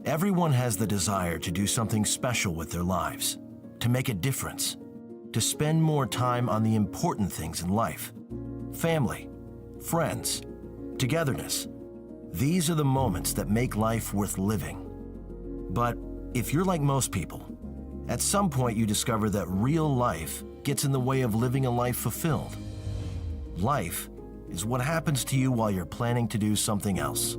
Everyone has the desire to do something special with their lives, to make a difference, to spend more time on the important things in life. Family, friends, togetherness. These are the moments that make life worth living. But if you're like most people, at some point you discover that real life gets in the way of living a life fulfilled. Life is what happens to you while you're planning to do something else.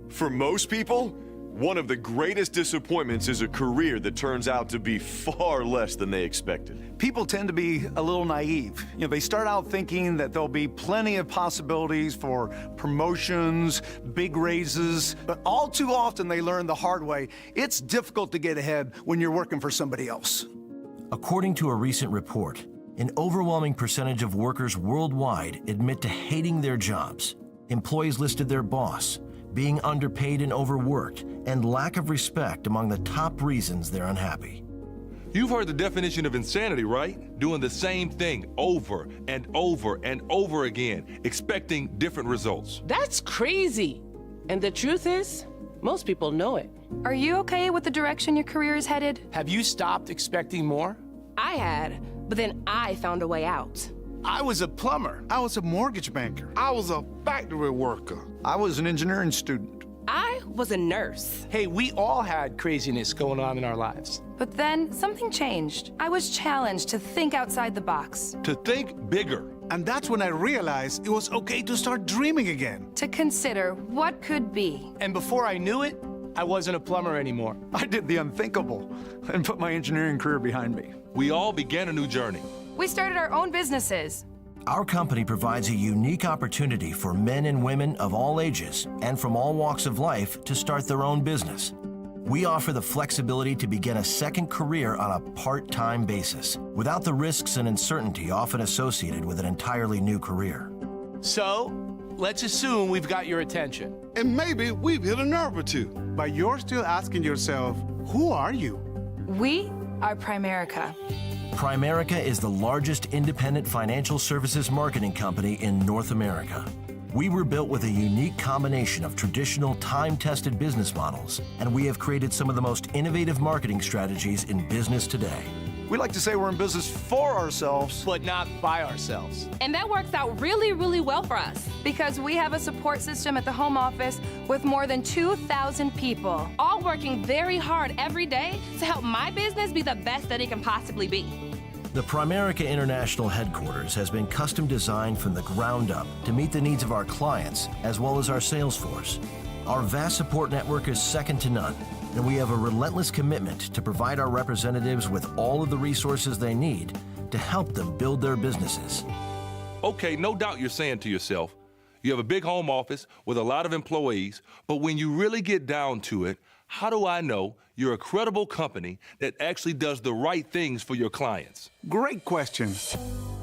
For most people, one of the greatest disappointments is a career that turns out to be far less than they expected. People tend to be a little naive. They start out thinking that there'll be plenty of possibilities for promotions, big raises, but all too often they learn the hard way. It's difficult to get ahead when you're working for somebody else. According to a recent report, an overwhelming percentage of workers worldwide admit to hating their jobs. Employees listed their boss, being underpaid and overworked, and lack of respect among the top reasons they're unhappy. You've heard the definition of insanity, right? Doing the same thing over and over and over again, expecting different results. That's crazy. And the truth is, most people know it. Are you okay with the direction your career is headed? Have you stopped expecting more? I had, but then I found a way out. I was a plumber. I was a mortgage banker. I was a factory worker. I was an engineering student. I was a nurse. Hey, we all had craziness going on in our lives. But then something changed. I was challenged to think outside the box, To think bigger. And that's when I realized it was okay to start dreaming again. to consider what could be. And before I knew it, I wasn't a plumber anymore. I did the unthinkable and put my engineering career behind me. We all began a new journey. We started our own businesses. Our company provides a unique opportunity for men and women of all ages and from all walks of life to start their own business. We offer the flexibility to begin a second career on a part-time basis, without the risks and uncertainty often associated with an entirely new career. So, let's assume we've got your attention. And maybe we've hit a nerve or two. But you're still asking yourself, who are you? We are Primerica. Primerica is the largest independent financial services marketing company in North America. We were built with a unique combination of traditional time-tested business models, and we have created some of the most innovative marketing strategies in business today. We like to say we're in business for ourselves. But not by ourselves. And that works out really, really well for us. Because we have a support system at the home office with more than 2,000 people. All working very hard every day to help my business be the best that it can possibly be. The Primerica International headquarters has been custom designed from the ground up to meet the needs of our clients as well as our sales force. Our vast support network is second to none, and we have a relentless commitment to provide our representatives with all of the resources they need to help them build their businesses. Okay, no doubt you're saying to yourself, you have a big home office with a lot of employees, but when you really get down to it, how do I know you're a credible company that actually does the right things for your clients? Great question.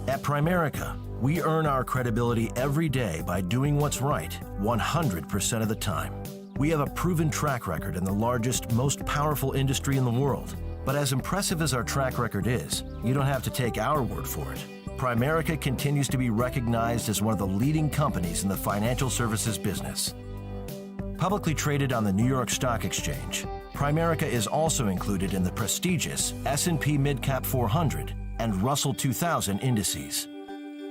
At Primerica, we earn our credibility every day by doing what's right 100% of the time. We have a proven track record in the largest, most powerful industry in the world. But as impressive as our track record is, you don't have to take our word for it. Primerica continues to be recognized as one of the leading companies in the financial services business. Publicly traded on the New York Stock Exchange, Primerica is also included in the prestigious S&P MidCap 400 and Russell 2000 indices.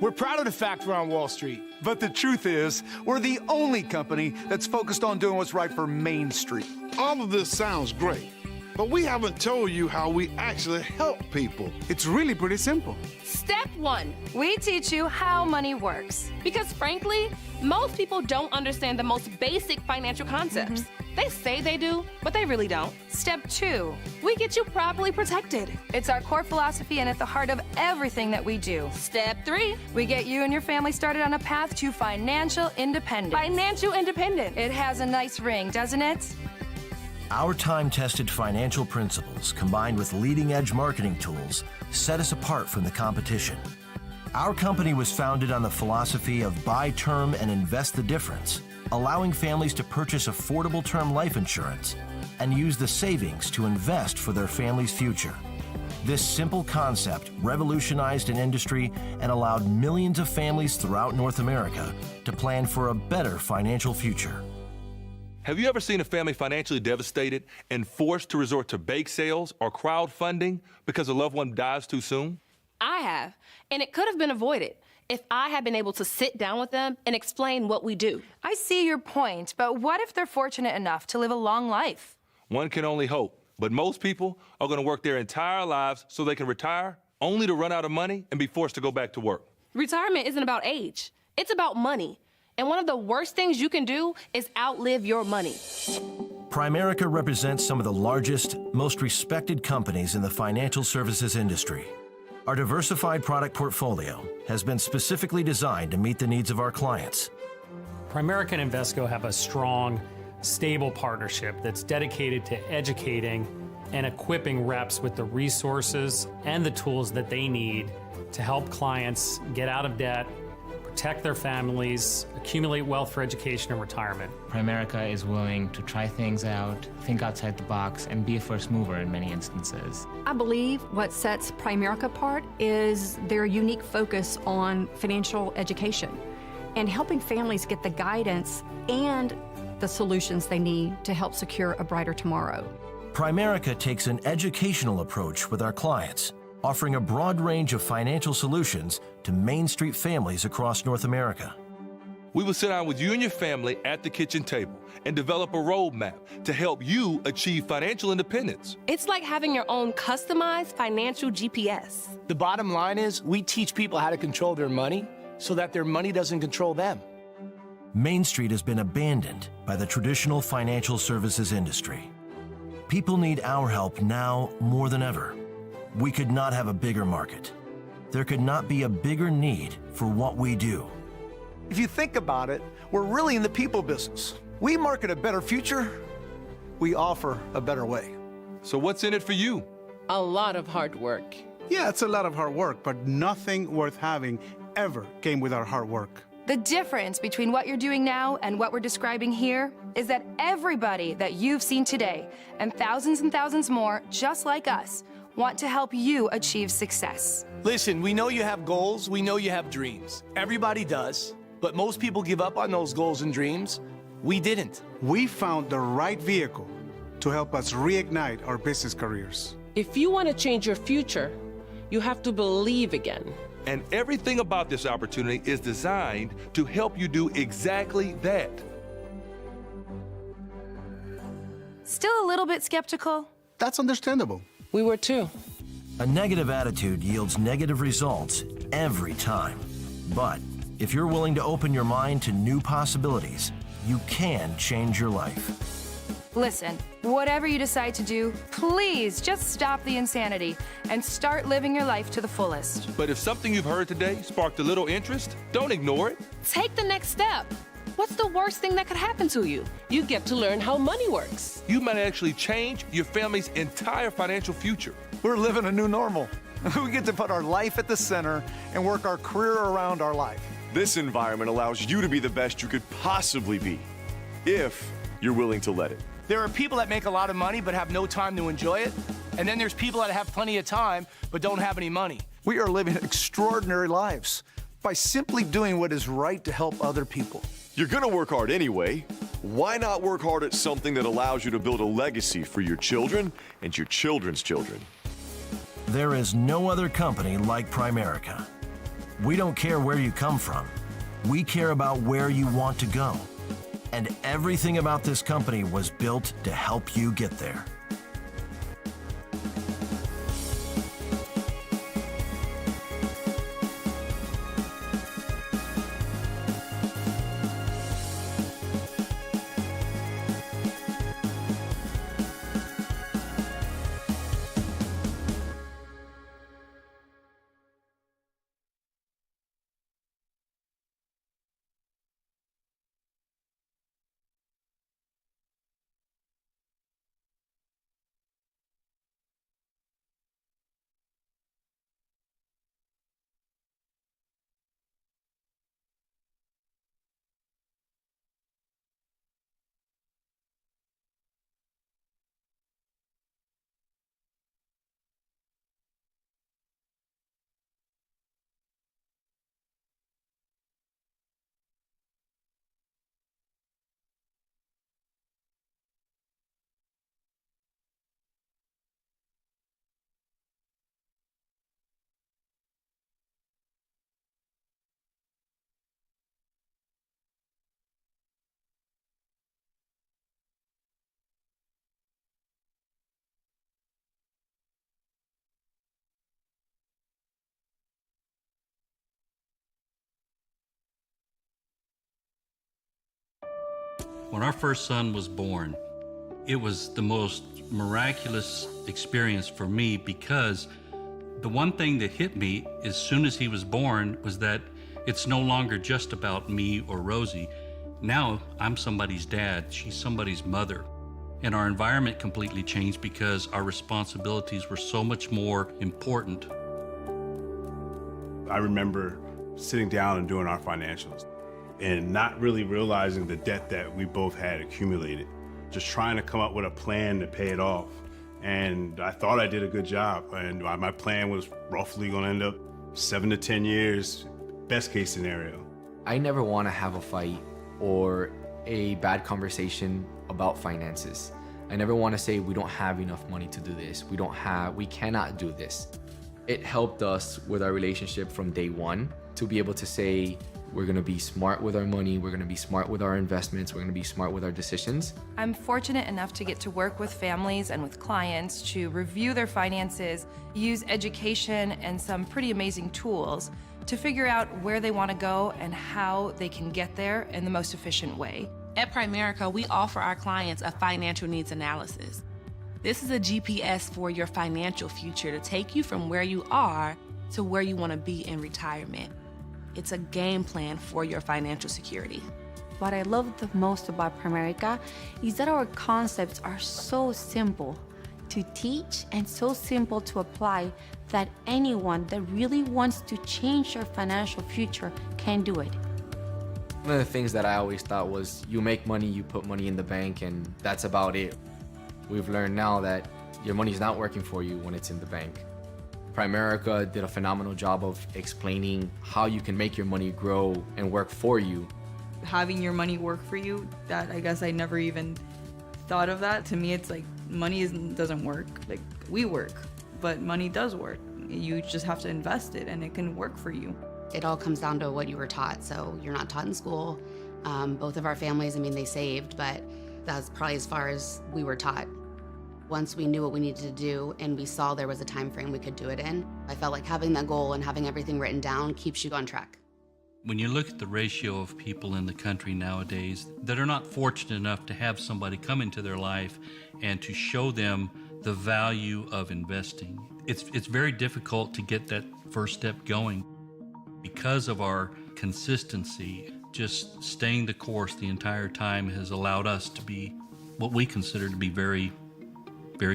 We're proud of the fact we're on Wall Street. But the truth is, we're the only company that's focused on doing what's right for Main Street. All of this sounds great, but we haven't told you how we actually help people. It's really pretty simple. Step 1. We teach you how money works. Because frankly, most people don't understand the most basic financial concepts. They say they do, but they really don't. Step 2. We get you properly protected. It's our core philosophy and at the heart of everything that we do. Step 3. We get you and your family started on a path to financial independence. Financial independence. It has a nice ring, doesn't it? Our time-tested financial principles, combined with leading-edge marketing tools, set us apart from the competition. Our company was founded on the philosophy of buy term and invest the difference, allowing families to purchase affordable term life insurance and use the savings to invest for their family's future. This simple concept revolutionized an industry and allowed millions of families throughout North America to plan for a better financial future. Have you ever seen a family financially devastated and forced to resort to bake sales or crowdfunding because a loved one dies too soon? I have, and it could have been avoided if I had been able to sit down with them and explain what we do. I see your point, but what if they're fortunate enough to live a long life? One can only hope, but most people are going to work their entire lives so they can retire, only to run out of money and be forced to go back to work. Retirement isn't about age, it's about money. And one of the worst things you can do is outlive your money. Primerica represents some of the largest, most respected companies in the financial services industry. Our diversified product portfolio has been specifically designed to meet the needs of our clients. Primerica and Invesco have a strong, stable partnership that's dedicated to educating and equipping reps with the resources and the tools that they need to help clients get out of debt, protect their families, accumulate wealth for education and retirement. Primerica is willing to try things out, think outside the box, and be a first mover in many instances. I believe what sets Primerica apart is their unique focus on financial education and helping families get the guidance and the solutions they need to help secure a brighter tomorrow. Primerica takes an educational approach with our clients, offering a broad range of financial solutions to Main Street families across North America. We will sit down with you and your family at the kitchen table and develop a roadmap to help you achieve financial independence. It's like having your own customized financial GPS. The bottom line is we teach people how to control their money so that their money doesn't control them. Main Street has been abandoned by the traditional financial services industry. People need our help now more than ever. We could not have a bigger market. There could not be a bigger need for what we do. If you think about it, we're really in the people business. We market a better future. We offer a better way. So what's in it for you? A lot of hard work. Yeah, it's a lot of hard work, but nothing worth having ever came without hard work. The difference between what you're doing now and what we're describing here is that everybody that you've seen today, and thousands more just like us, want to help you achieve success. Listen, we know you have goals, we know you have dreams. Everybody does, but most people give up on those goals and dreams. We didn't. We found the right vehicle to help us reignite our business careers. If you want to change your future, you have to believe again. And everything about this opportunity is designed to help you do exactly that. Still a little bit skeptical? That's understandable. We were too. A negative attitude yields negative results every time. But if you're willing to open your mind to new possibilities, you can change your life. Listen, whatever you decide to do, please just stop the insanity and start living your life to the fullest. But if something you've heard today sparked a little interest, don't ignore it. Take the next step. What's the worst thing that could happen to you? You get to learn how money works. You might actually change your family's entire financial future. We're living a new normal. We get to put our life at the center and work our career around our life. This environment allows you to be the best you could possibly be, if you're willing to let it. There are people that make a lot of money but have no time to enjoy it. And then there's people that have plenty of time but don't have any money. We are living extraordinary lives by simply doing what is right to help other people. You're gonna work hard anyway. Why not work hard at something that allows you to build a legacy for your children and your children's children? There is no other company like Primerica. We don't care where you come from. We care about where you want to go. And everything about this company was built to help you get there. When our first son was born, it was the most miraculous experience for me, because the one thing that hit me as soon as he was born was that it's no longer just about me or Rosie. Now I'm somebody's dad, she's somebody's mother. And our environment completely changed because our responsibilities were so much more important. I remember sitting down and doing our financials and not really realizing the debt that we both had accumulated. Just trying to come up with a plan to pay it off. And I thought I did a good job. And my plan was roughly gonna end up 7 to 10 years, best case scenario. I never wanna have a fight or a bad conversation about finances. I never wanna say we don't have enough money to do this. We cannot do this. It helped us with our relationship from day one to be able to say, we're gonna be smart with our money, we're gonna be smart with our investments, we're gonna be smart with our decisions. I'm fortunate enough to get to work with families and with clients to review their finances, use education and some pretty amazing tools to figure out where they want to go and how they can get there in the most efficient way. At Primerica, we offer our clients a financial needs analysis. This is a GPS for your financial future to take you from where you are to where you want to be in retirement. It's a game plan for your financial security. What I love the most about Primerica is that our concepts are so simple to teach and so simple to apply that anyone that really wants to change their financial future can do it. One of the things that I always thought was you make money, you put money in the bank, and that's about it. We've learned now that your money's not working for you when it's in the bank. Primerica did a phenomenal job of explaining how you can make your money grow and work for you. Having your money work for you, that I guess I never even thought of that. To me, it's like money doesn't work. Like, we work, but money does work. You just have to invest it and it can work for you. It all comes down to what you were taught. So you're not taught in school. Both of our families, I mean, they saved, but that's probably as far as we were taught. Once we knew what we needed to do and we saw there was a time frame we could do it in, I felt like having that goal and having everything written down keeps you on track. When you look at the ratio of people in the country nowadays that are not fortunate enough to have somebody come into their life and to show them the value of investing, it's very difficult to get that first step going. Because of our consistency, just staying the course the entire time has allowed us to be what we consider to be very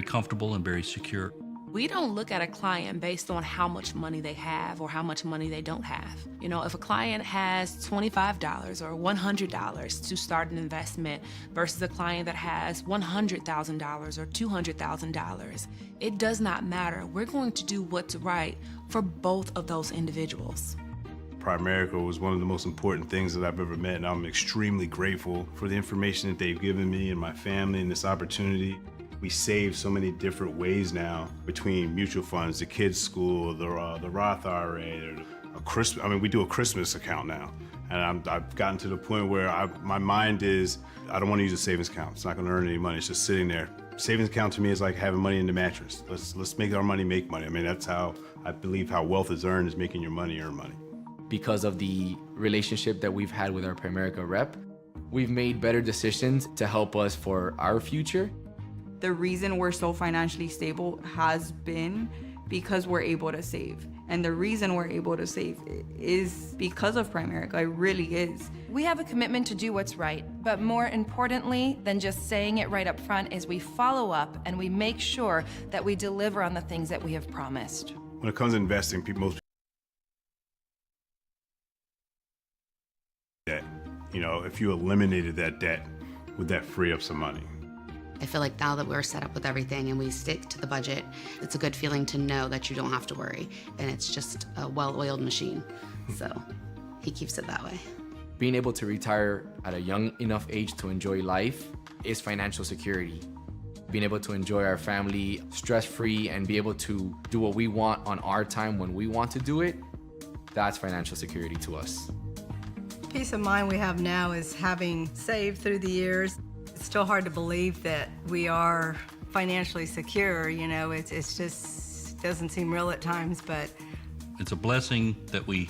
comfortable and very secure. We don't look at a client based on how much money they have or how much money they don't have. You know, if a client has $25 or $100 to start an investment versus a client that has $100,000 or $200,000, it does not matter. We're going to do what's right for both of those individuals. Primerica was one of the most important things that I've ever met, and I'm extremely grateful for the information that they've given me and my family and this opportunity. We save so many different ways now between mutual funds, the kids' school, the Roth IRA, we do a Christmas account now. And I've gotten to the point where my mind is, I don't want to use a savings account. It's not going to earn any money. It's just sitting there. Savings account to me is like having money in the mattress. Let's make our money make money. I mean, that's how I believe how wealth is earned, is making your money earn money. Because of the relationship that we've had with our Primerica rep, we've made better decisions to help us for our future. The reason we're so financially stable has been because we're able to save. And the reason we're able to save is because of Primerica. It really is. We have a commitment to do what's right, but more importantly than just saying it right up front is we follow up and we make sure that we deliver on the things that we have promised. When it comes to investing, most debt. You know, if you eliminated that debt, would that free up some money? I feel like now that we're set up with everything and we stick to the budget, it's a good feeling to know that you don't have to worry and it's just a well-oiled machine. So he keeps it that way. Being able to retire at a young enough age to enjoy life is financial security. Being able to enjoy our family stress-free and be able to do what we want on our time when we want to do it, that's financial security to us. Peace of mind we have now is having saved through the years. It's still hard to believe that we are financially secure. You know, it's just doesn't seem real at times, but it's a blessing that we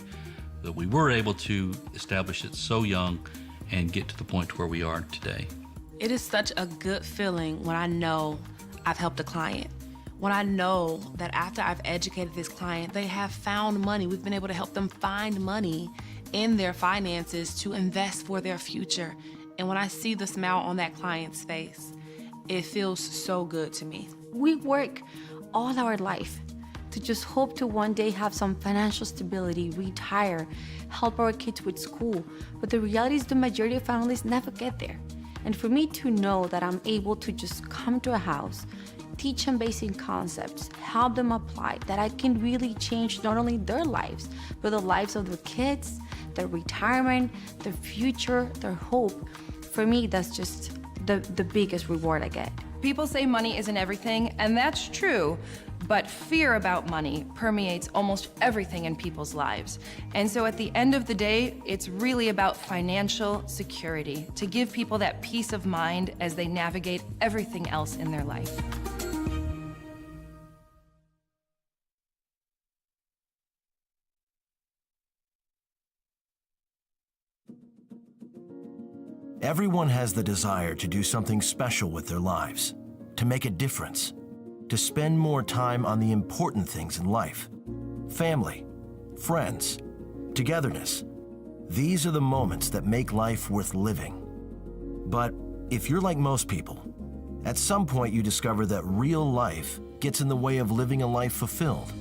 were able to establish it so young and get to the point where we are today. It is such a good feeling when I know I've helped a client. When I know that after I've educated this client, they have found money. We've been able to help them find money in their finances to invest for their future. And when I see the smile on that client's face, it feels so good to me. We work all our life to just hope to one day have some financial stability, retire, help our kids with school. But the reality is the majority of families never get there. And for me to know that I'm able to just come to a house, teach them basic concepts, help them apply, that I can really change not only their lives, but the lives of their kids, their retirement, their future, their hope. For me, that's just the biggest reward I get. People say money isn't everything, and that's true, but fear about money permeates almost everything in people's lives. And so at the end of the day, it's really about financial security, to give people that peace of mind as they navigate everything else in their life. Everyone has the desire to do something special with their lives, to make a difference, to spend more time on the important things in life. Family, friends, togetherness. These are the moments that make life worth living. But if you're like most people, at some point you discover that real life gets in the way of living a life fulfilled.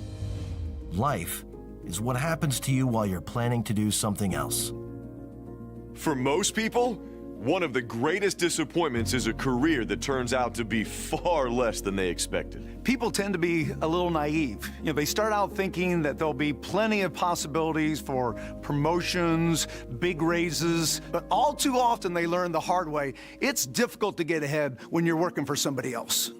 Life is what happens to you while you're planning to do something else. For most people, one of the greatest disappointments is a career that turns out to be far less than they expected. People tend to be a little naive. They start out thinking that there'll be plenty of possibilities for promotions, big raises, but all too often they learn the hard way. It's difficult to get ahead when you're working for somebody else.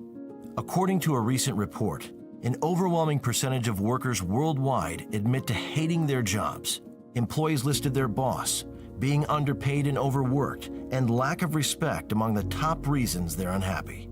According to a recent report, an overwhelming percentage of workers worldwide admit to hating their jobs. Employees listed their boss, being underpaid and overworked, and lack of respect among the top reasons they're unhappy.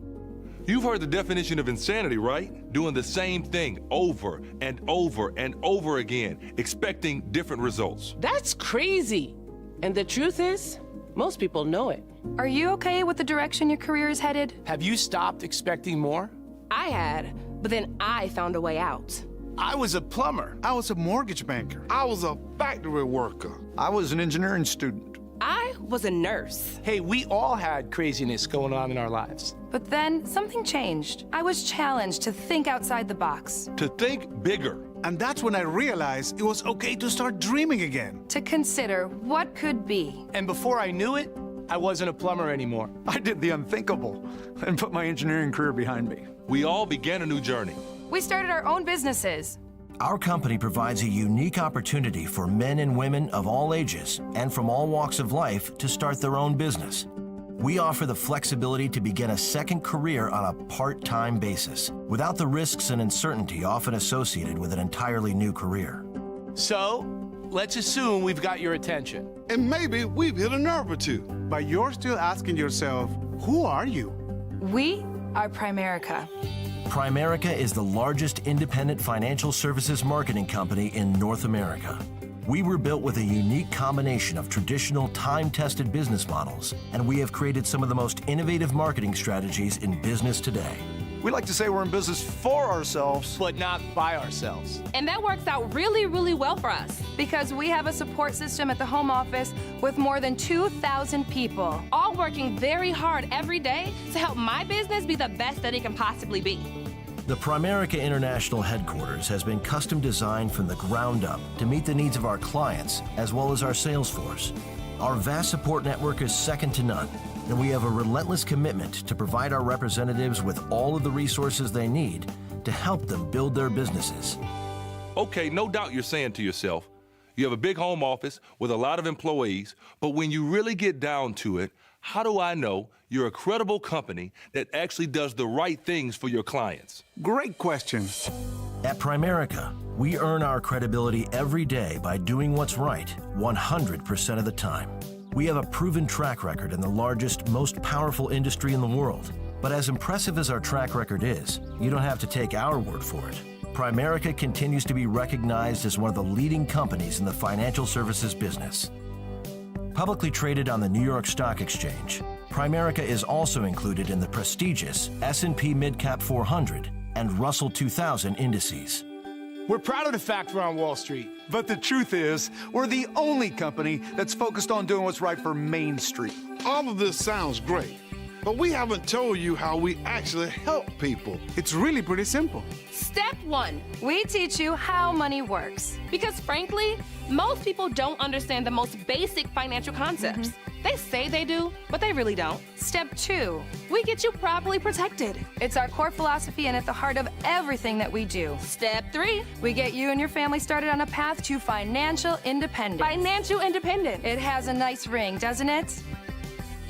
You've heard the definition of insanity, right? Doing the same thing over and over and over again, expecting different results. That's crazy. And the truth is, most people know it. Are you okay with the direction your career is headed? Have you stopped expecting more? I had, but then I found a way out. I was a plumber. I was a mortgage banker. I was a factory worker. I was an engineering student. I was a nurse. Hey, we all had craziness going on in our lives. But then something changed. I was challenged to think outside the box. To think bigger. And that's when I realized it was okay to start dreaming again. To consider what could be. And before I knew it, I wasn't a plumber anymore. I did the unthinkable and put my engineering career behind me. We all began a new journey. We started our own businesses. Our company provides a unique opportunity for men and women of all ages and from all walks of life to start their own business. We offer the flexibility to begin a second career on a part-time basis, without the risks and uncertainty often associated with an entirely new career. So, let's assume we've got your attention. And maybe we've hit a nerve or two. But you're still asking yourself, who are you? We are Primerica. Primerica is the largest independent financial services marketing company in North America. We were built with a unique combination of traditional time-tested business models, and we have created some of the most innovative marketing strategies in business today. We like to say we're in business for ourselves, but not by ourselves. And that works out really, really well for us because we have a support system at the home office with more than 2,000 people, all working very hard every day to help my business be the best that it can possibly be. The Primerica International headquarters has been custom designed from the ground up to meet the needs of our clients as well as our sales force. Our vast support network is second to none, and we have a relentless commitment to provide our representatives with all of the resources they need to help them build their businesses. Okay, no doubt you're saying to yourself, you have a big home office with a lot of employees, but when you really get down to it, how do I know you're a credible company that actually does the right things for your clients? Great question. At Primerica, we earn our credibility every day by doing what's right 100% of the time. We have a proven track record in the largest, most powerful industry in the world. But as impressive as our track record is, you don't have to take our word for it. Primerica continues to be recognized as one of the leading companies in the financial services business. Publicly traded on the New York Stock Exchange, Primerica is also included in the prestigious S&P MidCap 400 and Russell 2000 indices. We're proud of the fact we're on Wall Street. But the truth is, we're the only company that's focused on doing what's right for Main Street. All of this sounds great, but we haven't told you how we actually help people. It's really pretty simple. Step 1, we teach you how money works. Because frankly, most people don't understand the most basic financial concepts. They say they do, but they really don't. Step 2, We get you properly protected. it's our core philosophy and at the heart of everything that we do. Step 3, We get you and your family started on a path to financial independence. financial independence. It has a nice ring, doesn't it?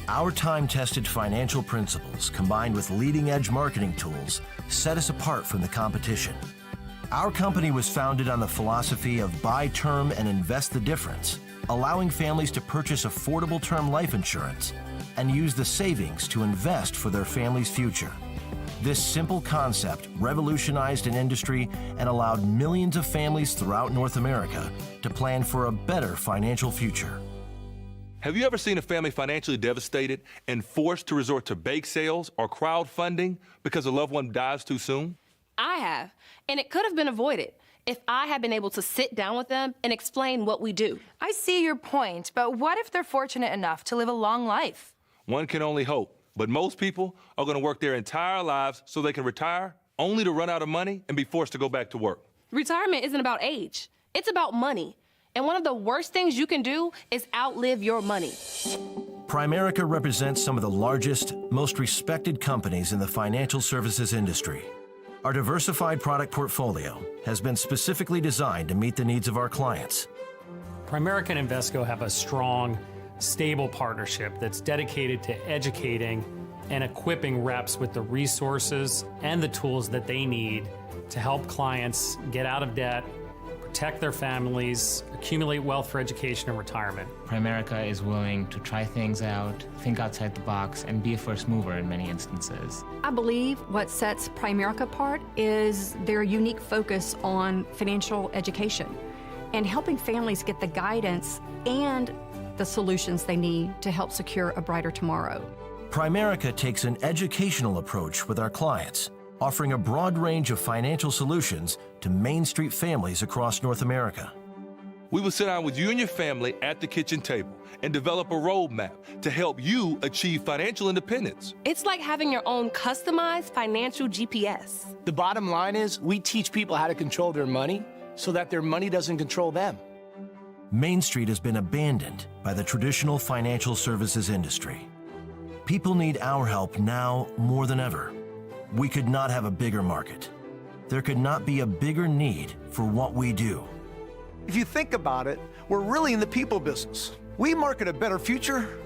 Our time-tested financial principles combined with leading-edge marketing tools set us apart from the competition. Our company was founded on the philosophy of buy term and invest the difference, allowing families to purchase affordable term life insurance and use the savings to invest for their family's future. This simple concept revolutionized an industry and allowed millions of families throughout North America to plan for a better financial future. Have you ever seen a family financially devastated and forced to resort to bake sales or crowdfunding because a loved one dies too soon? I have, and it could have been avoided if I had been able to sit down with them and explain what we do. I see your point, but what if they're fortunate enough to live a long life? One can only hope, but most people are going to work their entire lives so they can retire, only to run out of money and be forced to go back to work. Retirement isn't about age, it's about money. And one of the worst things you can do is outlive your money. Primerica represents some of the largest, most respected companies in the financial services industry. Our diversified product portfolio has been specifically designed to meet the needs of our clients. Primerica and Invesco have a strong, stable partnership that's dedicated to educating and equipping reps with the resources and the tools that they need to help clients get out of debt, protect their families, accumulate wealth for education and retirement. Primerica is willing to try things out, think outside the box, and be a first mover in many instances. I believe what sets Primerica apart is their unique focus on financial education and helping families get the guidance and the solutions they need to help secure a brighter tomorrow. Primerica takes an educational approach with our clients, offering a broad range of financial solutions to Main Street families across North America. We will sit down with you and your family at the kitchen table and develop a roadmap to help you achieve financial independence. It's like having your own customized financial GPS. The bottom line is we teach people how to control their money so that their money doesn't control them. Main Street has been abandoned by the traditional financial services industry. People need our help now more than ever. We could not have a bigger market. There could not be a bigger need for what we do. If you think about it, we're really in the people business. We market a better future.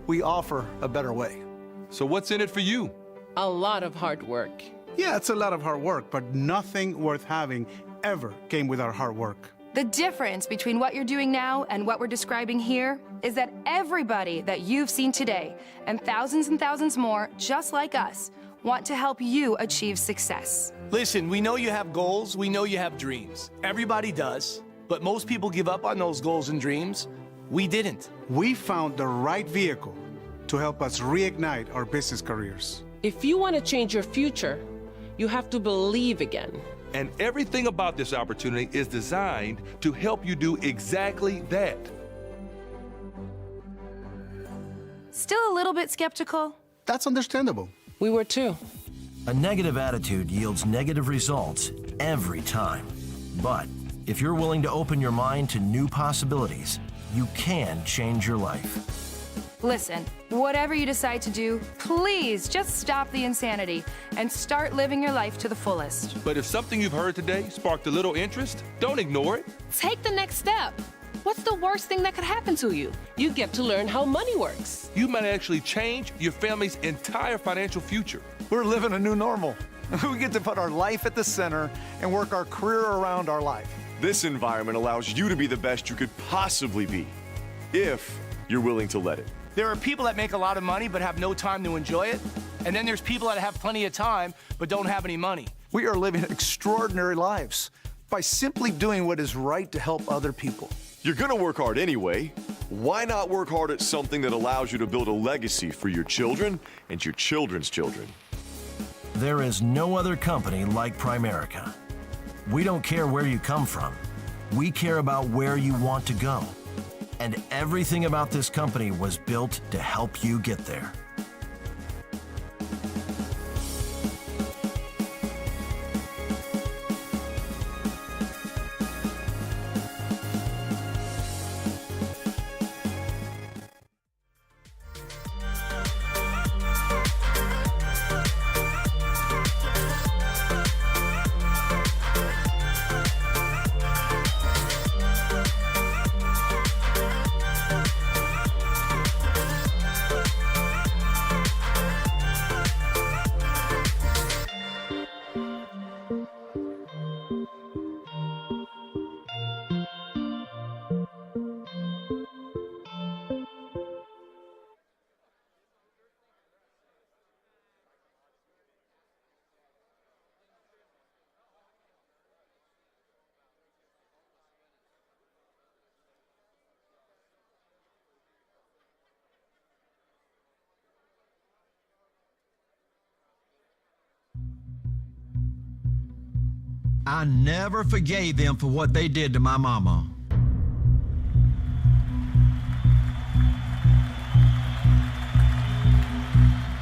We offer a better way. So what's in it for you? A lot of hard work. Yeah, it's a lot of hard work, but nothing worth having ever came without hard work. The difference between what you're doing now and what we're describing here is that everybody that you've seen today, and thousands more just like us, want to help you achieve success. Listen, we know you have goals, we know you have dreams. Everybody does, but most people give up on those goals and dreams. We didn't. We found the right vehicle to help us reignite our business careers. If you want to change your future, you have to believe again. And everything about this opportunity is designed to help you do exactly that. Still a little bit skeptical? That's understandable. We were too. A negative attitude yields negative results every time. But if you're willing to open your mind to new possibilities, you can change your life. Listen, whatever you decide to do, please just stop the insanity and start living your life to the fullest. But if something you've heard today sparked a little interest, don't ignore it. Take the next step. What's the worst thing that could happen to you? You get to learn how money works. You might actually change your family's entire financial future. We're living a new normal. We get to put our life at the center and work our career around our life. This environment allows you to be the best you could possibly be, if you're willing to let it. There are people that make a lot of money but have no time to enjoy it. And then there's people that have plenty of time but don't have any money. We are living extraordinary lives by simply doing what is right to help other people. You're gonna work hard anyway. why not work hard at something that allows you to build a legacy for your children and your children's children? There is no other company like Primerica. We don't care where you come from. We care about where you want to go. And everything about this company was built to help you get there. I never forgave them for what they did to my mama.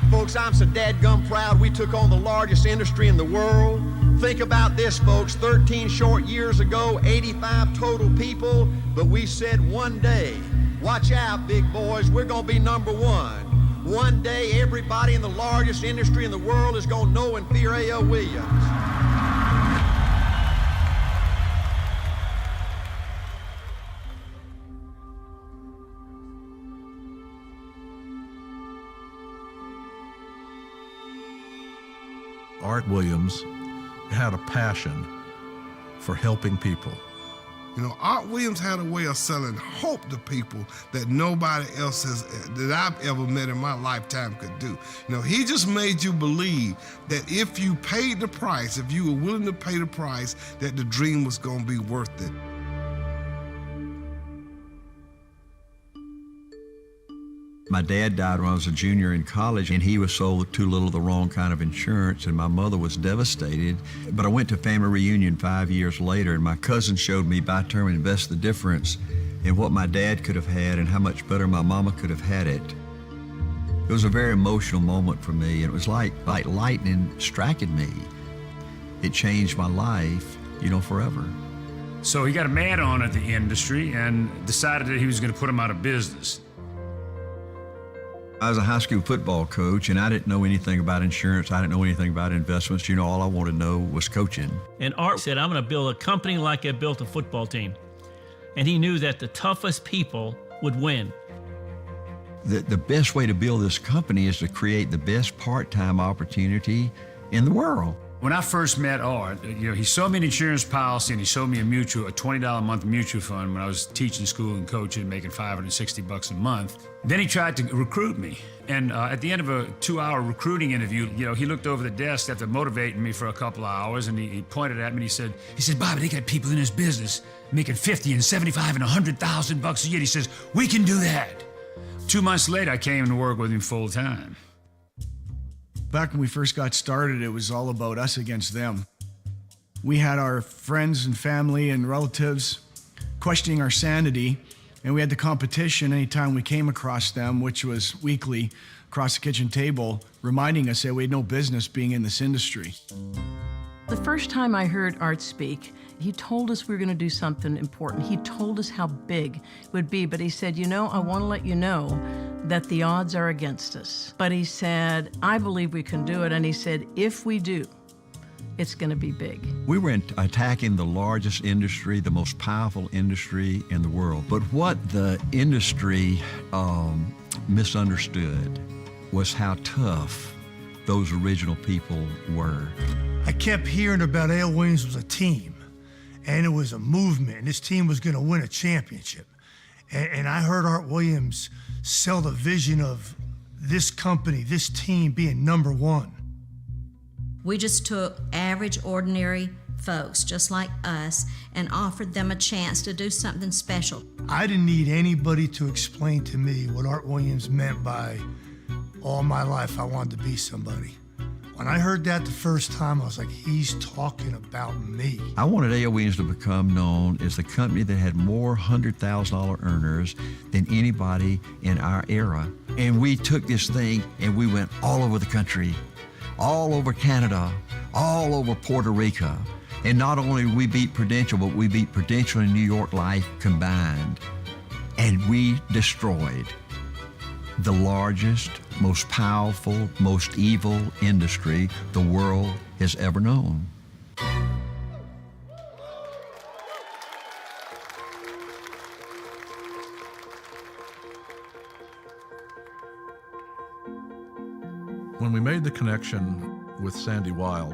Folks, I'm so dadgum proud we took on the largest industry in the world. Think about this, folks, 13 short years ago, 85 total people, but we said one day, watch out, big boys, we're gonna be number one. One day, everybody in the largest industry in the world is gonna know and fear A.L. Williams. Art Williams had a passion for helping people. You know, Art Williams had a way of selling hope to people that nobody else that I've ever met in my lifetime could do. You know, he just made you believe that if you paid the price, if you were willing to pay the price, that the dream was going to be worth it. My dad died when I was a junior in college, and he was sold too little of the wrong kind of insurance, and my mother was devastated. But I went to family reunion 5 years later, and my cousin showed me by term invest the difference in what my dad could have had and how much better my mama could have had it. It was a very emotional moment for me, and it was like lightning striking me. It changed my life, you know, forever. So he got mad on at the industry and decided that he was going to put him out of business. I was a high school football coach, and I didn't know anything about insurance. I didn't know anything about investments. You know, all I wanted to know was coaching. And Art said, I'm going to build a company like I built a football team. And he knew that the toughest people would win. The best way to build this company is to create the best part-time opportunity in the world. When I first met Art, you know, he sold me an insurance policy and he sold me a $20 a month mutual fund when I was teaching school and coaching, making $560 a month. Then he tried to recruit me. And at the end of a 2-hour recruiting interview, you know, he looked over the desk after motivating me for a couple of hours, and he pointed at me and he said, Bobby, they got people in this business making $50 and $75 and $100,000 a year. He says, we can do that. 2 months later, I came to work with him full time. Back when we first got started, it was all about us against them. We had our friends and family and relatives questioning our sanity, and we had the competition anytime we came across them, which was weekly, across the kitchen table, reminding us that we had no business being in this industry. The first time I heard Art speak, he told us we were going to do something important. He told us how big it would be, but he said, you know, I want to let you know that the odds are against us. But he said, I believe we can do it. And he said, if we do, it's going to be big. We were attacking the largest industry, the most powerful industry in the world. But what the industry misunderstood was how tough those original people were. I kept hearing about A.L. Williams was a team, and it was a movement, and this team was going to win a championship. And I heard Art Williams sell the vision of this company, this team being number one. We just took average, ordinary folks just like us and offered them a chance to do something special. I didn't need anybody to explain to me what Art Williams meant by all my life I wanted to be somebody. When I heard that the first time, I was like, he's talking about me. I wanted A.L. Williams to become known as the company that had more $100,000 earners than anybody in our era. And we took this thing and we went all over the country, all over Canada, all over Puerto Rico. And not only did we beat Prudential, but we beat Prudential and New York Life combined. And we destroyed the largest, most powerful, most evil industry the world has ever known. When we made the connection with Sandy Wilde,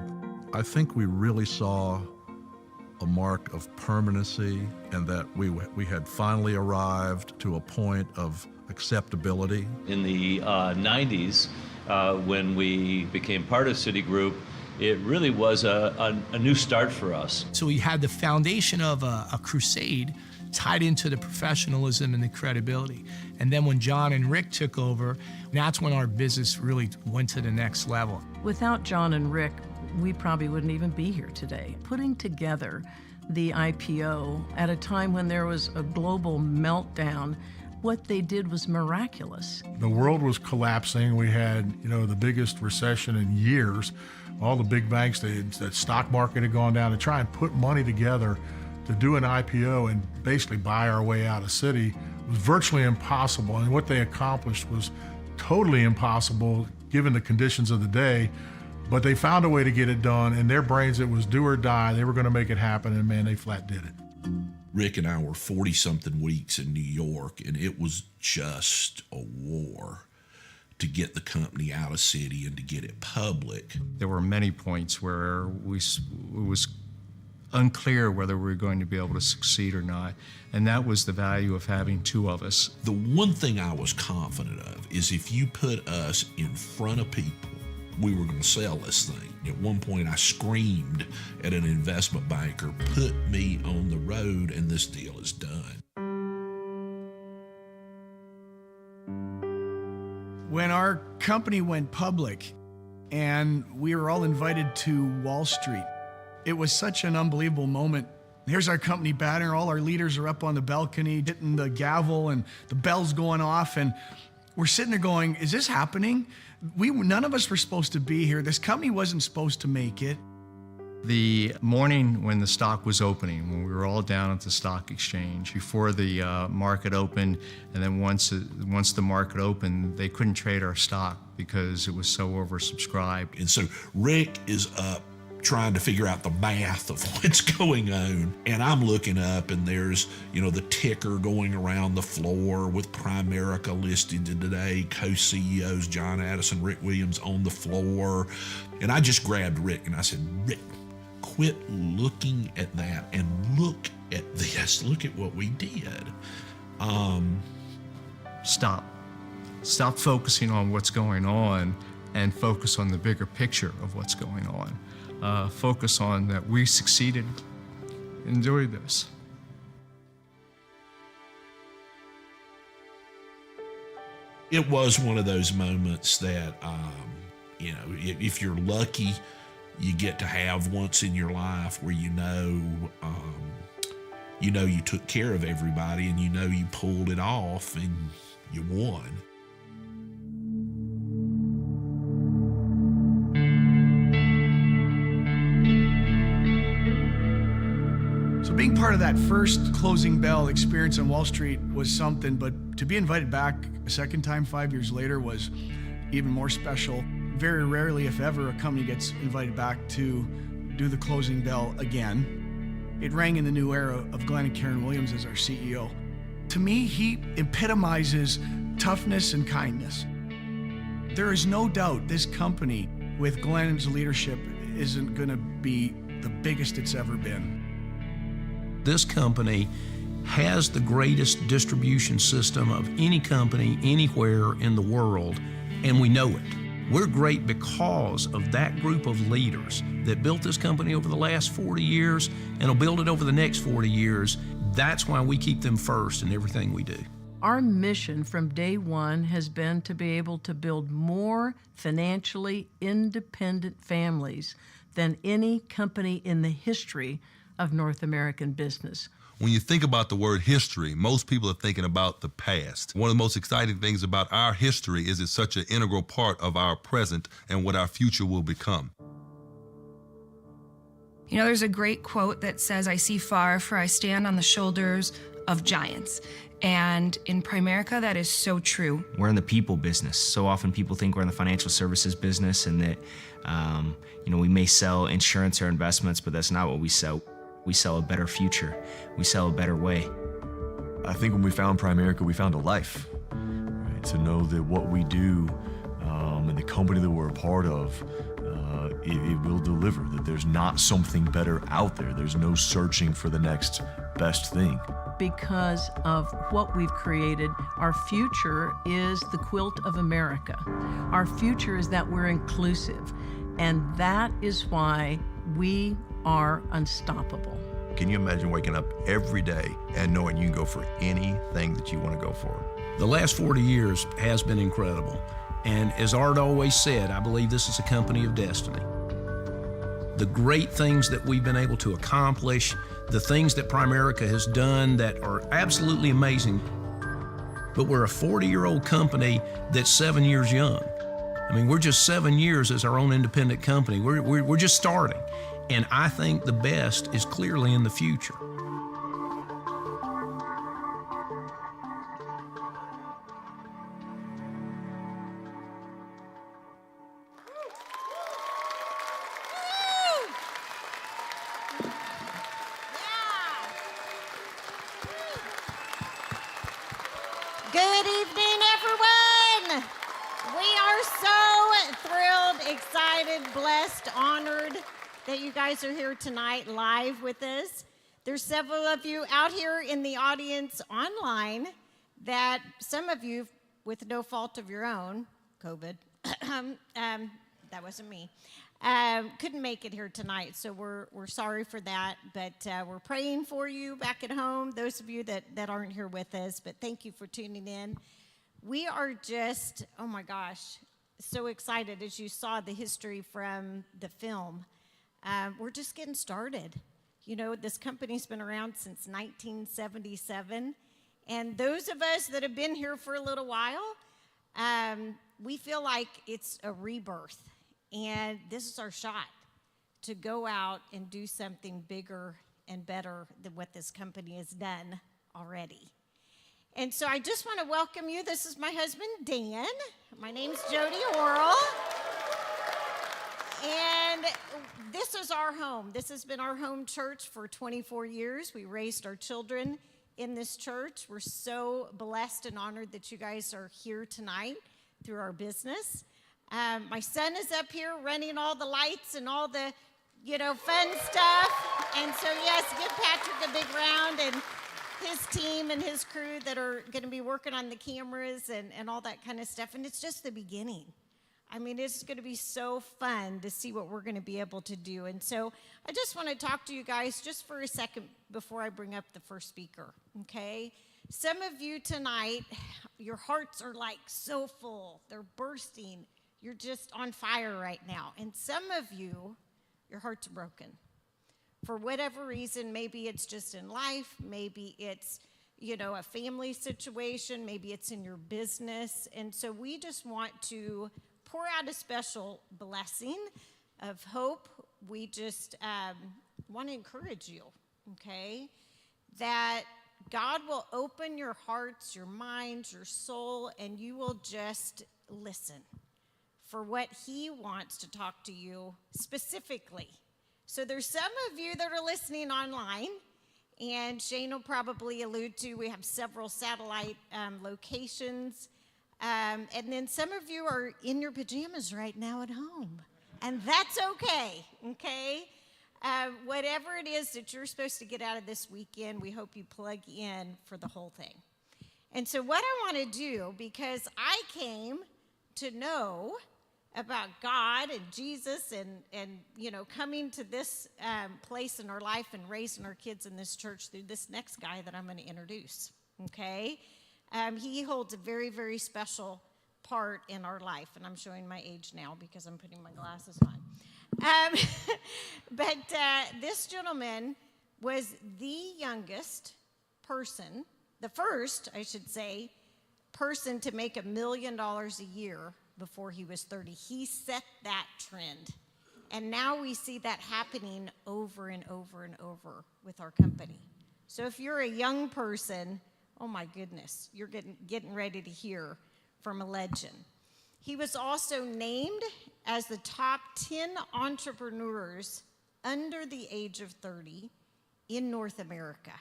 I think we really saw a mark of permanency and that we had finally arrived to a point of acceptability. In the 90s, when we became part of Citigroup, it really was a new start for us. So we had the foundation of a crusade tied into the professionalism and the credibility. And then when John and Rick took over, that's when our business really went to the next level. Without John and Rick, we probably wouldn't even be here today. Putting together the IPO at a time when there was a global meltdown, what they did was miraculous. The world was collapsing. We had, the biggest recession in years. All the big banks, the stock market had gone down. To try and put money together to do an IPO and basically buy our way out of Citi was virtually impossible. And what they accomplished was totally impossible given the conditions of the day. But they found a way to get it done. In their brains, it was do or die. They were going to make it happen, and man, they flat did it. Rick and I were 40-something weeks in New York, and it was just a war to get the company out of Citi and to get it public. There were many points where it was unclear whether we were going to be able to succeed or not, and that was the value of having two of us. The one thing I was confident of is if you put us in front of people, we were going to sell this thing. At one point, I screamed at an investment banker, put me on the road and this deal is done. When our company went public and we were all invited to Wall Street, it was such an unbelievable moment. Here's our company banner, all our leaders are up on the balcony, hitting the gavel and the bell's going off, and we're sitting there going, is this happening? None of us were supposed to be here. This company wasn't supposed to make it. The morning when the stock was opening, when we were all down at the stock exchange, before the market opened, and then once the market opened, they couldn't trade our stock because it was so oversubscribed. And so Rick is up trying to figure out the math of what's going on. And I'm looking up and there's, the ticker going around the floor with Primerica listed today, co-CEOs John Addison, Rick Williams on the floor. And I just grabbed Rick and I said, Rick, quit looking at that and look at this. Look at what we did. Stop focusing on what's going on and focus on the bigger picture of what's going on. Focus on that we succeeded in doing this. It was one of those moments that, if you're lucky, you get to have once in your life where you took care of everybody and you pulled it off and you won. So being part of that first closing bell experience on Wall Street was something, but to be invited back a second time 5 years later was even more special. Very rarely, if ever, a company gets invited back to do the closing bell again. It rang in the new era of Glenn and Karen Williams as our CEO. To me, he epitomizes toughness and kindness. There is no doubt this company, with Glenn's leadership, isn't going to be the biggest it's ever been. This company has the greatest distribution system of any company anywhere in the world, and we know it. We're great because of that group of leaders that built this company over the last 40 years and will build it over the next 40 years. That's why we keep them first in everything we do. Our mission from day one has been to be able to build more financially independent families than any company in the history of North American business. When you think about the word history, most people are thinking about the past. One of the most exciting things about our history is it's such an integral part of our present and what our future will become. You know, there's a great quote that says, "I see far, for I stand on the shoulders of giants." And in Primerica, that is so true. We're in the people business. So often people think we're in the financial services business and that, we may sell insurance or investments, but that's not what we sell. We sell a better future. We sell a better way. I think when we found Primerica, we found a life. Right? To know that what we do and the company that we're a part of, it will deliver, that there's not something better out there. There's no searching for the next best thing. Because of what we've created, our future is the quilt of America. Our future is that we're inclusive, and that is why we are unstoppable. Can you imagine waking up every day and knowing you can go for anything that you want to go for? The last 40 years has been incredible. And as Art always said, I believe this is a company of destiny. The great things that we've been able to accomplish, the things that Primerica has done that are absolutely amazing. But we're a 40-year-old company that's 7 years young. I mean, we're just 7 years as our own independent company. We're just starting. And I think the best is clearly in the future. Good evening, everyone. We are so thrilled, excited, blessed, honored that you guys are here tonight live with us. There's several of you out here in the audience online that some of you, with no fault of your own, COVID, that wasn't me, couldn't make it here tonight, so we're sorry for that, but we're praying for you back at home, those of you that aren't here with us, but thank you for tuning in. We are just, oh my gosh, so excited as you saw the history from the film. We're just getting started. You know, this company's been around since 1977, and those of us that have been here for a little while, we feel like it's a rebirth. And this is our shot to go out and do something bigger and better than what this company has done already. And so I just want to welcome you. This is my husband, Dan. My name's Jody Orrell. And this is our home. This has been our home church for 24 years. We raised our children in this church. We're so blessed and honored that you guys are here tonight through our business. My son is up here running all the lights and all the, fun stuff. And so, yes, give Patrick a big round and his team and his crew that are going to be working on the cameras and all that kind of stuff. And it's just the beginning. I mean, it's going to be so fun to see what we're going to be able to do. And so I just want to talk to you guys just for a second before I bring up the first speaker, okay? Some of you tonight, your hearts are like so full. They're bursting. You're just on fire right now. And some of you, your heart's broken. For whatever reason, maybe it's just in life, maybe it's, a family situation, maybe it's in your business. And so we just want to pour out a special blessing of hope. We just want to encourage you, okay, that God will open your hearts, your minds, your soul, and you will just listen for what he wants to talk to you specifically. So there's some of you that are listening online, and Shane will probably allude to, we have several satellite locations, and then some of you are in your pajamas right now at home, and that's okay? Whatever it is that you're supposed to get out of this weekend, we hope you plug in for the whole thing. And so what I want to do, because I came to know about God and Jesus and coming to this place in our life and raising our kids in this church through this next guy that I'm going to introduce, okay? He holds a very, very special part in our life, and I'm showing my age now because I'm putting my glasses on. But this gentleman was the youngest person, the first, I should say, person to make $1 million a year before he was 30. He set that trend. And now we see that happening over and over and over with our company. So if you're a young person, oh my goodness, you're getting ready to hear from a legend. He was also named as the top 10 entrepreneurs under the age of 30 in North America.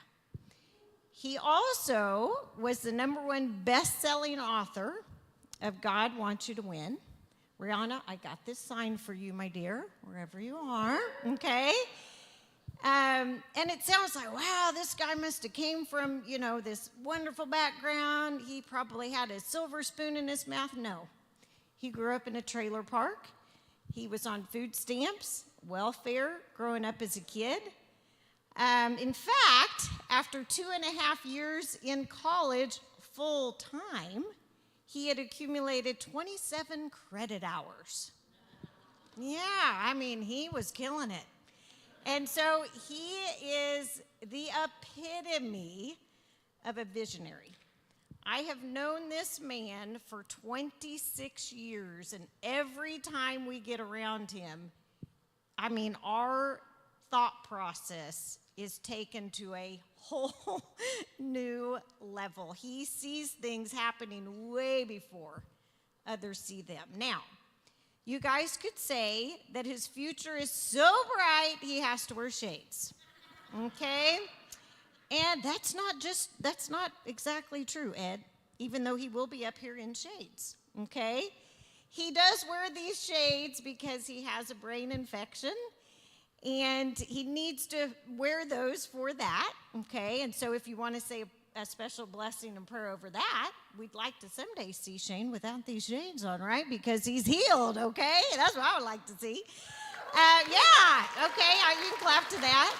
He also was the #1 best-selling author of God Wants You to Win. Rihanna, I got this sign for you, my dear, wherever you are, okay? And it sounds like, wow, this guy must have came from, this wonderful background. He probably had a silver spoon in his mouth. No. He grew up in a trailer park. He was on food stamps, welfare, growing up as a kid. In fact, after 2.5 years in college full time, he had accumulated 27 credit hours. Yeah, he was killing it. And so he is the epitome of a visionary. I have known this man for 26 years, and every time we get around him, our thought process is taken to a whole new level. He sees things happening way before others see them. Now, you guys could say that his future is so bright he has to wear shades, okay? And that's not exactly true, Ed, even though he will be up here in shades, okay? He does wear these shades because he has a brain infection, and he needs to wear those for that, okay? And so if you want to say a special blessing and prayer over that, we'd like to someday see Shane without these shades on, right? Because he's healed, okay? That's what I would like to see. Yeah, okay, you can clap to that.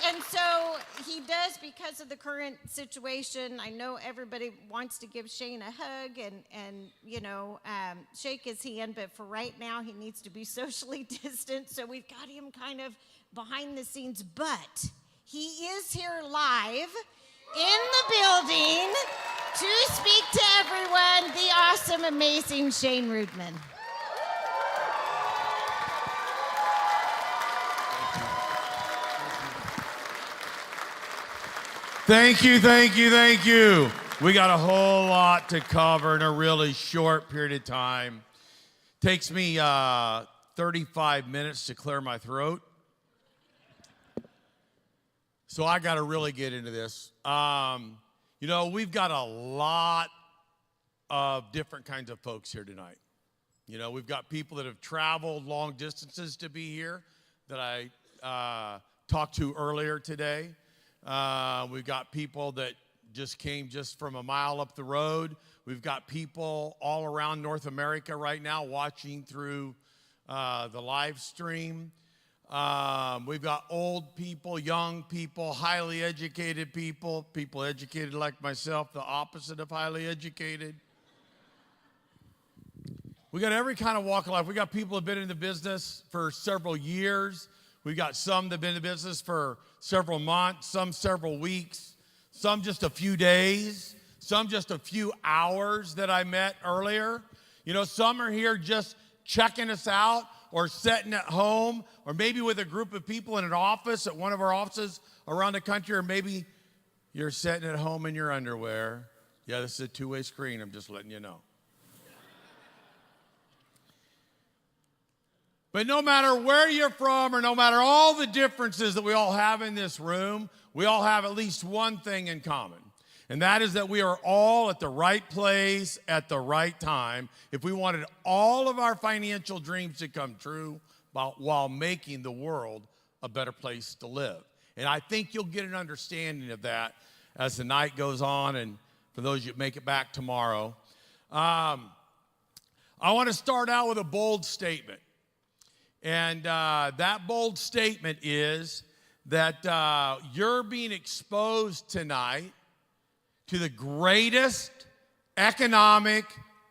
And so he does, because of the current situation. I know everybody wants to give Shane a hug and shake his hand, but for right now, he needs to be socially distant, so we've got him kind of behind the scenes, but he is here live in the building to speak to everyone, the awesome, amazing Shane Rudman. Thank you, thank you, thank you. We got a whole lot to cover in a really short period of time. Takes me 35 minutes to clear my throat. So I got to really get into this. We've got a lot of different kinds of folks here tonight. We've got people that have traveled long distances to be here that I talked to earlier today. We've got people that just came just from a mile up the road. We've got people all around North America right now watching through the live stream. We've got old people, young people, highly educated people, people educated like myself, the opposite of highly educated. We got every kind of walk of life. We got people who have been in the business for several years. We've got some that have been in the business for several months, some several weeks, some just a few days, some just a few hours that I met earlier. Some are here just checking us out or sitting at home or maybe with a group of people in an office at one of our offices around the country, or maybe you're sitting at home in your underwear. Yeah, this is a two-way screen, I'm just letting you know. But no matter where you're from or no matter all the differences that we all have in this room, we all have at least one thing in common. And that is that we are all at the right place at the right time if we wanted all of our financial dreams to come true while making the world a better place to live. And I think you'll get an understanding of that as the night goes on, and for those of you that make it back tomorrow. I want to start out with a bold statement. And that bold statement is that you're being exposed tonight to the greatest economic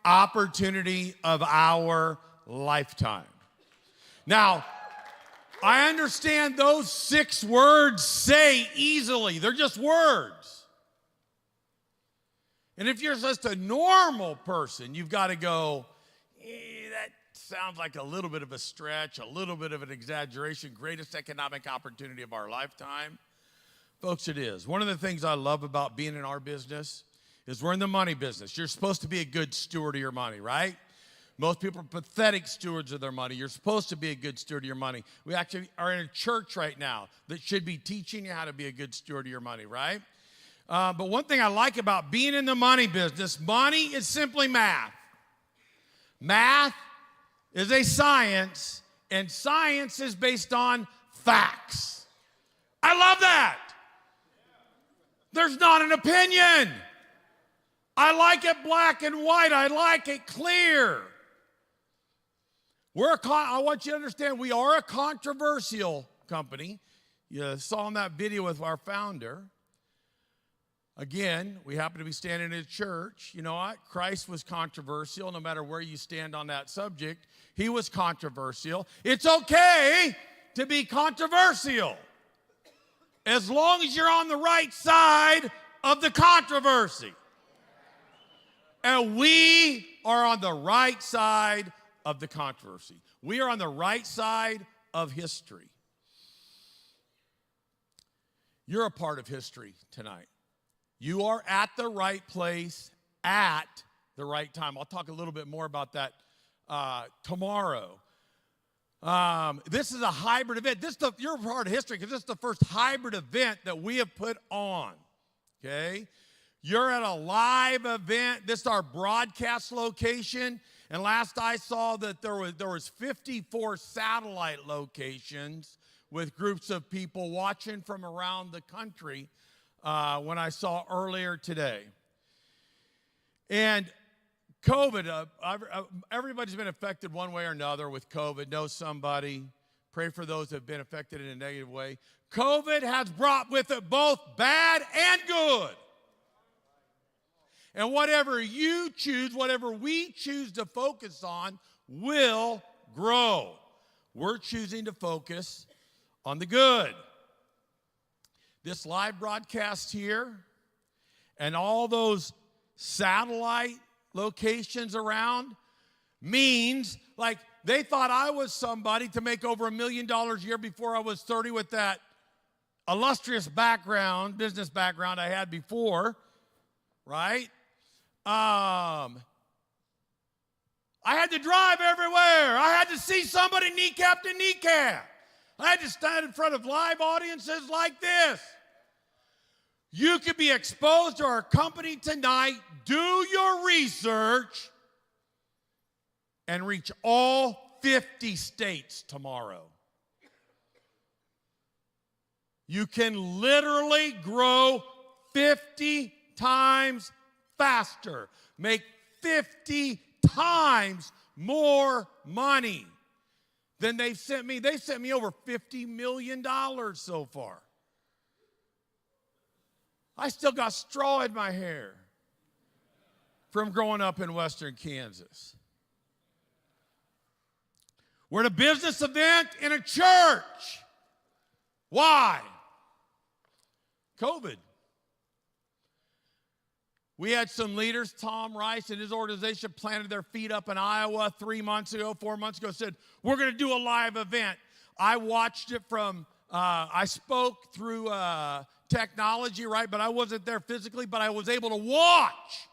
opportunity of our lifetime. Now, I understand those 6 words say easily. They're just words. And if you're just a normal person, you've got to go, that sounds like a little bit of a stretch, a little bit of an exaggeration, greatest economic opportunity of our lifetime. Folks, it is. One of the things I love about being in our business is we're in the money business. You're supposed to be a good steward of your money, right? Most people are pathetic stewards of their money. You're supposed to be a good steward of your money. We actually are in a church right now that should be teaching you how to be a good steward of your money, right? But one thing I like about being in the money business, money is simply math. Math is a science, and science is based on facts. I love that. There's not an opinion. I like it black and white. I like it clear. I want you to understand, we are a controversial company. You saw in that video with our founder. Again, we happen to be standing in a church. You know what? Christ was controversial. No matter where you stand on that subject, he was controversial. It's okay to be controversial as long as you're on the right side of the controversy. And we are on the right side of the controversy. We are on the right side of history. You're a part of history tonight. You are at the right place at the right time. I'll talk a little bit more about that tomorrow. This is a hybrid event. You're a part of history because this is the first hybrid event that we have put on, okay? You're at a live event. This is our broadcast location. And last I saw that there was 54 satellite locations with groups of people watching from around the country when I saw earlier today. And COVID, everybody's been affected one way or another with COVID. Know somebody. Pray for those that have been affected in a negative way. COVID has brought with it both bad and good. And whatever you choose, whatever we choose to focus on will grow. We're choosing to focus on the good. This live broadcast here and all those satellite locations around means, like, they thought I was somebody to make over $1 million a year before I was 30 with that illustrious background, business background I had before, right? I had to drive everywhere. I had to see somebody kneecap to kneecap. I had to stand in front of live audiences like this. You could be exposed to our company tonight. Do your research and reach all 50 states tomorrow. You can literally grow 50 times faster, make 50 times more money than they've sent me. They sent me over $50 million so far. I still got straw in my hair from growing up in Western Kansas. We're at a business event in a church. Why? COVID. We had some leaders, Tom Rice and his organization planted their feet up in Iowa 4 months ago, said, we're going to do a live event. I watched it from, I spoke through technology, right? But I wasn't there physically, but I was able to watch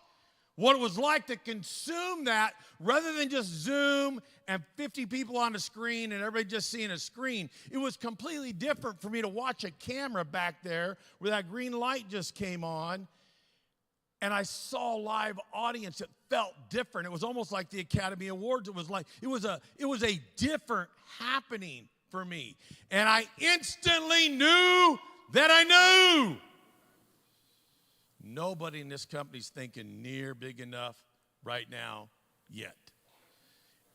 what it was like to consume that rather than just Zoom and 50 people on a screen and everybody just seeing a screen. It was completely different for me to watch a camera back there where that green light just came on. And I saw a live audience. It felt different. It was almost like the Academy Awards. It was a different happening for me. And I instantly knew that I knew. Nobody in this company's thinking near big enough right now yet.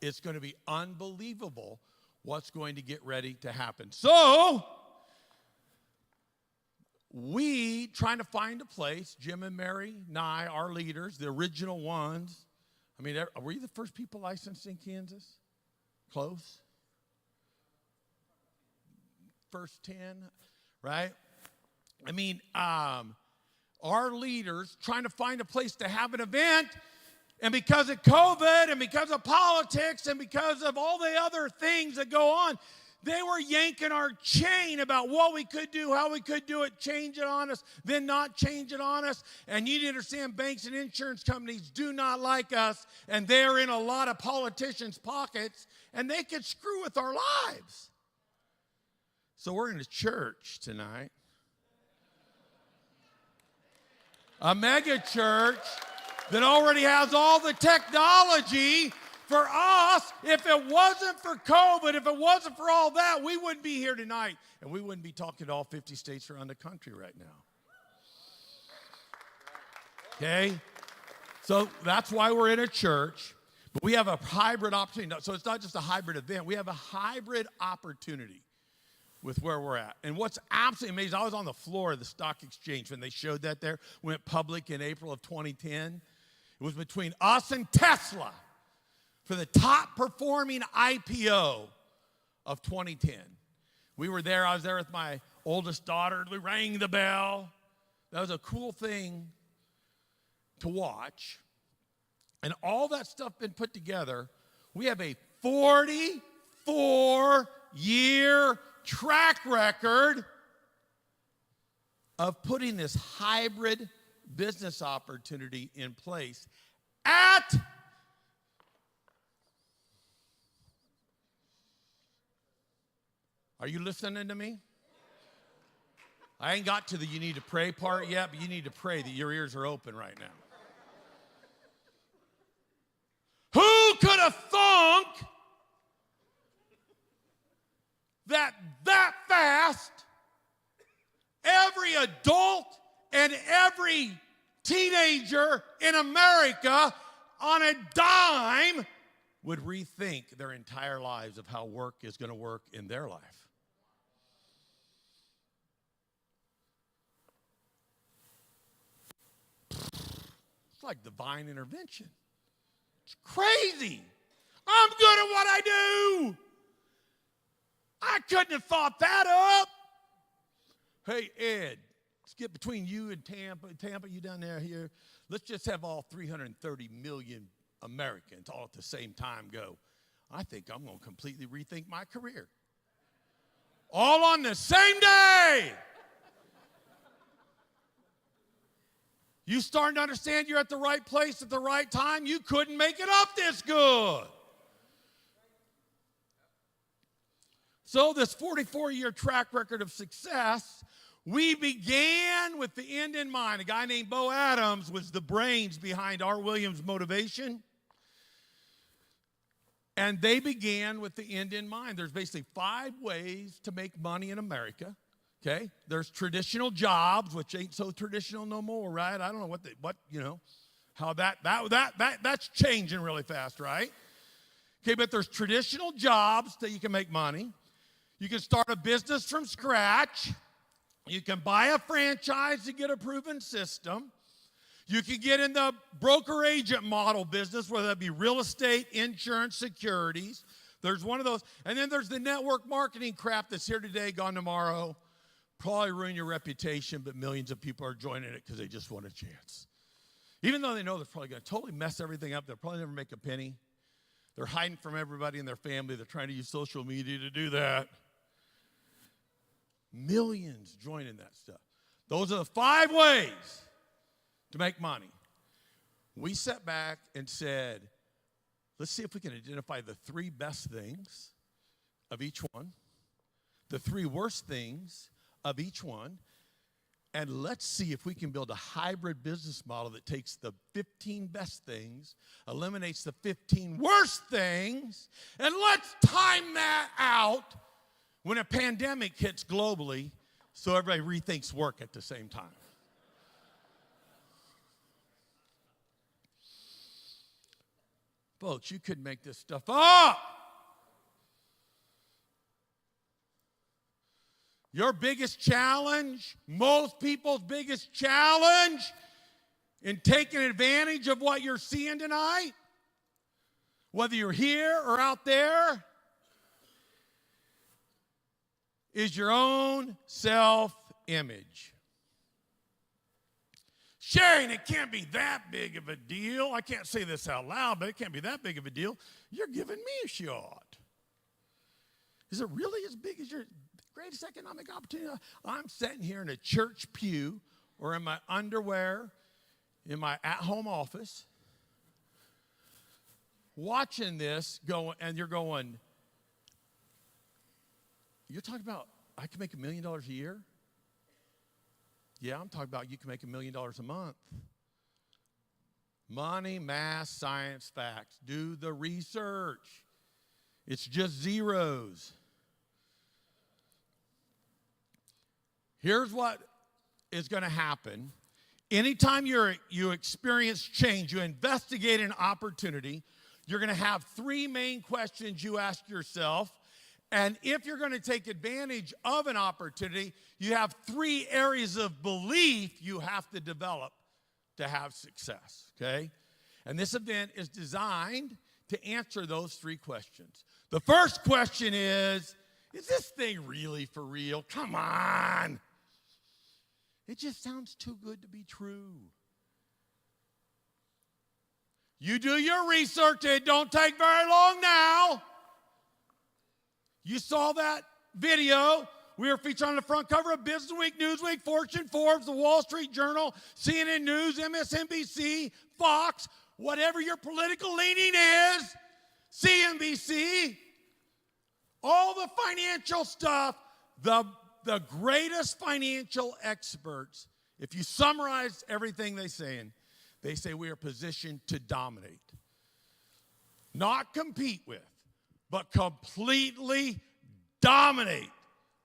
It's going to be unbelievable what's going to get ready to happen. So, we trying to find a place, Jim and Mary Nye, our leaders, the original ones. I mean, were you the first people licensed in Kansas? Close? First 10, right? I mean, our leaders trying to find a place to have an event, and because of COVID and because of politics and because of all the other things that go on, they were yanking our chain about what we could do, how we could do it, change it on us, then not change it on us. And you need to understand, banks and insurance companies do not like us, and they're in a lot of politicians' pockets, and they could screw with our lives. So we're in a church tonight, a mega church that already has all the technology. For us, if it wasn't for COVID, if it wasn't for all that, we wouldn't be here tonight, and we wouldn't be talking to all 50 states around the country right now. Okay? So that's why we're in a church, but we have a hybrid opportunity. So it's not just a hybrid event. We have a hybrid opportunity with where we're at. And what's absolutely amazing, I was on the floor of the stock exchange when they showed that there, went public in April of 2010. It was between us and Tesla for the top performing IPO of 2010. We were there, I was there with my oldest daughter. We rang the bell. That was a cool thing to watch. And all that stuff been put together, we have a 44-year track record of putting this hybrid business opportunity in place at Are you listening to me? I ain't got to the you need to pray part yet, but you need to pray that your ears are open right now. Who could have thunk that fast every adult and every teenager in America on a dime would rethink their entire lives of how work is going to work in their life? It's like divine intervention. It's crazy. I'm good at what I do. I couldn't have thought that up. Hey, Ed, let's get between you and Tampa, you down there here. Let's just have all 330 million Americans all at the same time go. I think I'm going to completely rethink my career. All on the same day. You starting to understand you're at the right place at the right time? You couldn't make it up this good. So this 44-year track record of success, we began with the end in mind. A guy named Bo Adams was the brains behind R. Williams Motivation. And they began with the end in mind. There's basically 5 ways to make money in America. Okay, there's traditional jobs, which ain't so traditional no more, right? I don't know how that's changing really fast, right? Okay, but there's traditional jobs that you can make money. You can start a business from scratch. You can buy a franchise to get a proven system. You can get in the broker agent model business, whether that be real estate, insurance, securities. There's one of those. And then there's the network marketing crap that's here today, gone tomorrow. Probably ruin your reputation, but millions of people are joining it because they just want a chance. Even though they know they're probably going to totally mess everything up, they'll probably never make a penny. They're hiding from everybody in their family. They're trying to use social media to do that. Millions joining that stuff. Those are the 5 ways to make money. We sat back and said, let's see if we can identify the 3 best things of each one, the 3 worst things of each one, and let's see if we can build a hybrid business model that takes the 15 best things, eliminates the 15 worst things, and let's time that out when a pandemic hits globally so everybody rethinks work at the same time. Folks, you could make this stuff up. Your biggest challenge, most people's biggest challenge in taking advantage of what you're seeing tonight, whether you're here or out there, is your own self-image. Sharing, it can't be that big of a deal. I can't say this out loud, but it can't be that big of a deal. You're giving me a shot. Is it really as big as your greatest economic opportunity? I'm sitting here in a church pew or in my underwear in my at-home office watching this going, and you're going, you're talking about I can make $1 million a year? Yeah, I'm talking about you can make $1 million a month. Money, math, science, facts. Do the research. It's just zeros. Here's what is going to happen. Anytime you experience change, you investigate an opportunity, you're going to have three main questions you ask yourself. And if you're going to take advantage of an opportunity, you have three areas of belief you have to develop to have success, okay? And this event is designed to answer those three questions. The first question is this thing really for real? Come on. It just sounds too good to be true. You do your research. It don't take very long now. You saw that video. We were featured on the front cover of Business Week, Newsweek, Fortune, Forbes, the Wall Street Journal, CNN News, MSNBC, Fox, whatever your political leaning is, CNBC, all the financial stuff, the greatest financial experts, if you summarize everything they say we are positioned to dominate. Not compete with, but completely dominate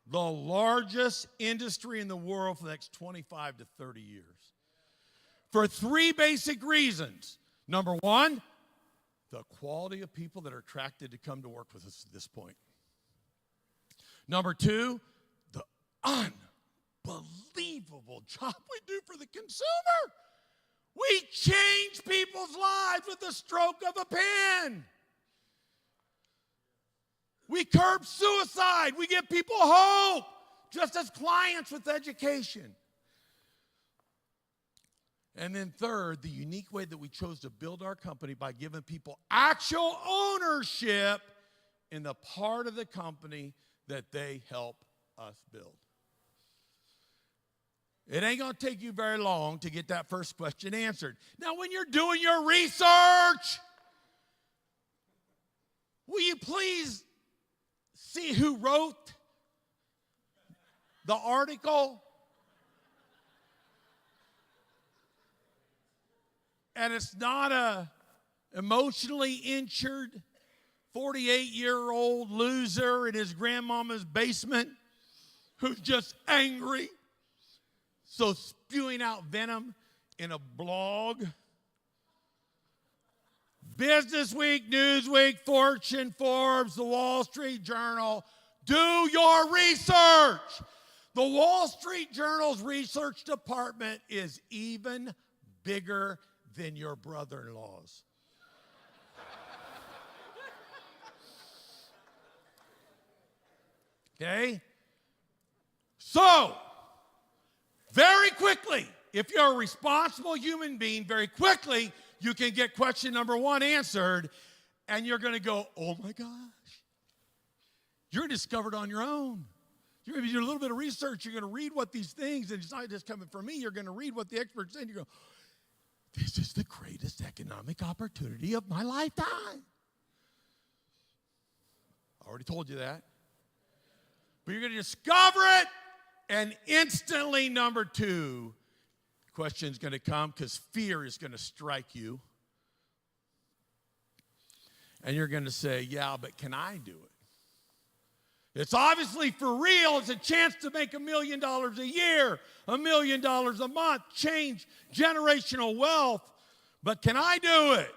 the largest industry in the world for the next 25 to 30 years. For three basic reasons. Number one, the quality of people that are attracted to come to work with us at this point. Number two, the unbelievable job we do for the consumer. We change people's lives with the stroke of a pen. We curb suicide. We give people hope, just as clients with education. And then third, the unique way that we chose to build our company by giving people actual ownership in the part of the company that they help us build. It ain't going to take you very long to get that first question answered. Now, when you're doing your research, will you please see who wrote the article? And it's not a emotionally injured 48-year-old loser in his grandmama's basement who's just angry, so spewing out venom in a blog. Business Week, Newsweek, Fortune, Forbes, the Wall Street Journal. Do your research. The Wall Street Journal's research department is even bigger than your brother-in-law's. Okay? So, very quickly, if you're a responsible human being, very quickly, you can get question number one answered, and you're going to go, oh my gosh. You're discovered on your own. You're going to do a little bit of research. You're going to read what these things, and it's not just coming from me. You're going to read what the experts say, and you go, this is the greatest economic opportunity of my lifetime. I already told you that. But you're going to discover it, and instantly, number two, question's going to come because fear is going to strike you. And you're going to say, yeah, but can I do it? It's obviously for real. It's a chance to make $1 million a year, $1 million a month, change generational wealth. But can I do it?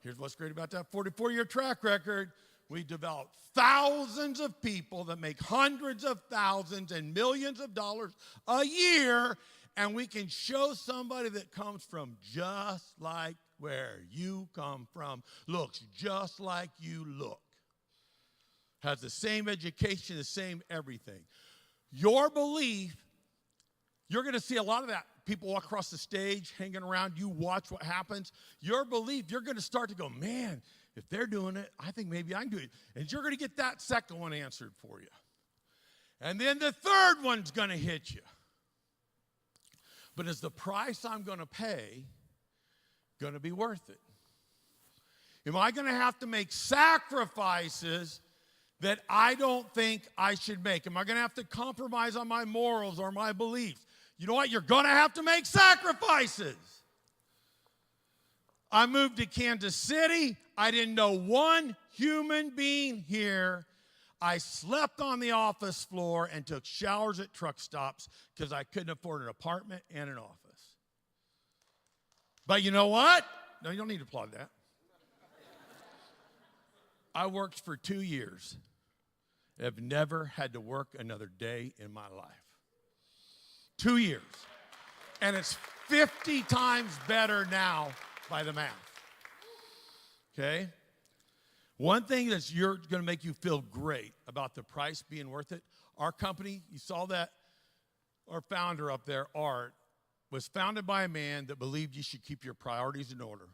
Here's what's great about that 44-year track record. We developed thousands of people that make hundreds of thousands and millions of dollars a year, and we can show somebody that comes from just like where you come from, looks just like you look, has the same education, the same everything. Your belief, you're going to see a lot of that. People walk across the stage, hanging around, you watch what happens. Your belief, you're going to start to go, man, if they're doing it, I think maybe I can do it. And you're going to get that second one answered for you. And then the third one's going to hit you. But is the price I'm going to pay going to be worth it? Am I going to have to make sacrifices that I don't think I should make? Am I going to have to compromise on my morals or my beliefs? You know what? You're going to have to make sacrifices. I moved to Kansas City. I didn't know one human being here. I slept on the office floor and took showers at truck stops because I couldn't afford an apartment and an office. But you know what? No, you don't need to applaud that. I worked for 2 years. I've never had to work another day in my life. 2 years. And it's 50 times better now by the math. Okay? One thing that's going to make you feel great about the price being worth it, our company, you saw that, our founder up there, Art, was founded by a man that believed you should keep your priorities in order.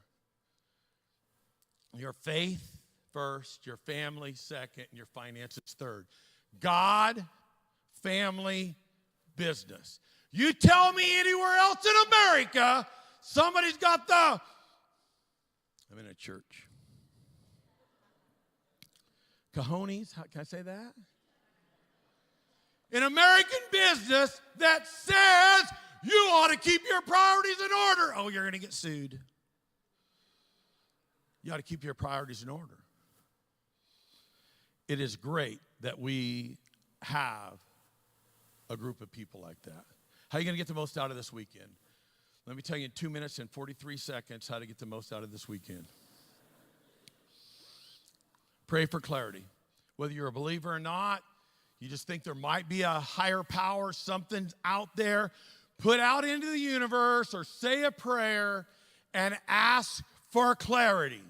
Your faith first, your family second, and your finances third. God, family, business. You tell me anywhere else in America, somebody's got the, I'm in a church. Cojones, can I say that? An American business that says you ought to keep your priorities in order. Oh, you're going to get sued. You ought to keep your priorities in order. It is great that we have a group of people like that. How are you going to get the most out of this weekend? Let me tell you in 2 minutes and 43 seconds how to get the most out of this weekend. Pray for clarity. Whether you're a believer or not, you just think there might be a higher power, something's out there, put out into the universe or say a prayer and ask for clarity.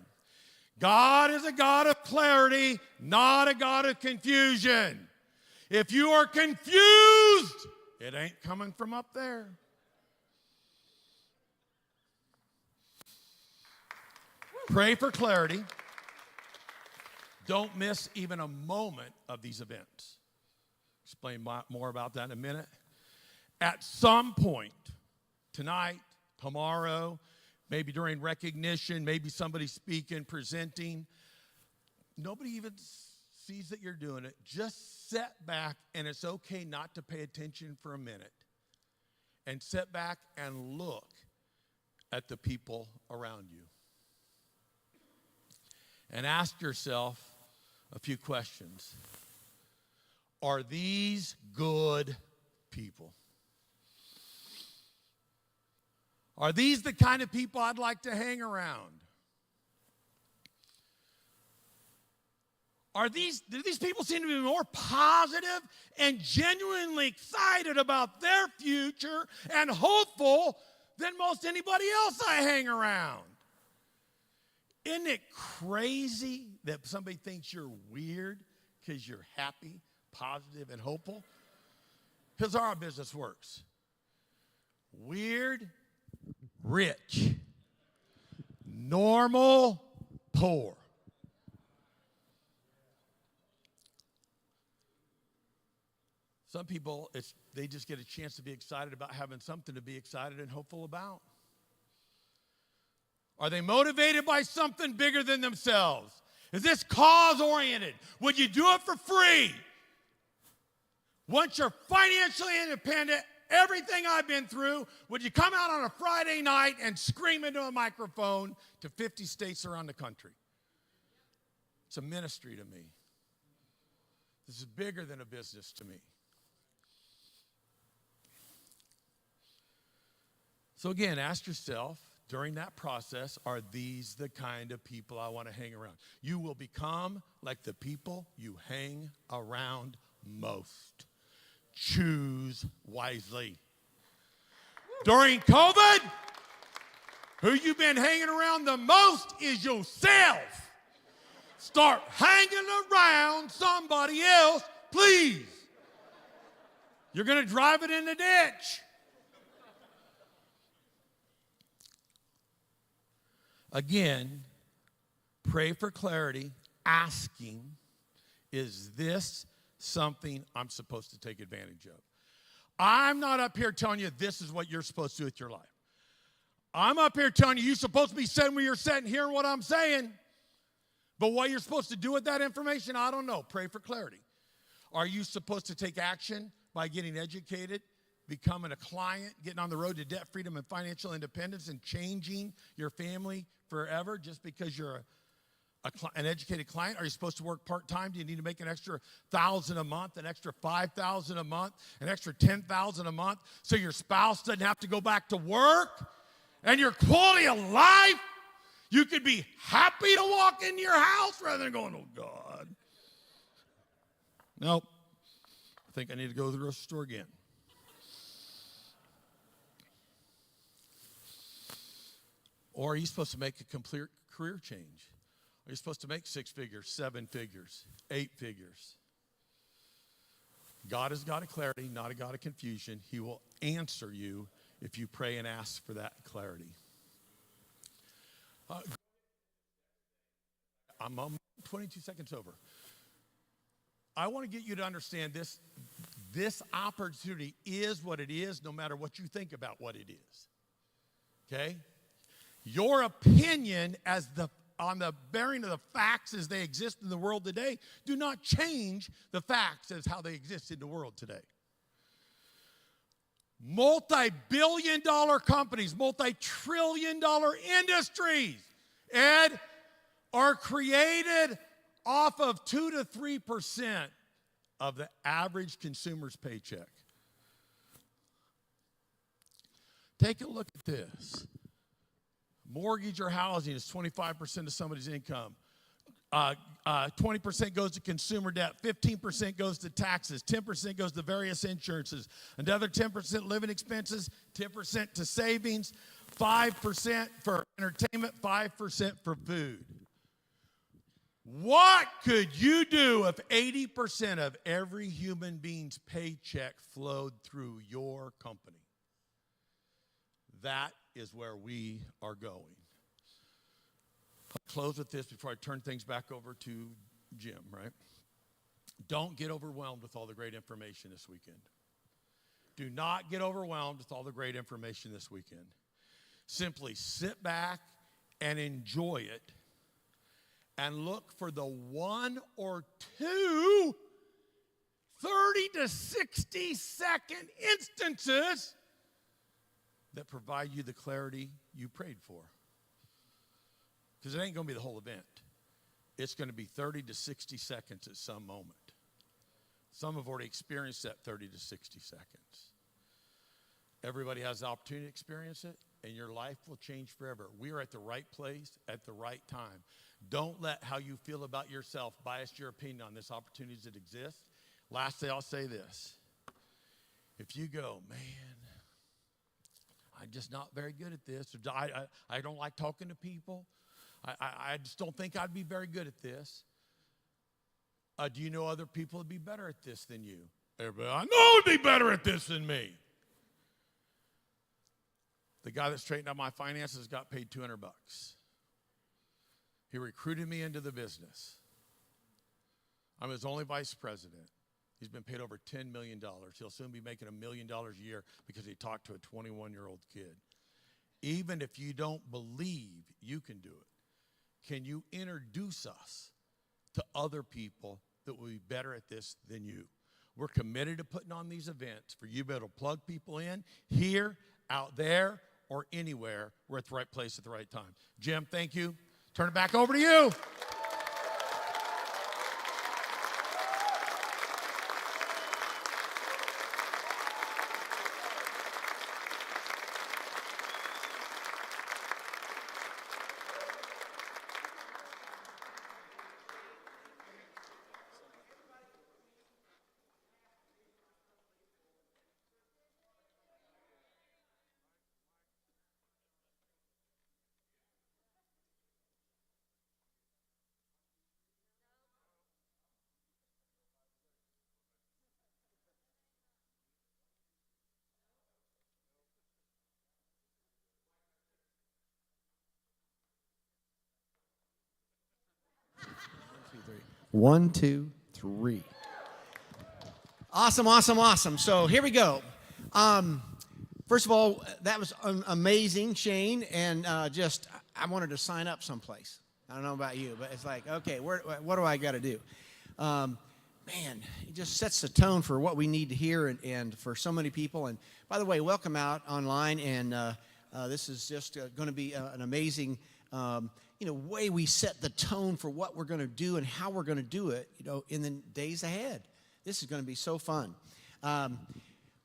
God is a God of clarity, not a God of confusion. If you are confused, it ain't coming from up there. Pray for clarity. Don't miss even a moment of these events. Explain more about that in a minute. At some point, tonight, tomorrow, maybe during recognition, maybe somebody speaking, presenting, nobody even sees that you're doing it. Just sit back, and it's okay not to pay attention for a minute. And sit back and look at the people around you. And ask yourself a few questions. Are these good people? Are these the kind of people I'd like to hang around? Do these people seem to be more positive and genuinely excited about their future and hopeful than most anybody else I hang around? Isn't it crazy that somebody thinks you're weird because you're happy, positive, and hopeful? Here's how our business works. Weird, rich. Normal, poor. Some people, they just get a chance to be excited about having something to be excited and hopeful about. Are they motivated by something bigger than themselves? Is this cause-oriented? Would you do it for free? Once you're financially independent, everything I've been through, would you come out on a Friday night and scream into a microphone to 50 states around the country? It's a ministry to me. This is bigger than a business to me. So again, ask yourself during that process, are these the kind of people I want to hang around? You will become like the people you hang around most. Choose wisely. During COVID, who you've been hanging around the most is yourself. Start hanging around somebody else, please. You're going to drive it in the ditch. Again, pray for clarity, asking, is this something I'm supposed to take advantage of? I'm not up here telling you this is what you're supposed to do with your life. I'm up here telling you you're supposed to be sitting where you're sitting, hearing what I'm saying. But what you're supposed to do with that information, I don't know. Pray for clarity. Are you supposed to take action by getting educated, becoming a client, getting on the road to debt freedom and financial independence, and changing your family forever just because you're an educated client? Are you supposed to work part-time? Do you need to make an extra $1,000 a month, an extra $5,000 a month, an extra $10,000 a month so your spouse doesn't have to go back to work? And your quality of life, you could be happy to walk into your house rather than going, oh, God. Nope. I think I need to go to the grocery store again. Or are you supposed to make a complete career change? Are you supposed to make 6 figures, 7 figures, 8 figures? God is a God of clarity, not a God of confusion. He will answer you if you pray and ask for that clarity. I'm 22 seconds over. I want to get you to understand this. This opportunity is what it is, no matter what you think about what it is. Okay? Your opinion on the bearing of the facts as they exist in the world today do not change the facts as how they exist in the world today. Multi-billion-dollar companies, multi-trillion-dollar industries, Ed, are created off of 2 to 3% of the average consumer's paycheck. Take a look at this. Mortgage or housing is 25% of somebody's income. 20% goes to consumer debt, 15% goes to taxes, 10% goes to various insurances, another 10% living expenses, 10% to savings, 5% for entertainment, 5% for food. What could you do if 80% of every human being's paycheck flowed through your company? That is where we are going. I'll close with this before I turn things back over to Jim, right? Don't get overwhelmed with all the great information this weekend. Do not get overwhelmed with all the great information this weekend. Simply sit back and enjoy it and look for the 1 or 2 30 to 60 second instances that provide you the clarity you prayed for. Because it ain't going to be the whole event. It's going to be 30 to 60 seconds at some moment. Some have already experienced that 30 to 60 seconds. Everybody has the opportunity to experience it, and your life will change forever. We are at the right place at the right time. Don't let how you feel about yourself bias your opinion on this opportunities that exist. Lastly, I'll say this. If you go, man, I'm just not very good at this. I don't like talking to people. I just don't think I'd be very good at this. Do you know other people would be better at this than you? Everybody I know would be better at this than me. The guy that straightened out my finances got paid $200. He recruited me into the business. I'm his only vice president. He's been paid over $10 million. He'll soon be making $1 million a year because he talked to a 21-year-old kid. Even if you don't believe you can do it, can you introduce us to other people that will be better at this than you? We're committed to putting on these events for you to be able to plug people in here, out there, or anywhere. We're at the right place at the right time. Jim, thank you. Turn it back over to you. 1, 2, 3. Awesome, awesome, awesome. So here we go. First of all, that was amazing, Shane, and I wanted to sign up someplace. I don't know about you, but it's like, okay, what do I got to do? Man, it just sets the tone for what we need to hear and for so many people. And by the way, welcome out online, and this is just going to be an amazing way we set the tone for what we're going to do and how we're going to do it, in the days ahead. This is going to be so fun. One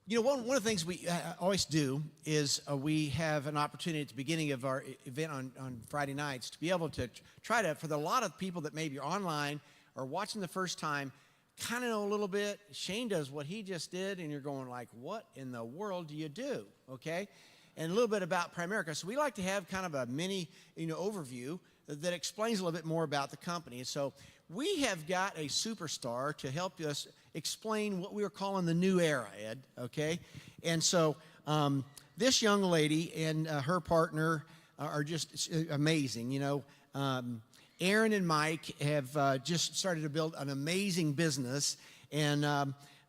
of the things we always do is we have an opportunity at the beginning of our event on Friday nights to be able to try to, for a lot of people that maybe are online or watching the first time, kind of know a little bit. Shane does what he just did, and you're going like, what in the world do you do, okay? And a little bit about Primerica. So we like to have kind of a mini, overview that explains a little bit more about the company. And so we have got a superstar to help us explain what we are calling the new era, Ed, okay? And so this young lady and her partner are just amazing, Aaron and Mike have just started to build an amazing business, and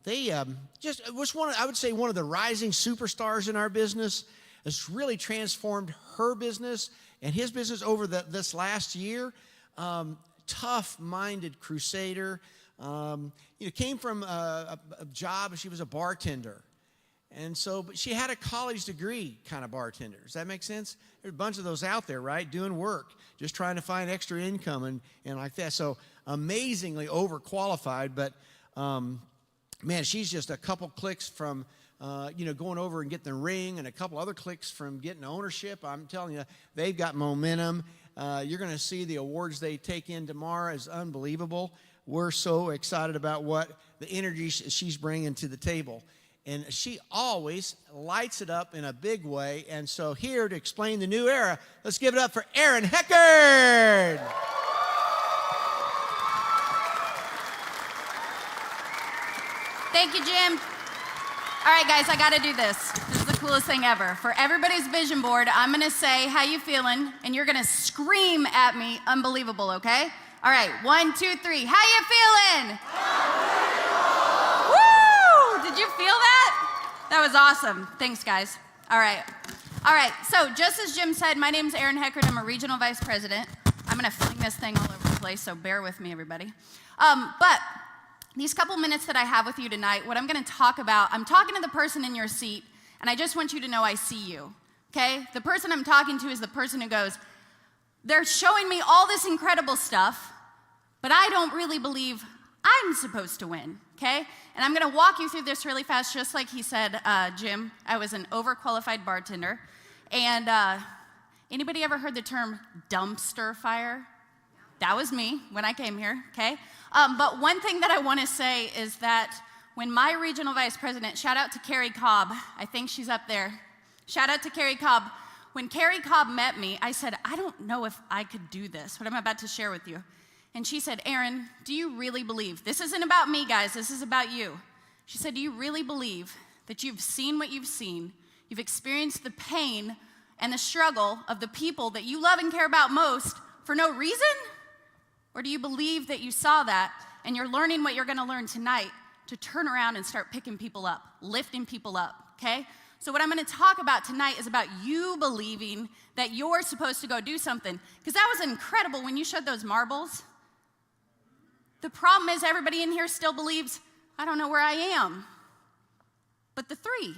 they just was I would say one of the rising superstars in our business. It's really transformed her business and his business over this last year. Tough-minded crusader. Came from a job. She was a bartender. And so, but she had a college degree kind of bartender. Does that make sense? There's a bunch of those out there, right? Doing work, just trying to find extra income and like that. So amazingly overqualified, but man, she's just a couple clicks from, going over and getting the ring and a couple other clicks from getting ownership. I'm telling you, they've got momentum. You're going to see the awards they take in tomorrow is unbelievable. We're so excited about what the energy she's bringing to the table. And she always lights it up in a big way. And so here to explain the new era, let's give it up for Erin Heckard. Thank you, Jim. All right, guys, I got to do this. This is the coolest thing ever. For everybody's vision board, I'm going to say, how you feeling? And you're going to scream at me, unbelievable, okay? All right, 1, 2, 3. How you feeling? Woo! Did you feel that? That was awesome. Thanks, guys. All right. So just as Jim said, my name's Erin Heckard. I'm a regional vice president. I'm going to fling this thing all over the place, so bear with me, everybody. But these couple minutes that I have with you tonight, what I'm going to talk about, I'm talking to the person in your seat, and I just want you to know I see you, okay? The person I'm talking to is the person who goes, they're showing me all this incredible stuff, but I don't really believe I'm supposed to win, okay? And I'm going to walk you through this really fast, just like he said, Jim. I was an overqualified bartender. And anybody ever heard the term dumpster fire? That was me when I came here, okay? But one thing that I want to say is that when my regional vice president, shout out to Carrie Cobb, I think she's up there. Shout out to Carrie Cobb. When Carrie Cobb met me, I said, I don't know if I could do this, what I'm about to share with you. And she said, Erin, do you really believe? This isn't about me, guys. This is about you. She said, do you really believe that you've seen what you've seen? You've experienced the pain and the struggle of the people that you love and care about most for no reason? Or do you believe that you saw that and you're learning what you're going to learn tonight to turn around and start picking people up, lifting people up, okay? So what I'm going to talk about tonight is about you believing that you're supposed to go do something. Because that was incredible when you showed those marbles. The problem is everybody in here still believes, I don't know where I am. But the 3,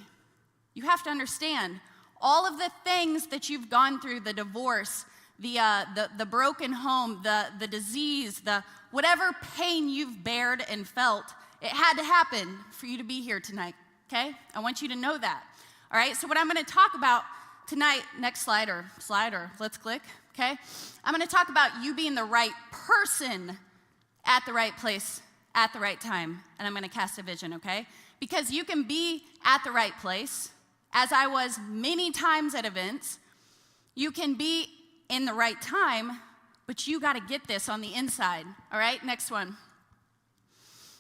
you have to understand, all of the things that you've gone through, the divorce, the broken home, the disease, the whatever pain you've bared and felt, it had to happen for you to be here tonight, okay? I want you to know that. All right, so what I'm going to talk about tonight, next slide or let's click, okay? I'm going to talk about you being the right person at the right place at the right time, and I'm going to cast a vision, okay? Because you can be at the right place, as I was many times at events. You can be in the right time, but you got to get this on the inside, all right? Next one.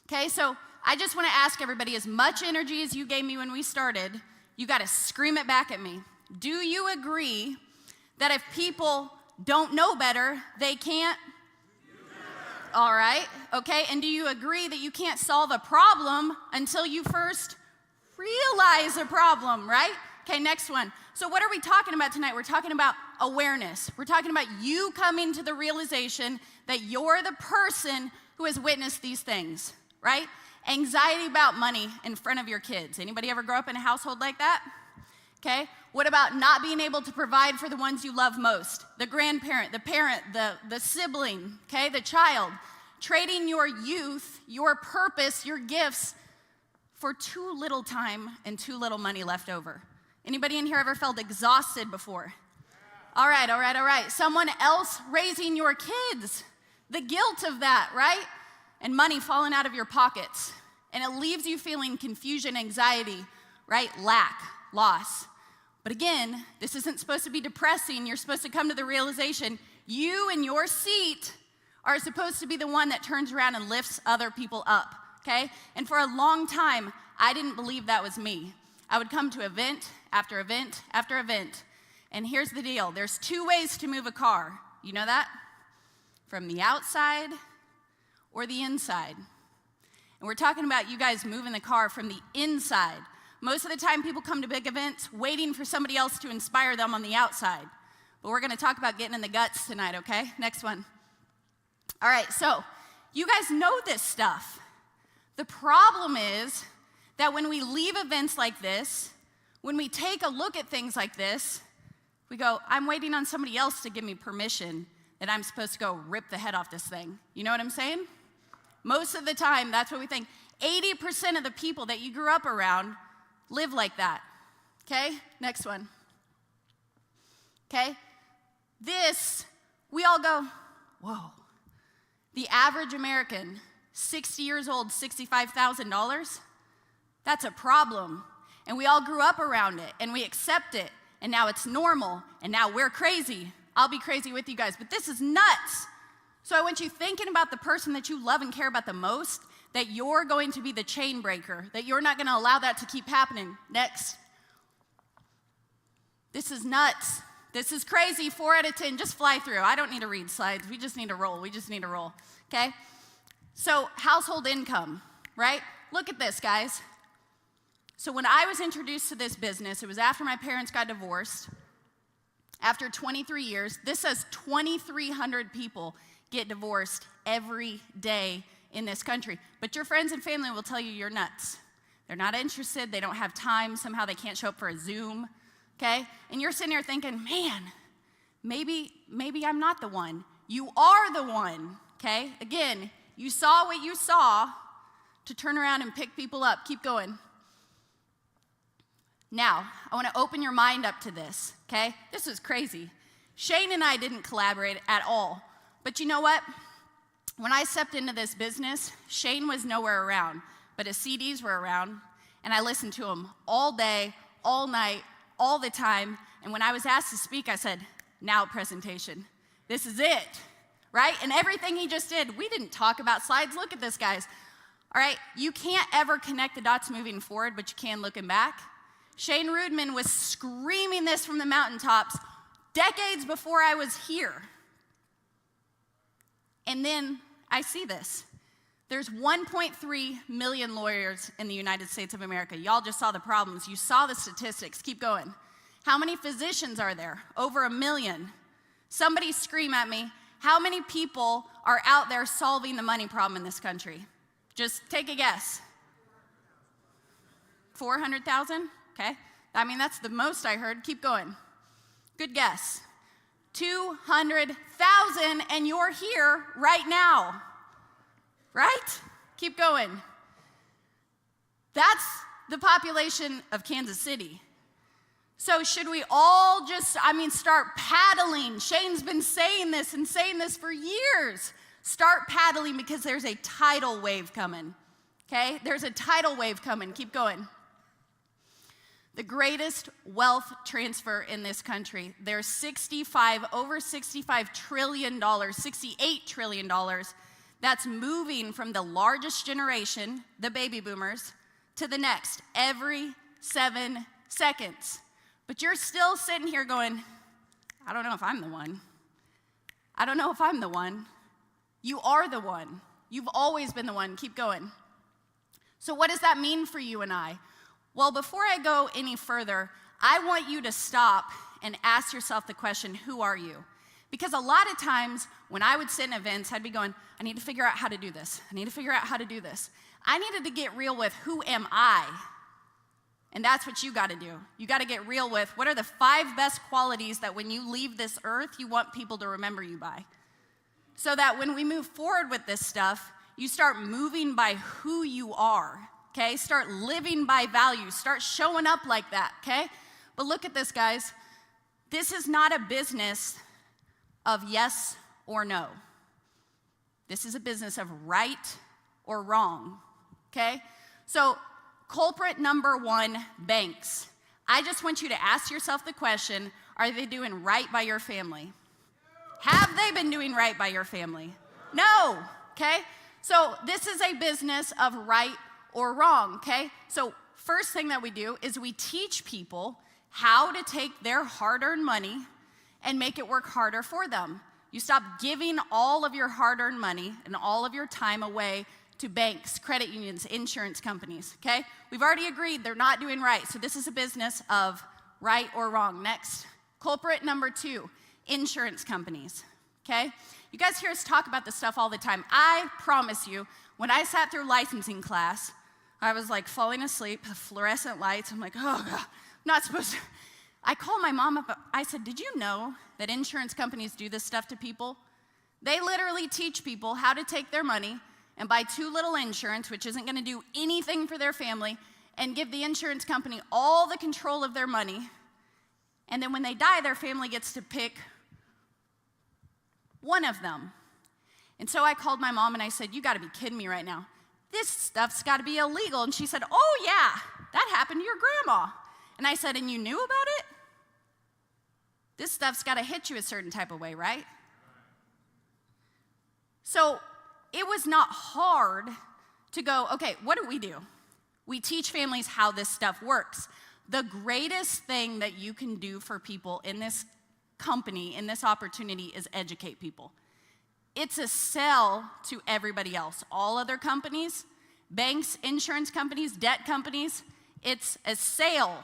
Okay, so I just want to ask everybody, as much energy as you gave me when we started, you got to scream it back at me. Do you agree that if people don't know better, they can't? All right, okay? And do you agree that you can't solve a problem until you first realize a problem, right? Okay, next one. So what are we talking about tonight? We're talking about awareness. We're talking about you coming to the realization that you're the person who has witnessed these things, right? Anxiety about money in front of your kids. Anybody ever grow up in a household like that? Okay. What about not being able to provide for the ones you love most? The grandparent, the parent, the sibling, okay, the child. Trading your youth, your purpose, your gifts for too little time and too little money left over. Anybody in here ever felt exhausted before? All right. Someone else raising your kids. The guilt of that, right? And money falling out of your pockets. And it leaves you feeling confusion, anxiety, right? Lack, loss. But again, this isn't supposed to be depressing. You're supposed to come to the realization you in your seat are supposed to be the one that turns around and lifts other people up, okay? And for a long time, I didn't believe that was me. I would come to event after event after event. And here's the deal. There's 2 ways to move a car. You know that? From the outside or the inside. And we're talking about you guys moving the car from the inside. Most of the time, people come to big events waiting for somebody else to inspire them on the outside. But we're going to talk about getting in the guts tonight, okay? Next one. All right, so you guys know this stuff. The problem is that when we leave events like this, when we take a look at things like this, we go, I'm waiting on somebody else to give me permission that I'm supposed to go rip the head off this thing. You know what I'm saying? Most of the time, that's what we think. 80% of the people that you grew up around live like that, okay? Next one, okay? This, we all go, whoa. The average American, 60 years old, $65,000, that's a problem. And we all grew up around it, and we accept it, and now it's normal, and now we're crazy. I'll be crazy with you guys, but this is nuts. So I want you thinking about the person that you love and care about the most, that you're going to be the chain breaker, that you're not going to allow that to keep happening. Next. This is nuts. This is crazy. 4 out of 10. Just fly through. I don't need to read slides. We just need to roll. Okay? So household income, right? Look at this, guys. So when I was introduced to this business, it was after my parents got divorced. After 23 years, this says 2,300 people get divorced every day in this country. But your friends and family will tell you you're nuts. They're not interested. They don't have time. Somehow they can't show up for a Zoom, okay? And you're sitting here thinking, man, maybe I'm not the one. You are the one, okay? Again, you saw what you saw to turn around and pick people up. Keep going. Now, I want to open your mind up to this, okay? This is crazy. Shane and I didn't collaborate at all. But you know what? When I stepped into this business, Shane was nowhere around, but his CDs were around, and I listened to them all day, all night, all the time. And when I was asked to speak, I said, now presentation. This is it, right? And everything he just did, we didn't talk about slides. Look at this, guys. All right, you can't ever connect the dots moving forward, but you can looking back. Shane Rudman was screaming this from the mountaintops decades before I was here. And then I see this. There's 1.3 million lawyers in the United States of America. Y'all just saw the problems. You saw the statistics. Keep going. How many physicians are there? Over 1 million. Somebody scream at me, how many people are out there solving the money problem in this country? Just take a guess. 400,000? Okay. I mean, that's the most I heard. Keep going. Good guess. 200,000, and you're here right now, right? Keep going. That's the population of Kansas City. So should we all just, start paddling? Shane's been saying this and saying this for years. Start paddling because there's a tidal wave coming, okay? There's a tidal wave coming. Keep going. The greatest wealth transfer in this country. There's over $65 trillion, $68 trillion that's moving from the largest generation, the baby boomers, to the next every 7 seconds. But you're still sitting here going, I don't know if I'm the one. I don't know if I'm the one. You are the one. You've always been the one. Keep going. So what does that mean for you and I? Well, before I go any further, I want you to stop and ask yourself the question, who are you? Because a lot of times when I would sit in events, I'd be going, I need to figure out how to do this. I need to figure out how to do this. I needed to get real with who am I? And that's what you got to do. You got to get real with what are the 5 best qualities that when you leave this earth, you want people to remember you by. So that when we move forward with this stuff, you start moving by who you are, okay? Start living by values. Start showing up like that, okay? But look at this, guys. This is not a business of yes or no. This is a business of right or wrong, okay? So culprit number 1, banks. I just want you to ask yourself the question, are they doing right by your family? Have they been doing right by your family? No, okay? So this is a business of right or wrong, okay? So first thing that we do is we teach people how to take their hard-earned money and make it work harder for them. You stop giving all of your hard-earned money and all of your time away to banks, credit unions, insurance companies, okay? We've already agreed they're not doing right, so this is a business of right or wrong. Next, culprit number 2, insurance companies, okay? You guys hear us talk about this stuff all the time. I promise you, when I sat through licensing class, I was like falling asleep, fluorescent lights. I'm like, oh God, I'm not supposed to. I called my mom up. I said, did you know that insurance companies do this stuff to people? They literally teach people how to take their money and buy too little insurance, which isn't gonna do anything for their family, and give the insurance company all the control of their money. And then when they die, their family gets to pick one of them. And so I called my mom and I said, you gotta be kidding me right now. This stuff's gotta be illegal. And she said, oh yeah, that happened to your grandma. And I said, and you knew about it? This stuff's gotta hit you a certain type of way, right? So it was not hard to go, okay, what do? We teach families how this stuff works. The greatest thing that you can do for people in this company, in this opportunity, is educate people. It's a sell to everybody else. All other companies, banks, insurance companies, debt companies, it's a sale.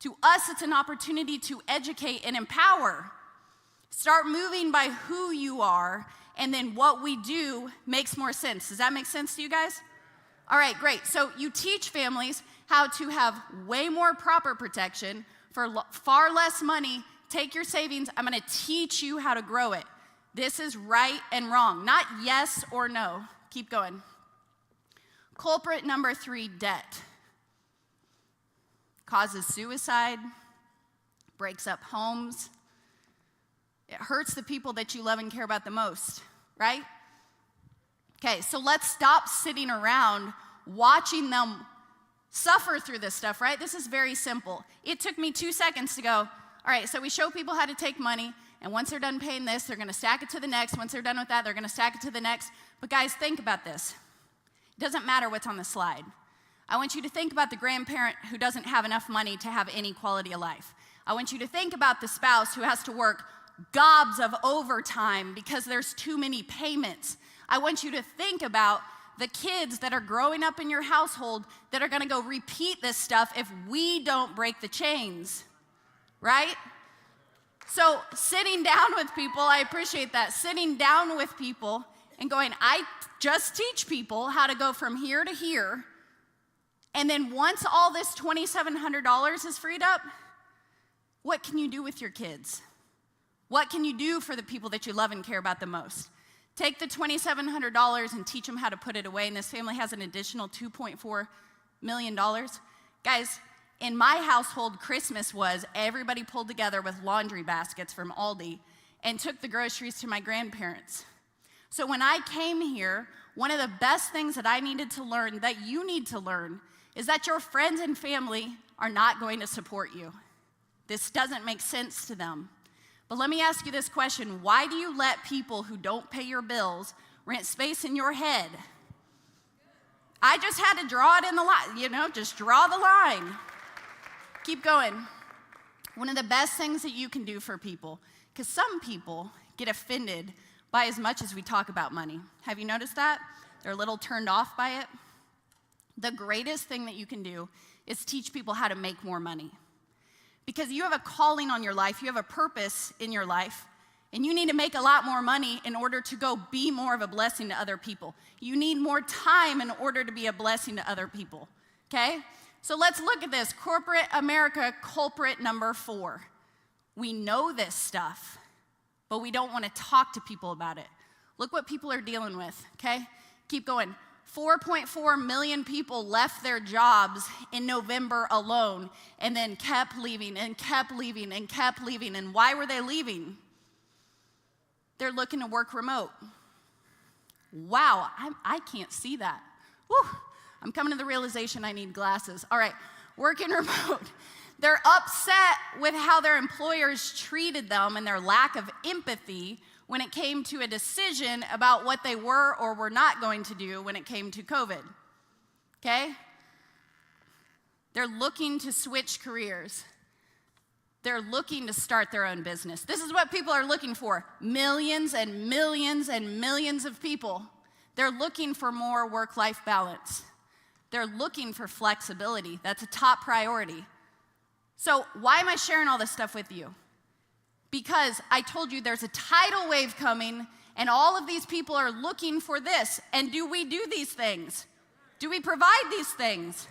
To us, it's an opportunity to educate and empower. Start moving by who you are, and then what we do makes more sense. Does that make sense to you guys? All right, great. So you teach families how to have way more proper protection for far less money. Take your savings. I'm going to teach you how to grow it. This is right and wrong, not yes or no. Keep going. Culprit number 3, debt. Causes suicide, breaks up homes. It hurts the people that you love and care about the most, right? Okay, so let's stop sitting around watching them suffer through this stuff, right? This is very simple. It took me 2 seconds to go, all right, so we show people how to take money, and once they're done paying this, they're gonna stack it to the next. Once they're done with that, they're gonna stack it to the next. But guys, think about this. It doesn't matter what's on the slide. I want you to think about the grandparent who doesn't have enough money to have any quality of life. I want you to think about the spouse who has to work gobs of overtime because there's too many payments. I want you to think about the kids that are growing up in your household that are gonna go repeat this stuff if we don't break the chains, right? So sitting down with people, I appreciate that, sitting down with people and going, I just teach people how to go from here to here, and then once all this $2,700 is freed up, what can you do with your kids? What can you do for the people that you love and care about the most? Take the $2,700 and teach them how to put it away, and this family has an additional $2.4 million. Guys, in my household, Christmas was everybody pulled together with laundry baskets from Aldi and took the groceries to my grandparents. So when I came here, one of the best things that I needed to learn, that you need to learn, is that your friends and family are not going to support you. This doesn't make sense to them. But let me ask you this question. Why do you let people who don't pay your bills rent space in your head? I just had to draw it in the line, just draw the line. Keep going. One of the best things that you can do for people, because some people get offended by as much as we talk about money. Have you noticed that? They're a little turned off by it. The greatest thing that you can do is teach people how to make more money. Because you have a calling on your life, you have a purpose in your life, and you need to make a lot more money in order to go be more of a blessing to other people. You need more time in order to be a blessing to other people, okay? So let's look at this. Corporate America culprit number 4. We know this stuff, but we don't want to talk to people about it. Look what people are dealing with, okay? Keep going. 4.4 million people left their jobs in November alone and then kept leaving and kept leaving and kept leaving. And why were they leaving? They're looking to work remote. Wow, I can't see that. Whew, I'm coming to the realization I need glasses. All right, working remote. They're upset with how their employers treated them and their lack of empathy when it came to a decision about what they were or were not going to do when it came to COVID, okay? They're looking to switch careers. They're looking to start their own business. This is what people are looking for. Millions and millions and millions of people. They're looking for more work-life balance. They're looking for flexibility. That's a top priority. So why am I sharing all this stuff with you? Because I told you there's a tidal wave coming, and all of these people are looking for this. And do we do these things? Do we provide these things?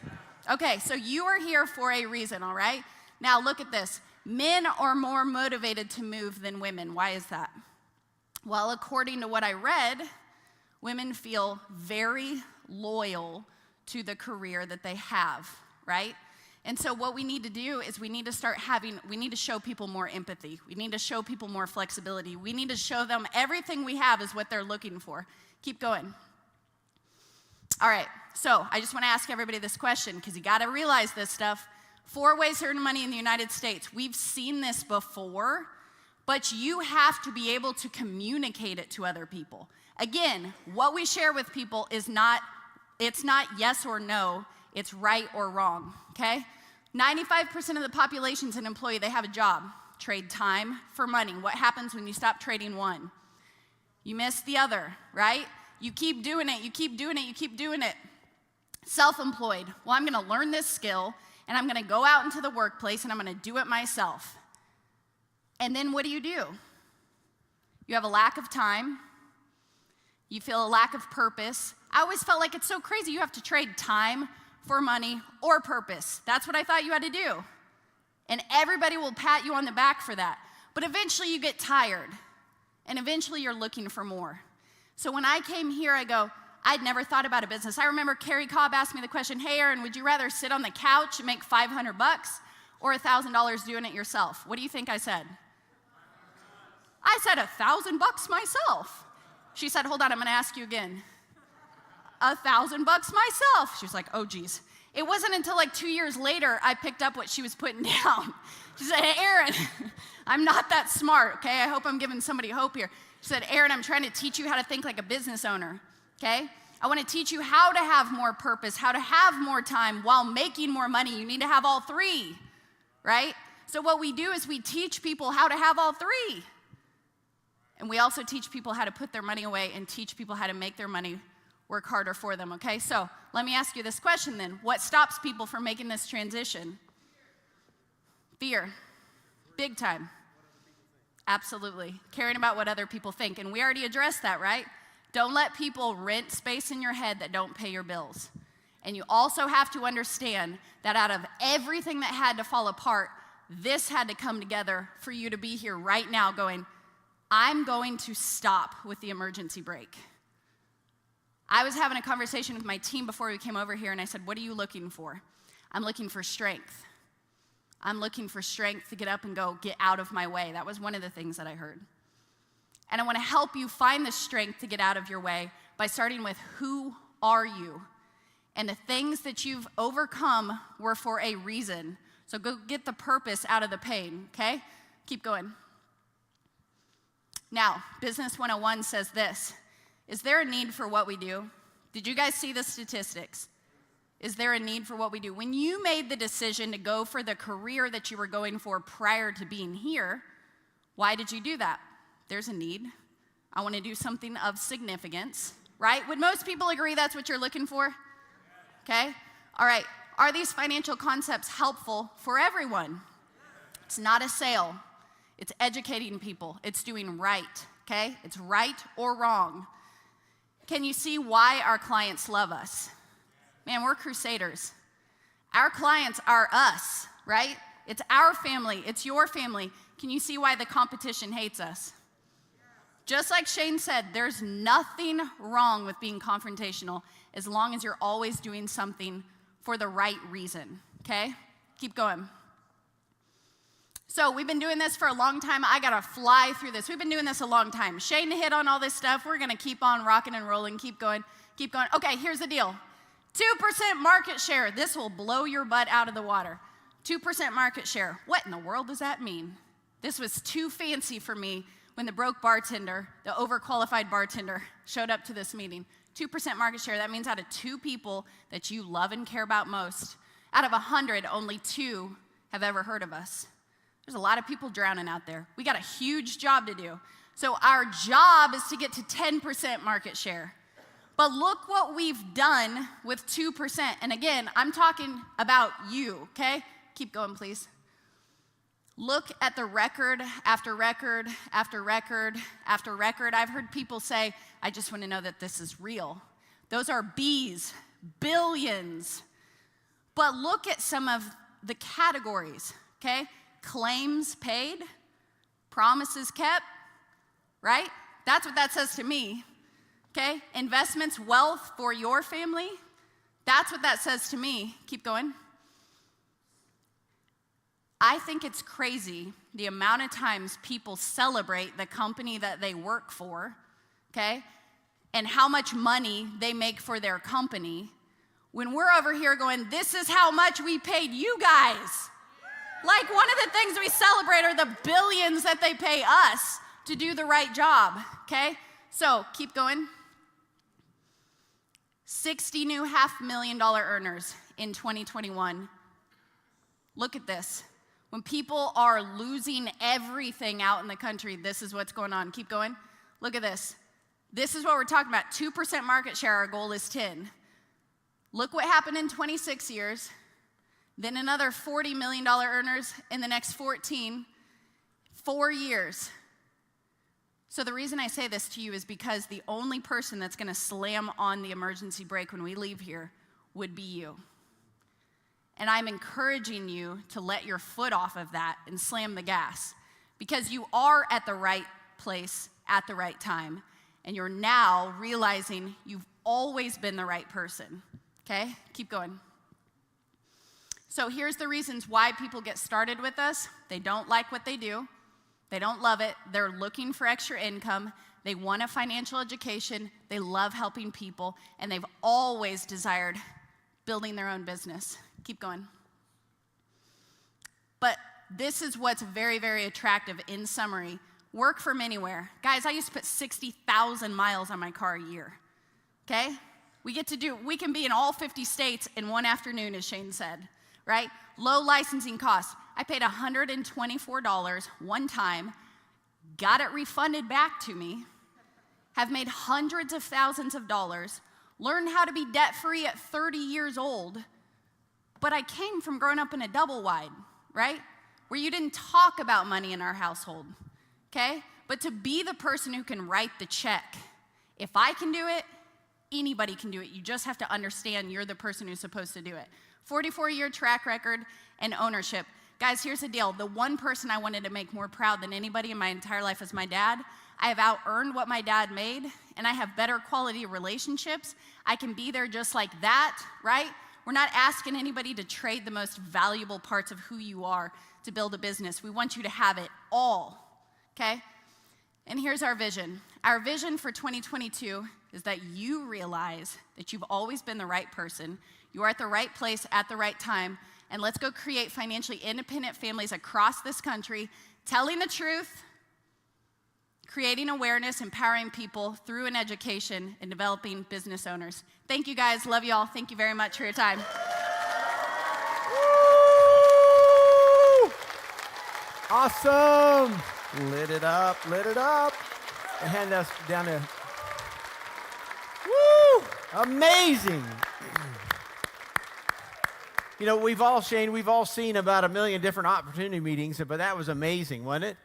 Okay, so you are here for a reason, all right? Now look at this. Men are more motivated to move than women. Why is that? Well, according to what I read, women feel very loyal to the career that they have, right? And so what we need to do is we need to show people more empathy. We need to show people more flexibility. We need to show them everything we have is what they're looking for. Keep going. All right, so I just want to ask everybody this question because you got to realize this stuff. 4 ways to earn money in the United States. We've seen this before, but you have to be able to communicate it to other people. Again, what we share with people is it's not yes or no. It's right or wrong, okay? 95% of the population's an employee. They have a job. Trade time for money. What happens when you stop trading one? You miss the other, right? You keep doing it, you keep doing it, you keep doing it. Self-employed. Well, I'm gonna learn this skill, and I'm gonna go out into the workplace, and I'm gonna do it myself. And then what do? You have a lack of time. You feel a lack of purpose. I always felt like it's so crazy. You have to trade time for money or purpose. That's what I thought you had to do. And everybody will pat you on the back for that. But eventually you get tired, and eventually you're looking for more. So when I came here, I'd never thought about a business. I remember Carrie Cobb asked me the question, hey, Aaron, would you rather sit on the couch and make $500 or $1,000 doing it yourself? What do you think I said? I said $1,000 myself. She said, hold on, I'm gonna ask you again. $1,000 myself. She was like, oh geez. It wasn't until like 2 years later I picked up what she was putting down. She said, hey, Aaron, I'm not that smart, okay? I hope I'm giving somebody hope here. She said, Aaron, I'm trying to teach you how to think like a business owner, okay? I want to teach you how to have more purpose, how to have more time while making more money. You need to have all 3, right? So what we do is we teach people how to have all 3. And we also teach people how to put their money away and teach people how to make their money work harder for them, okay? So let me ask you this question then. What stops people from making this transition? Fear. Big time. Absolutely. Caring about what other people think. And we already addressed that, right? Don't let people rent space in your head that don't pay your bills. And you also have to understand that out of everything that had to fall apart, this had to come together for you to be here right now going, I'm going to stop with the emergency brake. I was having a conversation with my team before we came over here, and I said, what are you looking for? I'm looking for strength. I'm looking for strength to get up and go, get out of my way. That was one of the things that I heard. And I want to help you find the strength to get out of your way by starting with who are you? And the things that you've overcome were for a reason. So go get the purpose out of the pain, okay? Keep going. Now, Business 101 says this. Is there a need for what we do? Did you guys see the statistics? Is there a need for what we do? When you made the decision to go for the career that you were going for prior to being here, why did you do that? There's a need. I want to do something of significance, right? Would most people agree that's what you're looking for? Okay? All right. Are these financial concepts helpful for everyone? It's not a sale. It's educating people. It's doing right, okay? It's right or wrong. Can you see why our clients love us? Man, we're crusaders. Our clients are us, right? It's our family. It's your family. Can you see why the competition hates us? Just like Shane said, there's nothing wrong with being confrontational as long as you're always doing something for the right reason, okay? Keep going. So we've been doing this for a long time. I gotta fly through this. We've been doing this a long time. Shane hit on all this stuff. We're gonna keep on rocking and rolling, keep going, keep going. Okay, here's the deal. 2% market share. This will blow your butt out of the water. 2% market share. What in the world does that mean? This was too fancy for me when the broke bartender, the overqualified bartender, showed up to this meeting. 2% market share, that means out of 2 people that you love and care about most, out of 100, only 2 have ever heard of us. There's a lot of people drowning out there. We got a huge job to do. So our job is to get to 10% market share. But look what we've done with 2%. And again, I'm talking about you, okay? Keep going, please. Look at the record after record after record after record. I've heard people say, I just want to know that this is real. Those are B's, billions. But look at some of the categories, okay? Claims paid, promises kept, right? That's what that says to me, okay? Investments, wealth for your family, that's what that says to me. Keep going. I think it's crazy the amount of times people celebrate the company that they work for, okay? And how much money they make for their company when we're over here going, this is how much we paid you guys. Like one of the things we celebrate are the billions that they pay us to do the right job, okay? So keep going. 60 new $500,000 earners in 2021. Look at this. When people are losing everything out in the country, this is what's going on. Keep going. Look at this. This is what we're talking about. 2% market share, our goal is 10. Look what happened in 26 years. Then another $40 million earners in the next 14, 4 years. So the reason I say this to you is because the only person that's gonna slam on the emergency brake when we leave here would be you. And I'm encouraging you to let your foot off of that and slam the gas because you are at the right place at the right time. And you're now realizing you've always been the right person, okay? Keep going. So here's the reasons why people get started with us. They don't like what they do. They don't love it. They're looking for extra income. They want a financial education. They love helping people. And they've always desired building their own business. Keep going. But this is what's very, very attractive in summary. Work from anywhere. Guys, I used to put 60,000 miles on my car a year, okay? We can be in all 50 states in one afternoon, as Shane said, right? Low licensing costs. I paid $124 one time, got it refunded back to me, have made hundreds of thousands of dollars, learned how to be debt-free at 30 years old, but I came from growing up in a double wide, right? Where you didn't talk about money in our household, okay? But to be the person who can write the check, if I can do it, anybody can do it. You just have to understand you're the person who's supposed to do it. 44-year track record and ownership. Guys, here's the deal. The one person I wanted to make more proud than anybody in my entire life is my dad. I have out-earned what my dad made, and I have better quality relationships. I can be there just like that, right? We're not asking anybody to trade the most valuable parts of who you are to build a business. We want you to have it all, okay? And here's our vision. Our vision for 2022 is that you realize that you've always been the right person. You are at the right place at the right time. And let's go create financially independent families across this country, telling the truth, creating awareness, empowering people through an education, and developing business owners. Thank you guys. Love you all. Thank you very much for your time. Awesome. Lit it up, lit it up. hand us down there. Woo! Amazing. You know, we've all seen about 1 million different opportunity meetings, but that was amazing, wasn't it?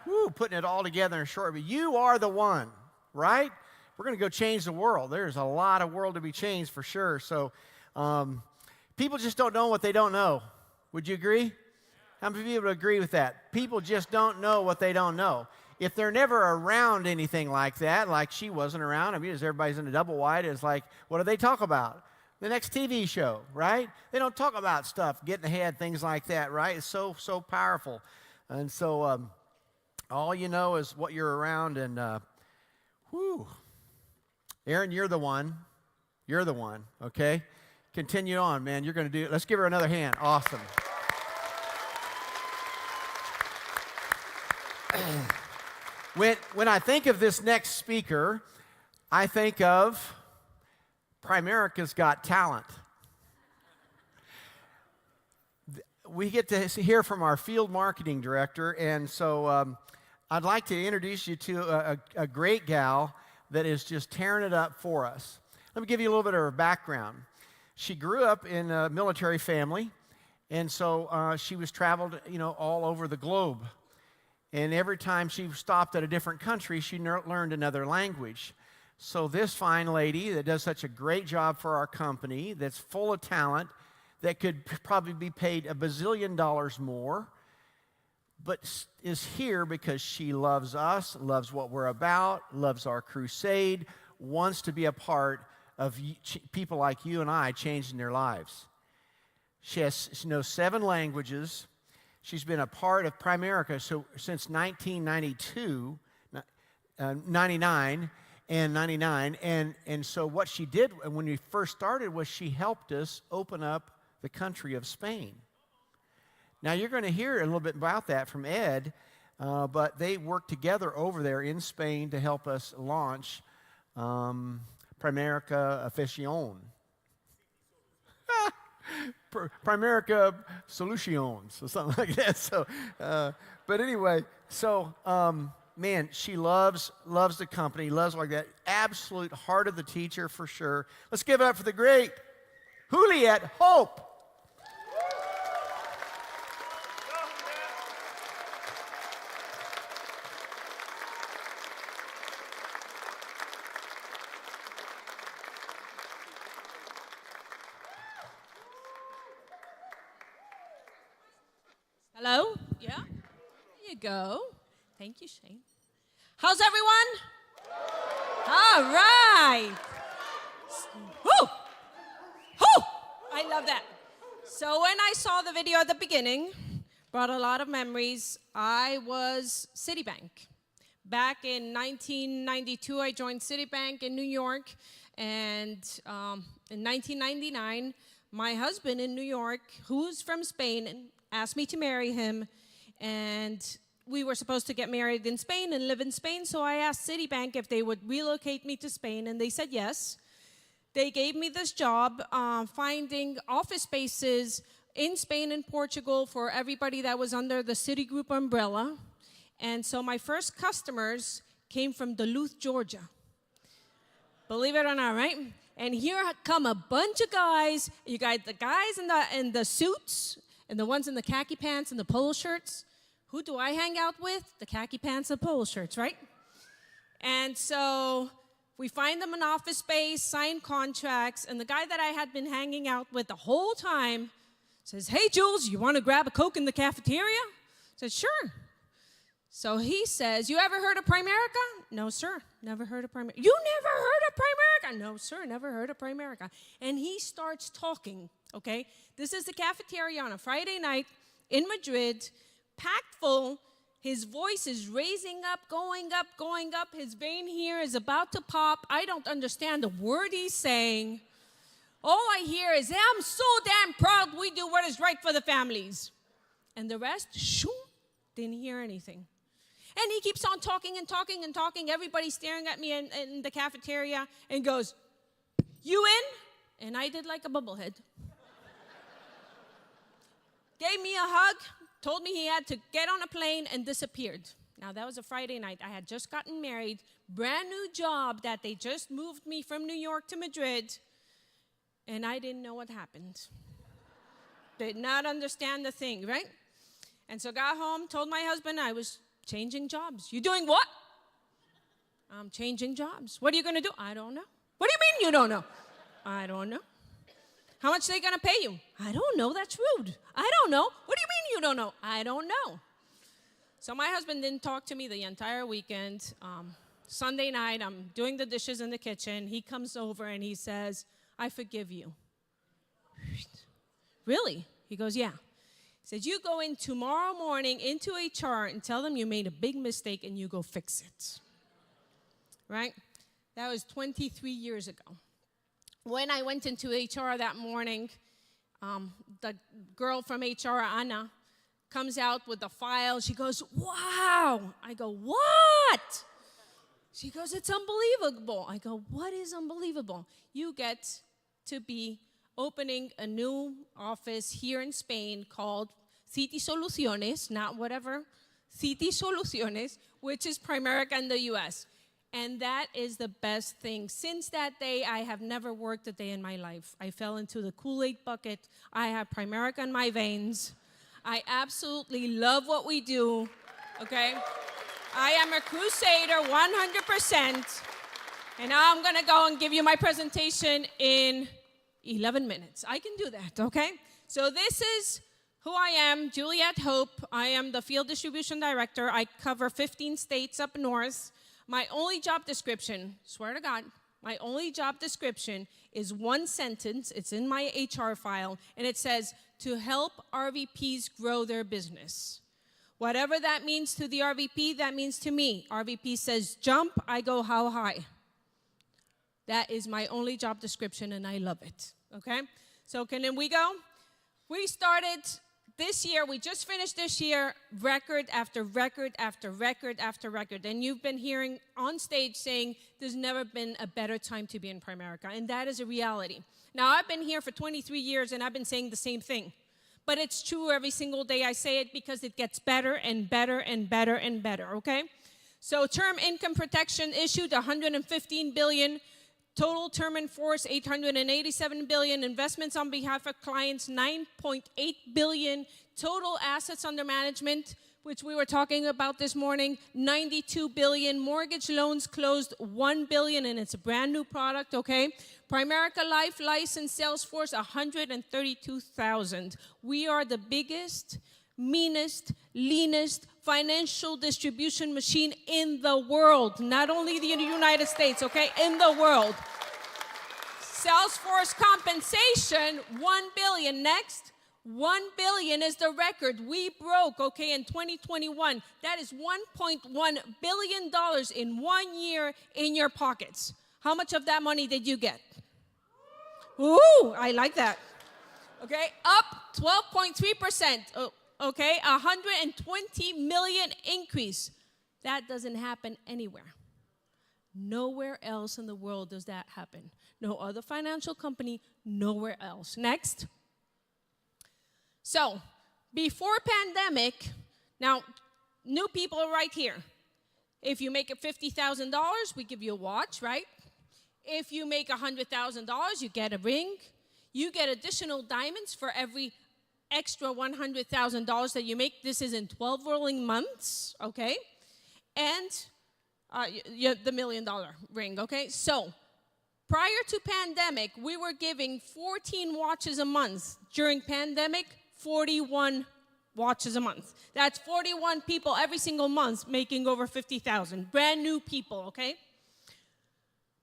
Woo, putting it all together in a short, but you are the one, right? We're going to go change the world. There's a lot of world to be changed for sure. So people just don't know what they don't know. Would you agree? How many people agree with that? People just don't know what they don't know. If they're never around anything like that, like she wasn't around, I mean, as everybody's in a double wide, it's like, what do they talk about? The next TV show, right? They don't talk about stuff, getting ahead, things like that, right? It's so powerful. And so all you know is what you're around, and whew. Aaron, you're the one. You're the one, okay? Continue on, man. You're going to do it. Let's give her another hand. Awesome. When I think of this next speaker, I think of Primerica's Got Talent. We get to hear from our field marketing director, and so I'd like to introduce you to a great gal that is just tearing it up for us. Let me give you a little bit of her background. She grew up in a military family, and so she was traveled, all over the globe. And every time she stopped at a different country, she learned another language. So this fine lady that does such a great job for our company, that's full of talent, that could probably be paid $1 bazillion more, but is here because she loves us, loves what we're about, loves our crusade, wants to be a part of people like you and I changing their lives. She knows 7 languages. She's been a part of Primerica since 1992, 99, and so what she did when we first started was she helped us open up the country of Spain. Now you're going to hear a little bit about that from Ed, but they worked together over there in Spain to help us launch Primerica Afición. Primerica Solutions or something like that. So, but anyway, so man, she loves the company, loves like that. Absolute heart of the teacher for sure. Let's give it up for the great Juliet Hope. Hello? Yeah? There you go. Thank you, Shane. How's everyone? All right. Woo! Woo! I love that. So when I saw the video at the beginning, brought a lot of memories. I was Citibank. Back in 1992, I joined Citibank in New York, and in 1999, my husband in New York, who's from Spain, asked me to marry him, and we were supposed to get married in Spain and live in Spain, so I asked Citibank if they would relocate me to Spain, and they said yes. They gave me this job finding office spaces in Spain and Portugal for everybody that was under the Citigroup umbrella, and so my first customers came from Duluth, Georgia. Believe it or not, right? And here come a bunch of guys. You got the guys in the suits, and the ones in the khaki pants and the polo shirts. Who do I hang out with? The khaki pants and polo shirts, right? And so we find them an office space, sign contracts, and the guy that I had been hanging out with the whole time says, "Hey, Jules, you want to grab a Coke in the cafeteria?" I said, "Sure." So he says, "You ever heard of Primerica?" "No, sir, never heard of Primerica." "You never heard of Primerica?" "No, sir, never heard of Primerica." And he starts talking, okay? This is the cafeteria on a Friday night in Madrid, packed full. His voice is raising up, going up, going up. His vein here is about to pop. I don't understand a word he's saying. All I hear is, "I'm so damn proud we do what is right for the families." And the rest, shoo, didn't hear anything. And he keeps on talking and talking and talking. Everybody's staring at me in the cafeteria and goes, "You in?" And I did like a bubblehead. Gave me a hug, told me he had to get on a plane, and disappeared. Now, that was a Friday night. I had just gotten married, brand new job that they just moved me from New York to Madrid, and I didn't know what happened. Did not understand the thing, right? And so got home, told my husband I was changing jobs. You doing what? I'm changing jobs. What are you going to do? I don't know. What do you mean you don't know? I don't know. How much are they going to pay you? I don't know. That's rude. I don't know. What do you mean you don't know? I don't know. So my husband didn't talk to me the entire weekend. Sunday night, I'm doing the dishes in the kitchen. He comes over and he says, I forgive you. Really? He goes, yeah. He says, you go in tomorrow morning into HR and tell them you made a big mistake and you go fix it. Right? That was 23 years ago. When I went into HR that morning, the girl from HR, Anna, comes out with the file. She goes, wow. I go, what? She goes, it's unbelievable. I go, what is unbelievable? You get to be opening a new office here in Spain called City Soluciones, not whatever, City Soluciones, which is Primerica in the U.S. And that is the best thing. Since that day, I have never worked a day in my life. I fell into the Kool-Aid bucket. I have Primerica in my veins. I absolutely love what we do, okay? I am a crusader 100%. And now I'm going to go and give you my presentation in 11 minutes. I can do that, okay? So this is who I am, Juliette Hope. I am the Field Distribution Director. I cover 15 states up north. My only job description, swear to God, my only job description is one sentence. It's in my HR file, and it says, to help RVPs grow their business. Whatever that means to the RVP, that means to me. RVP says jump, I go how high. That is my only job description, and I love it, okay? So can we go? We started this year, we just finished this year, record after record after record after record. And you've been hearing on stage saying there's never been a better time to be in Primerica, and that is a reality. Now, I've been here for 23 years, and I've been saying the same thing. But it's true every single day I say it because it gets better and better and better and better, okay? So term income protection issued $115 billion. Total term in force, $887 billion. Investments on behalf of clients, $9.8 billion. Total assets under management, which we were talking about this morning, $92 billion. Mortgage loans closed, $1 billion, and it's a brand new product, okay? Primerica Life licensed sales force, 132,000. We are the biggest, meanest, leanest financial distribution machine in the world. Not only the United States, okay? In the world. Salesforce compensation, $1 billion. Next, $1 billion is the record we broke, okay, in 2021. That is $1.1 billion in 1 year in your pockets. How much of that money did you get? Ooh, I like that. Okay, up 12.3%. Oh, okay, 120 million increase. That doesn't happen anywhere. Nowhere else in the world does that happen. No other financial company, nowhere else. Next. So, before pandemic, now, new people are right here. If you make it $50,000, we give you a watch, right? If you make $100,000, you get a ring. You get additional diamonds for every extra $100,000 that you make. This is in 12 rolling months, okay? And the $1 million ring, okay? So, prior to pandemic, we were giving 14 watches a month. During pandemic, 41 watches a month. That's 41 people every single month making over 50,000. Brand new people, okay?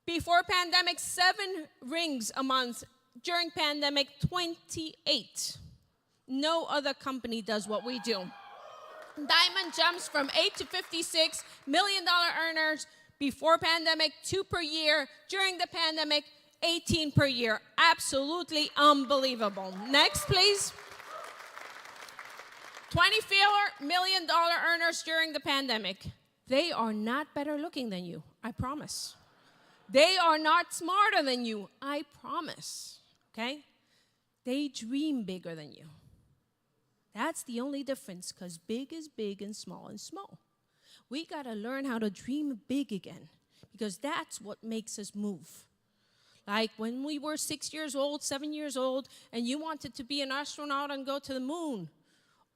Before pandemic, 7 rings a month. During pandemic, 28. No other company does what we do. Diamond jumps from 8 to 56 $1 million earners. Before pandemic, 2 per year. During the pandemic, 18 per year. Absolutely unbelievable. Next, please. $24 million earners during the pandemic. They are not better looking than you, I promise. They are not smarter than you, I promise, okay? They dream bigger than you. That's the only difference, because big is big and small is small. We got to learn how to dream big again, because that's what makes us move. Like when we were 6 years old, 7 years old, and you wanted to be an astronaut and go to the moon,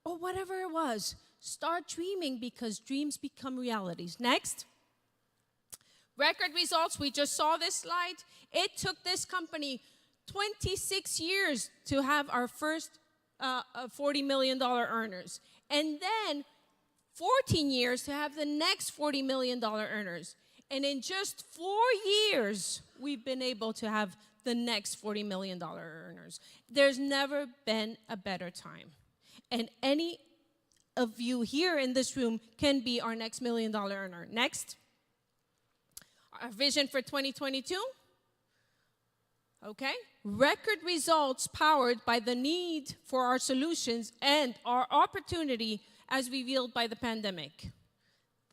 or whatever it was, start dreaming, because dreams become realities. Next. Record results, we just saw this slide. It took this company 26 years to have our first $40 million earners. And then 14 years to have the next $40 million earners. And in just 4 years, we've been able to have the next $40 million earners. There's never been a better time. And any of you here in this room can be our next $1 million earner. Next. Our vision for 2022. Okay. Record results powered by the need for our solutions and our opportunity as revealed by the pandemic.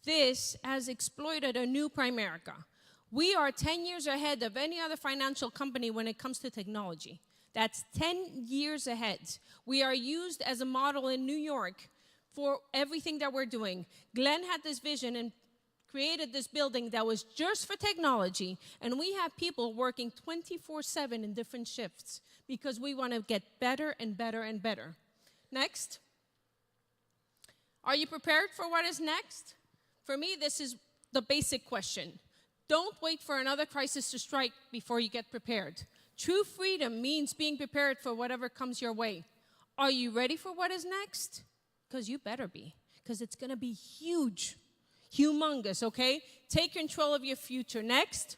This has exploited a new Primerica. We are 10 years ahead of any other financial company when it comes to technology. That's 10 years ahead. We are used as a model in New York for everything that we're doing. Glenn had this vision and created this building that was just for technology, and we have people working 24/7 in different shifts because we want to get better and better and better. Next. Are you prepared for what is next? For me, this is the basic question. Don't wait for another crisis to strike before you get prepared. True freedom means being prepared for whatever comes your way. Are you ready for what is next? Because you better be, because it's going to be huge. Humongous, okay? Take control of your future. Next.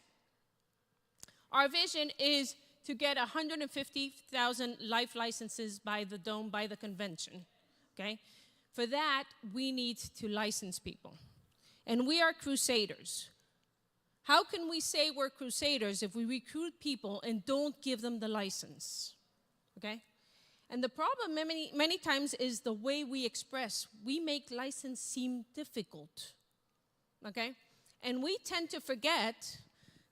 Our vision is to get 150,000 life licenses by the Dome, by the convention, okay? For that, we need to license people. And we are crusaders. How can we say we're crusaders if we recruit people and don't give them the license, okay? And the problem many times is the way we express. We make license seem difficult. Okay? And we tend to forget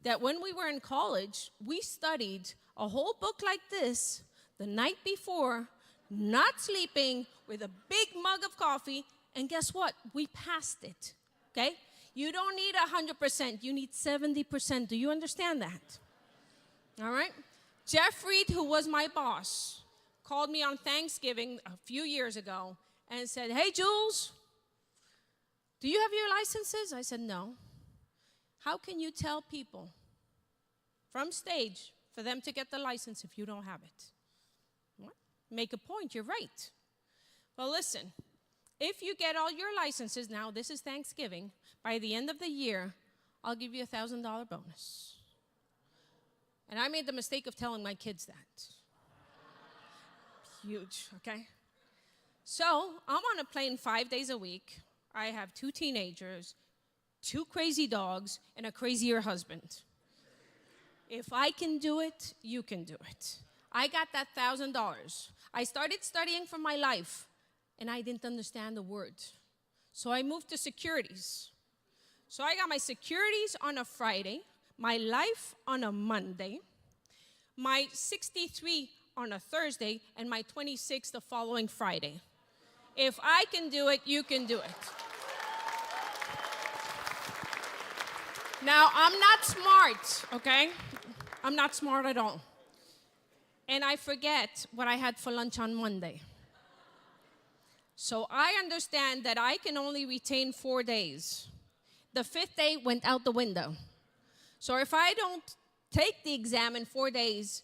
that when we were in college, we studied a whole book like this the night before, not sleeping, with a big mug of coffee, and guess what? We passed it. Okay? You don't need 100%, you need 70%. Do you understand that? All right? Jeff Reed, who was my boss, called me on Thanksgiving a few years ago and said, "Hey, Jules, do you have your licenses?" I said, "No." "How can you tell people from stage for them to get the license if you don't have it?" What? Make a point, you're right. Well, listen, if you get all your licenses now, this is Thanksgiving, by the end of the year, I'll give you a $1,000 bonus. And I made the mistake of telling my kids that. Huge, okay? So I'm on a plane 5 days a week. I have 2 teenagers, 2 crazy dogs, and a crazier husband. If I can do it, you can do it. I got that $1,000. I started studying for my life, and I didn't understand the word. So I moved to securities. So I got my securities on a Friday, my life on a Monday, my 63 on a Thursday, and my 26 the following Friday. If I can do it, you can do it. Now, I'm not smart, okay? I'm not smart at all. And I forget what I had for lunch on Monday. So I understand that I can only retain 4 days. The 5th day went out the window. So if I don't take the exam in 4 days,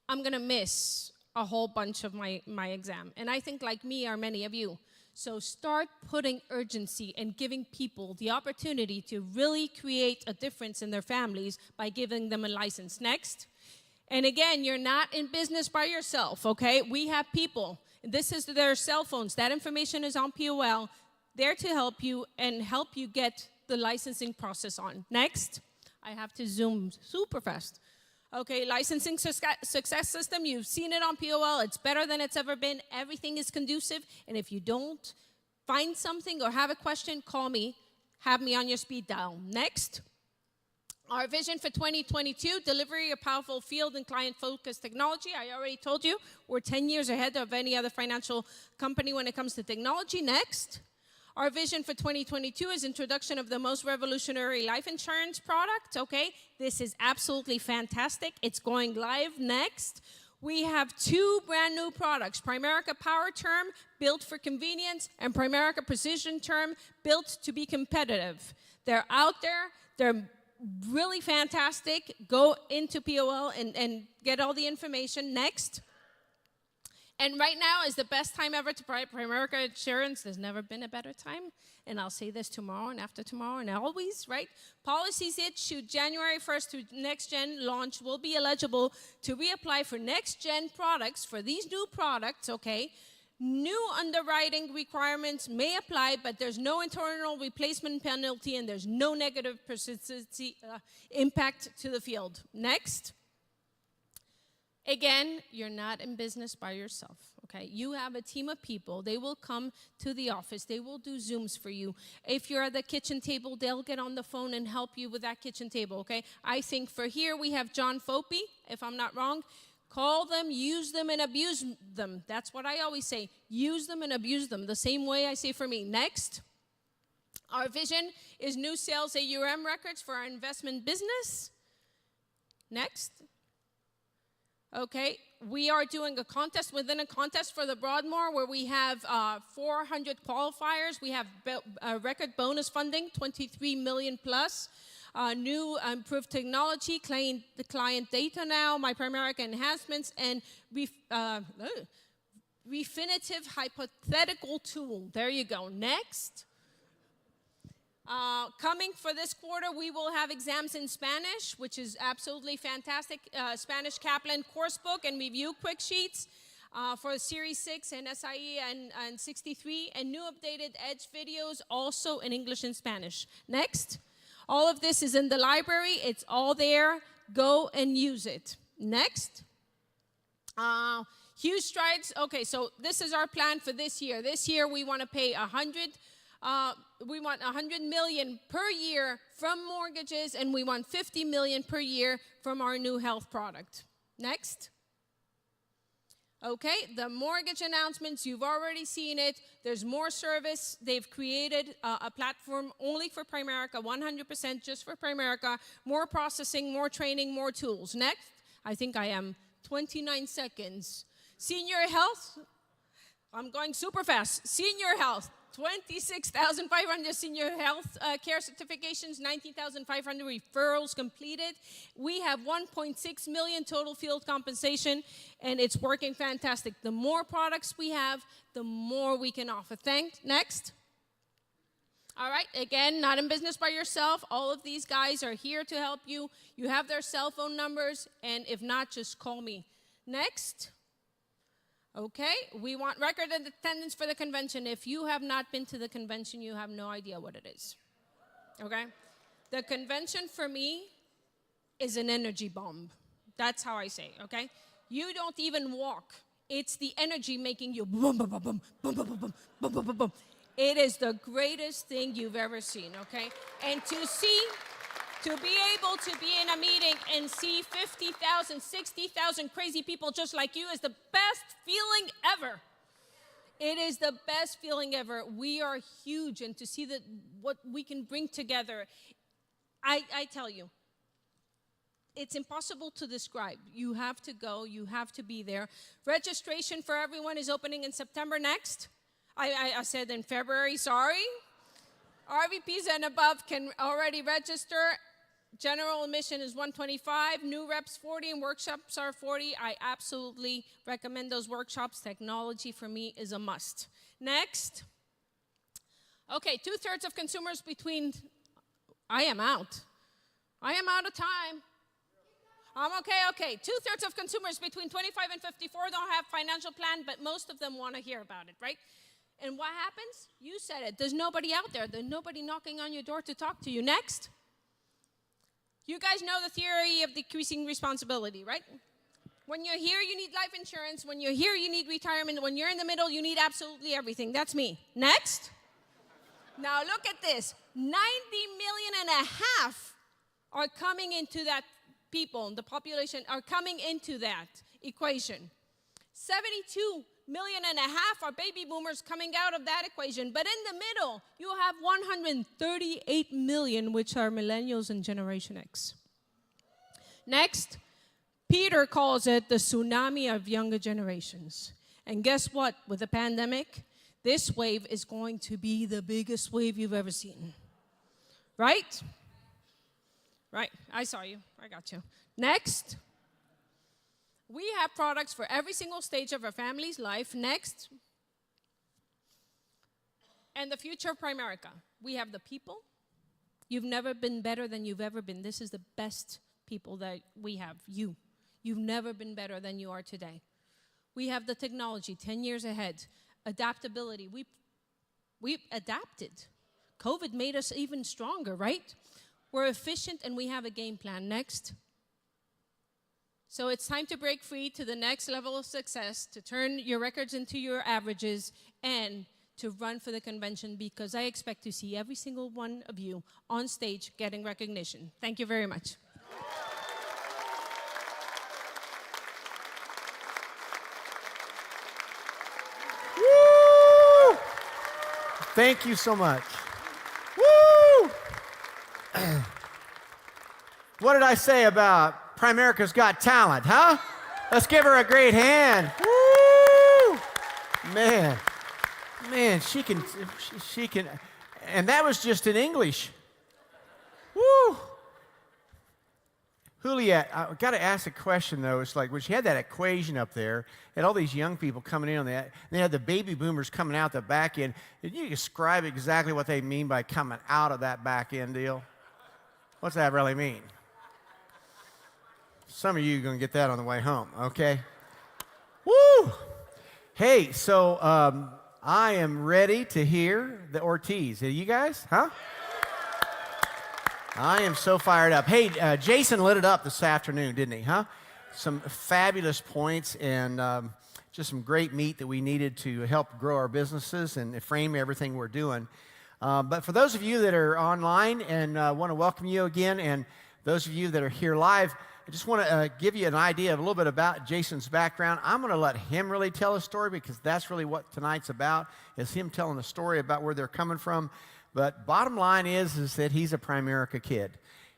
I'm going to miss a whole bunch of my exam. And I think like me are many of you. So start putting urgency and giving people the opportunity to really create a difference in their families by giving them a license. Next. And again, you're not in business by yourself, okay? We have people. This is their cell phones. That information is on POL, there to help you and help you get the licensing process on. Next. I have to zoom super fast. Okay, licensing success system, you've seen it on POL. It's better than it's ever been. Everything is conducive. And if you don't find something or have a question, call me. Have me on your speed dial. Next. Our vision for 2022, delivery of powerful field and client-focused technology. I already told you, we're 10 years ahead of any other financial company when it comes to technology. Next. Our vision for 2022 is introduction of the most revolutionary life insurance product, okay? This is absolutely fantastic. It's going live next. We have 2 brand new products, Primerica Power Term, built for convenience, and Primerica Precision Term, built to be competitive. They're out there. They're really fantastic. Go into POL and get all the information. Next. And right now is the best time ever to buy Primerica insurance. There's never been a better time. And I'll say this tomorrow and after tomorrow and always, right? Policies issued January 1st to Next Gen launch will be eligible to reapply for Next Gen products. For these new products, okay, new underwriting requirements may apply, but there's no internal replacement penalty and there's no negative persistency impact to the field. Next. Again, you're not in business by yourself, okay? You have a team of people. They will come to the office. They will do Zooms for you. If you're at the kitchen table, they'll get on the phone and help you with that kitchen table, okay? I think for here we have John Fope, if I'm not wrong. Call them, use them, and abuse them. That's what I always say. Use them and abuse them, the same way I say for me. Next. Our vision is new sales AUM records for our investment business. Next. Okay, we are doing a contest within a contest for the Broadmoor where we have 400 qualifiers. We have record bonus funding, 23 million plus. New improved technology, the client data now, my Primerica enhancements, and refinitive hypothetical tool. There you go. Next. Coming for this quarter, we will have exams in Spanish, which is absolutely fantastic. Spanish Kaplan course book and review quick sheets for Series 6 and SIE and 63, and new updated Edge videos also in English and Spanish. Next. All of this is in the library. It's all there. Go and use it. Next. Huge strides. Okay, so this is our plan for this year. This year we want to pay we want $100 million per year from mortgages, and we want $50 million per year from our new health product. Next. Okay, the mortgage announcements, you've already seen it. There's more service. They've created a platform only for Primerica, 100% just for Primerica. More processing, more training, more tools. Next, I think I am 29 seconds. Senior health, I'm going super fast. Senior health. 26,500 senior health care certifications, 19,500 referrals completed. We have 1.6 million total field compensation, and it's working fantastic. The more products we have, the more we can offer. Next. All right, again, not in business by yourself. All of these guys are here to help you. You have their cell phone numbers, and if not, just call me. Next. Okay, we want record attendance for the convention. If you have not been to the convention, you have no idea what it is. Okay? The convention for me is an energy bomb. That's how I say, okay? You don't even walk. It's the energy making you boom, boom, boom, boom, boom, boom, boom, boom, boom, boom, boom. It is the greatest thing you've ever seen, okay? And to be able to be in a meeting and see 50,000, 60,000 crazy people just like you is the best feeling ever. It is the best feeling ever. We are huge, and to see what we can bring together, I tell you, it's impossible to describe. You have to go. You have to be there. Registration for everyone is opening in September next. I said in February, sorry. RVPs and above can already register. General admission is $125, new reps $40, and workshops are $40. I absolutely recommend those workshops. Technology for me is a must. Next. Okay, 2/3 of consumers I am out of time. I'm okay. 2/3 of consumers between 25 and 54 don't have financial plan, but most of them want to hear about it, right? And what happens? You said it. There's nobody out there. There's nobody knocking on your door to talk to you. Next. You guys know the theory of decreasing responsibility, right? When you're here, you need life insurance. When you're here, you need retirement. When you're in the middle, you need absolutely everything. That's me. Next. Now look at this. 90 million and a half are coming into that people, the population are coming into that equation. 72 million and a half are baby boomers coming out of that equation. But in the middle, you have 138 million, which are millennials and Generation X. Next, Peter calls it the tsunami of younger generations. And guess what? With the pandemic, this wave is going to be the biggest wave you've ever seen. Right? Right. I saw you. I got you. Next, we have products for every single stage of our family's life. Next, and the future of Primerica. We have the people. You've never been better than you've ever been. This is the best people that we have. You've never been better than you are today. We have the technology 10 years ahead. Adaptability. We've adapted. COVID made us even stronger, right? We're efficient and we have a game plan. Next. So it's time to break free to the next level of success, to turn your records into your averages, and to run for the convention, because I expect to see every single one of you on stage getting recognition. Thank you very much. Woo! Thank you so much. Woo! What did I say about Primerica's Got Talent, huh? Let's give her a great hand. Woo! Man, she can, and that was just in English. Woo! Juliet, I got to ask a question, though. It's like when she had that equation up there, and all these young people coming in on that, and they had the baby boomers coming out the back end. Did you describe exactly what they mean by coming out of that back end deal? What's that really mean? Some of you are going to get that on the way home, okay? Woo! Hey, so I am ready to hear the Ortiz. Are you guys? Huh? I am so fired up. Hey, Jason lit it up this afternoon, didn't he? Huh? Some fabulous points and just some great meat that we needed to help grow our businesses and frame everything we're doing. But for those of you that are online and want to welcome you again, and those of you that are here live, I just want to give you an idea of a little bit about Jason's background. I'm going to let him really tell a story, because that's really what tonight's about, is him telling a story about where they're coming from. But bottom line is that he's a Primerica kid.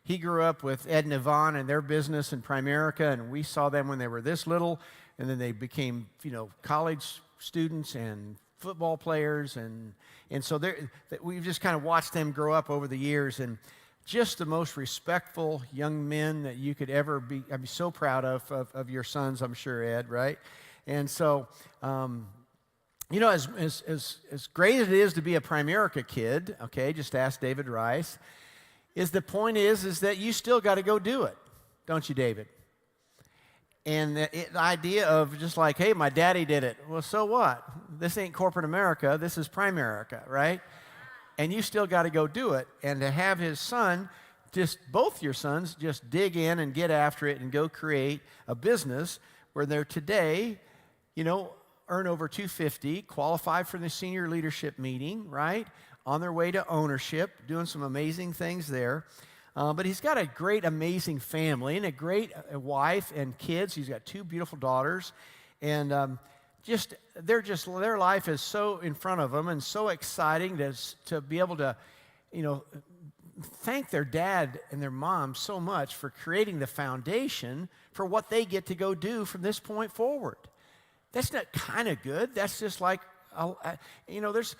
He grew up with Ed and Yvonne and their business in Primerica, and we saw them when they were this little, and then they became, college students and football players, and so we've just kind of watched them grow up over the years, and just the most respectful young men that you could ever be. I'd be so proud of your sons, I'm sure, Ed, right? And so, as great as it is to be a Primerica kid, okay, just ask David Rice, the point is that you still got to go do it, don't you, David? And the idea of just like, hey, my daddy did it. Well, so what? This ain't corporate America. This is Primerica, right? And you still got to go do it. And to have his son, both your sons, just dig in and get after it and go create a business where they're today, earn over $250, qualify for the senior leadership meeting, right? On their way to ownership, doing some amazing things there. But he's got a great, amazing family and a great wife and kids. He's got 2 beautiful daughters. And their life is so in front of them and so exciting to be able to, thank their dad and their mom so much for creating the foundation for what they get to go do from this point forward. That's not kind of good. That's just like, there's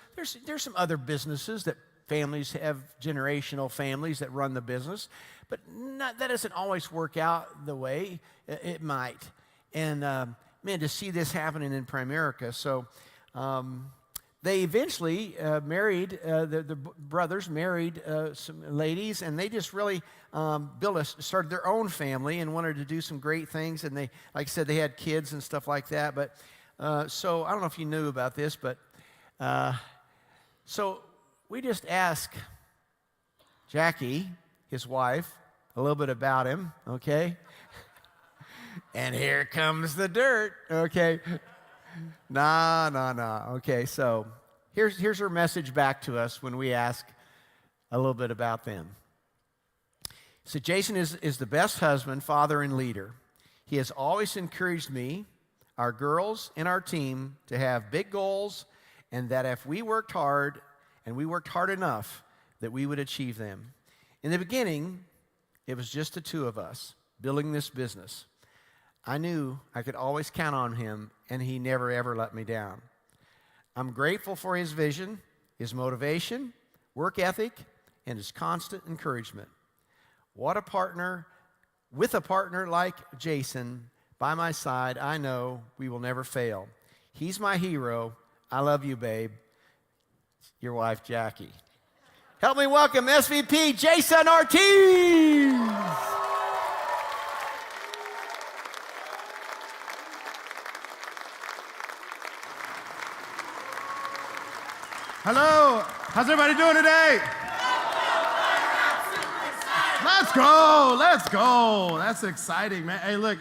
some other businesses that families have, generational families that run the business, but that doesn't always work out the way it might. And man, to see this happening in Primerica. So they eventually married, the brothers married some ladies, and they just really started their own family and wanted to do some great things. And they, like I said, they had kids and stuff like that. But so I don't know if you knew about this, but so we just asked Jackie, his wife, a little bit about him, okay? And here comes the dirt, okay? Nah. Okay, so here's her message back to us when we ask a little bit about them. So Jason is the best husband, father, and leader. He has always encouraged me. our girls and our team to have big goals, and that if we worked hard and we worked hard enough, that we would achieve them. In the beginning, it was just the two of us building this business. I knew I could always count on him, and he never, ever let me down. I'm grateful for his vision, his motivation, work ethic, and his constant encouragement. What a partner. With a partner like Jason by my side, I know we will never fail. He's my hero. I love you, babe. Your wife, Jackie. Help me welcome SVP Jason Ortiz. Hello, how's everybody doing today? Let's go, let's go. That's exciting, man. Hey, look,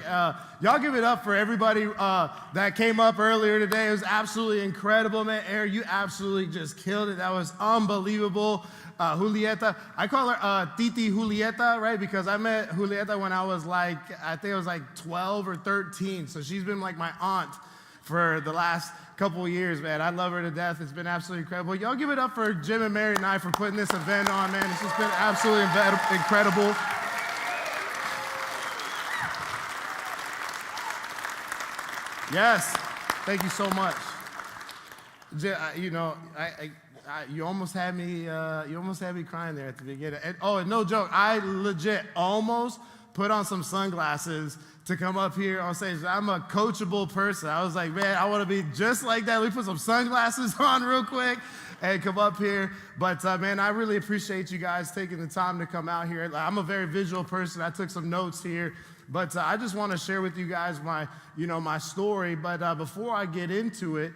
y'all give it up for everybody that came up earlier today. It was absolutely incredible, man. Eric, you absolutely just killed it. That was unbelievable. Julieta, I call her Titi Julieta, right? Because I met Julieta when I was like, I think I was like 12 or 13. So she's been like my aunt for the last couple of years, man. I love her to death. It's been absolutely incredible. Y'all give it up for Jim and Mary and I for putting this event on, man. It's just been absolutely incredible. Yes, thank you so much. You know, you almost had me crying there at the beginning. And no joke, I legit almost put on some sunglasses to come up here on stage. I'm a coachable person. I was like, man, I want to be just like that. Let me put some sunglasses on real quick and come up here. But man, I really appreciate you guys taking the time to come out here. I'm a very visual person. I took some notes here. But I just want to share with you guys my story. But before I get into it,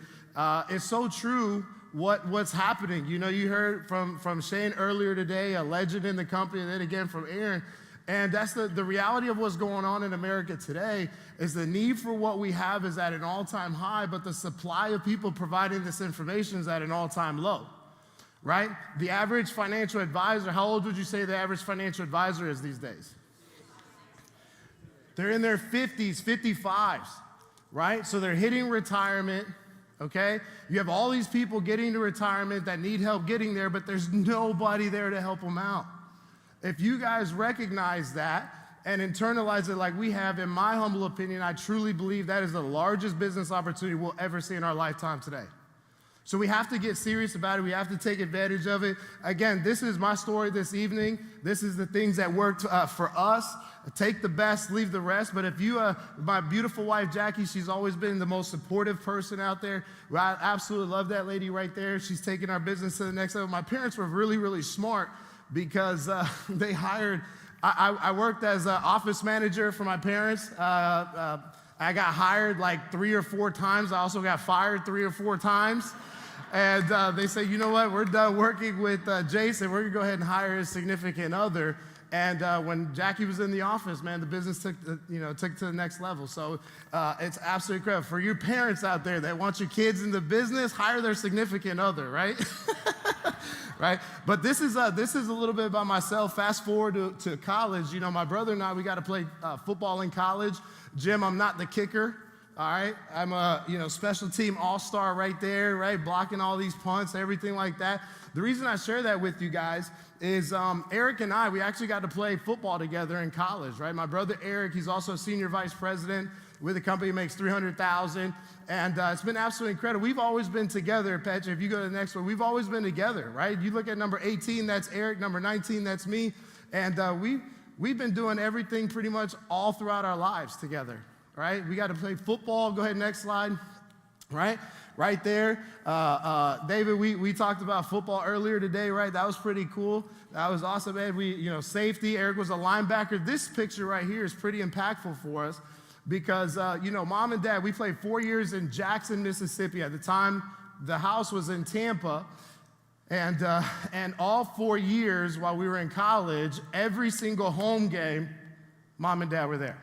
it's so true what's happening. You know, you heard from Shane earlier today, a legend in the company, and then again from Aaron. And that's the reality of what's going on in America today is the need for what we have is at an all-time high, but the supply of people providing this information is at an all-time low, right? The average financial advisor, how old would you say the average financial advisor is these days? They're in their 50s, 55s, right? So they're hitting retirement, okay? You have all these people getting to retirement that need help getting there, but there's nobody there to help them out. If you guys recognize that and internalize it like we have, in my humble opinion, I truly believe that is the largest business opportunity we'll ever see in our lifetime today. So we have to get serious about it. We have to take advantage of it. Again, this is my story this evening. This is the things that worked for us. Take the best, leave the rest. But if you, my beautiful wife, Jackie, she's always been the most supportive person out there. I absolutely love that lady right there. She's taking our business to the next level. My parents were really, really smart because they hired, I worked as an office manager for my parents. I got hired like 3 or 4 times. I also got fired 3 or 4 times. And they said, you know what, we're done working with Jason. We're gonna go ahead and hire his significant other. And when Jackie was in the office, man, the business took to the next level. So it's absolutely incredible. For your parents out there that want your kids in the business, hire their significant other, right? Right? But this is a little bit about myself. Fast forward to college. You know, my brother and I, we got to play football in college. Jim, I'm not the kicker. All right, I'm a special team all-star right there, right, blocking all these punts, everything like that. The reason I share that with you guys is Eric and I, we actually got to play football together in college, right? My brother Eric, he's also senior vice president with a company that makes $300,000, and it's been absolutely incredible. We've always been together, Petra. If you go to the next one, we've always been together, right? You look at number 18, that's Eric. Number 19, that's me, and we've been doing everything pretty much all throughout our lives together. Right? We got to play football. Go ahead, next slide. Right there. David, we talked about football earlier today, right? That was pretty cool. That was awesome, man. Safety. Eric was a linebacker. This picture right here is pretty impactful for us because, Mom and Dad, we played 4 years in Jackson, Mississippi. At the time, the house was in Tampa. And all 4 years while we were in college, every single home game, Mom and Dad were there,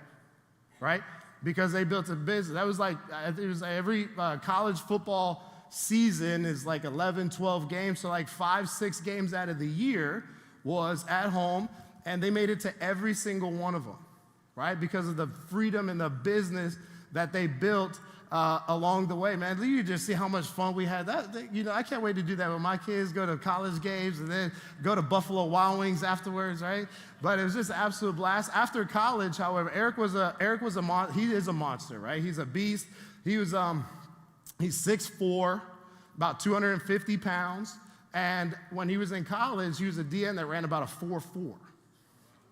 right? Because they built a business. That was like, it was every college football season is like 11, 12 games. So like 5, 6 games out of the year was at home, and they made it to every single one of them, right? Because of the freedom and the business that they built along the way, man. You just see how much fun we had. I can't wait to do that with my kids, go to college games and then go to Buffalo Wild Wings afterwards, right? But it was just an absolute blast. After college, however, Eric is a monster, right? He's a beast. He's 6'4", about 250 pounds. And when he was in college, he was a DN that ran about a 4.4,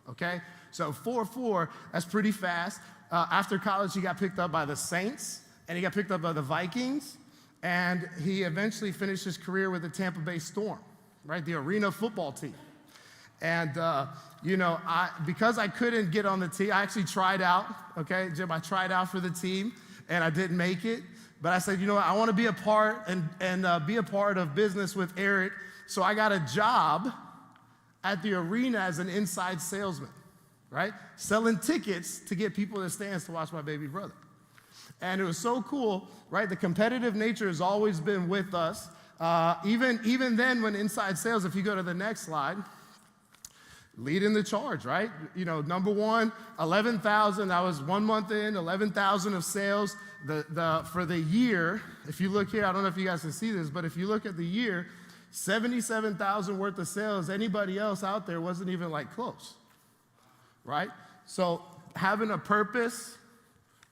okay? So 4.4, that's pretty fast. After college, he got picked up by the Saints, and he got picked up by the Vikings, and he eventually finished his career with the Tampa Bay Storm, right? The arena football team. And, because I couldn't get on the team, I actually tried out, okay, Jim, I tried out for the team, and I didn't make it. But I said, I want to be a part and be a part of business with Eric. So I got a job at the arena as an inside salesman, right? Selling tickets to get people in the stands to watch my baby brother. And it was so cool, right? The competitive nature has always been with us. Even then when inside sales, if you go to the next slide, leading the charge, right? Number one, 11,000. That was 1 month in, 11,000 of sales. For the year, if you look here, I don't know if you guys can see this, but if you look at the year, 77,000 worth of sales. Anybody else out there wasn't even close, right? So having a purpose,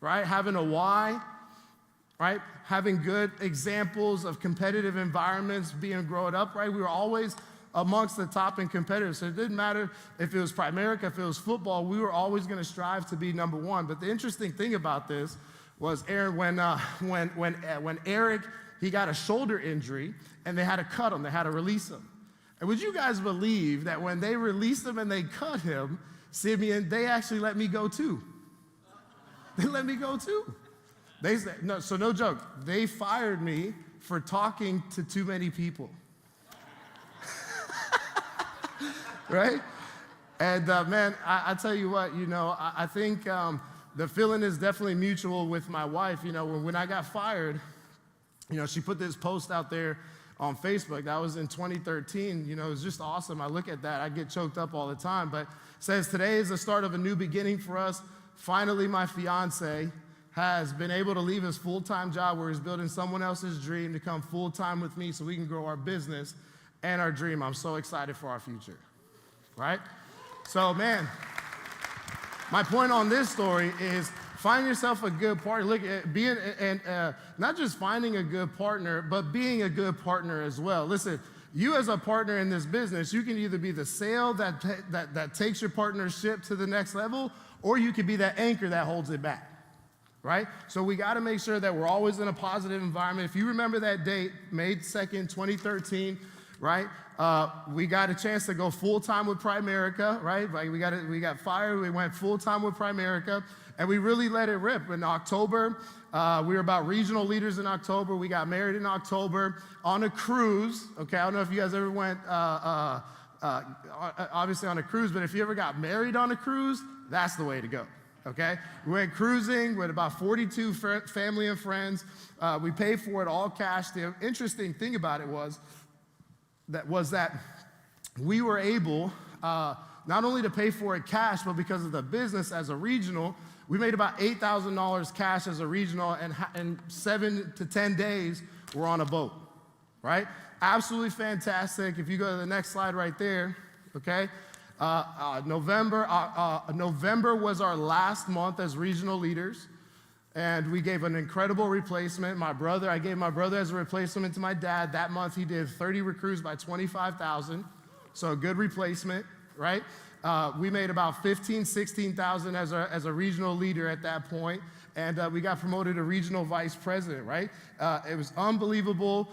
right? Having a why, right? Having good examples of competitive environments being grown up, right? We were always amongst the top in competitors. So it didn't matter if it was Primerica, if it was football, we were always going to strive to be number one. But the interesting thing about this was, Aaron, when Eric, he got a shoulder injury and they had to cut him, they had to release him. And would you guys believe that when they released him and they cut him, Simeon, they actually let me go too. They let me go too. They said, no joke, they fired me for talking to too many people. Right? And man, I tell you what, I think the feeling is definitely mutual with my wife. When I got fired, she put this post out there on Facebook. That was in 2013. It was just awesome. I look at that, I get choked up all the time. But it says, today is the start of a new beginning for us. Finally, my fiance has been able to leave his full-time job where he's building someone else's dream to come full-time with me so we can grow our business and our dream. I'm so excited for our future. Right? So, man, my point on this story is find yourself a good partner. Look at being, not just finding a good partner, but being a good partner as well. Listen, you as a partner in this business, you can either be the sail that takes your partnership to the next level, or you could be that anchor that holds it back. Right? So we got to make sure that we're always in a positive environment. If you remember that date, May 2nd, 2013, right? We got a chance to go full-time with Primerica, right? We got fired, we went full-time with Primerica, and we really let it rip. In October, we were about regional leaders in October. We got married in October on a cruise, okay? I don't know if you guys ever went, obviously on a cruise, but if you ever got married on a cruise, that's the way to go, okay? We went cruising with about 42 family and friends. We paid for it all cash. The interesting thing about it was that we were able not only to pay for it cash, but because of the business as a regional, we made about $8,000 cash as a regional, and in 7 to 10 days, we're on a boat, right? Absolutely fantastic. If you go to the next slide right there, okay? November was our last month as regional leaders. And we gave an incredible replacement. I gave my brother as a replacement to my dad. That month, he did 30 recruits by 25,000. So a good replacement, right? We made about 15, 16,000 as a regional leader at that point. And we got promoted to regional vice president, right? It was unbelievable.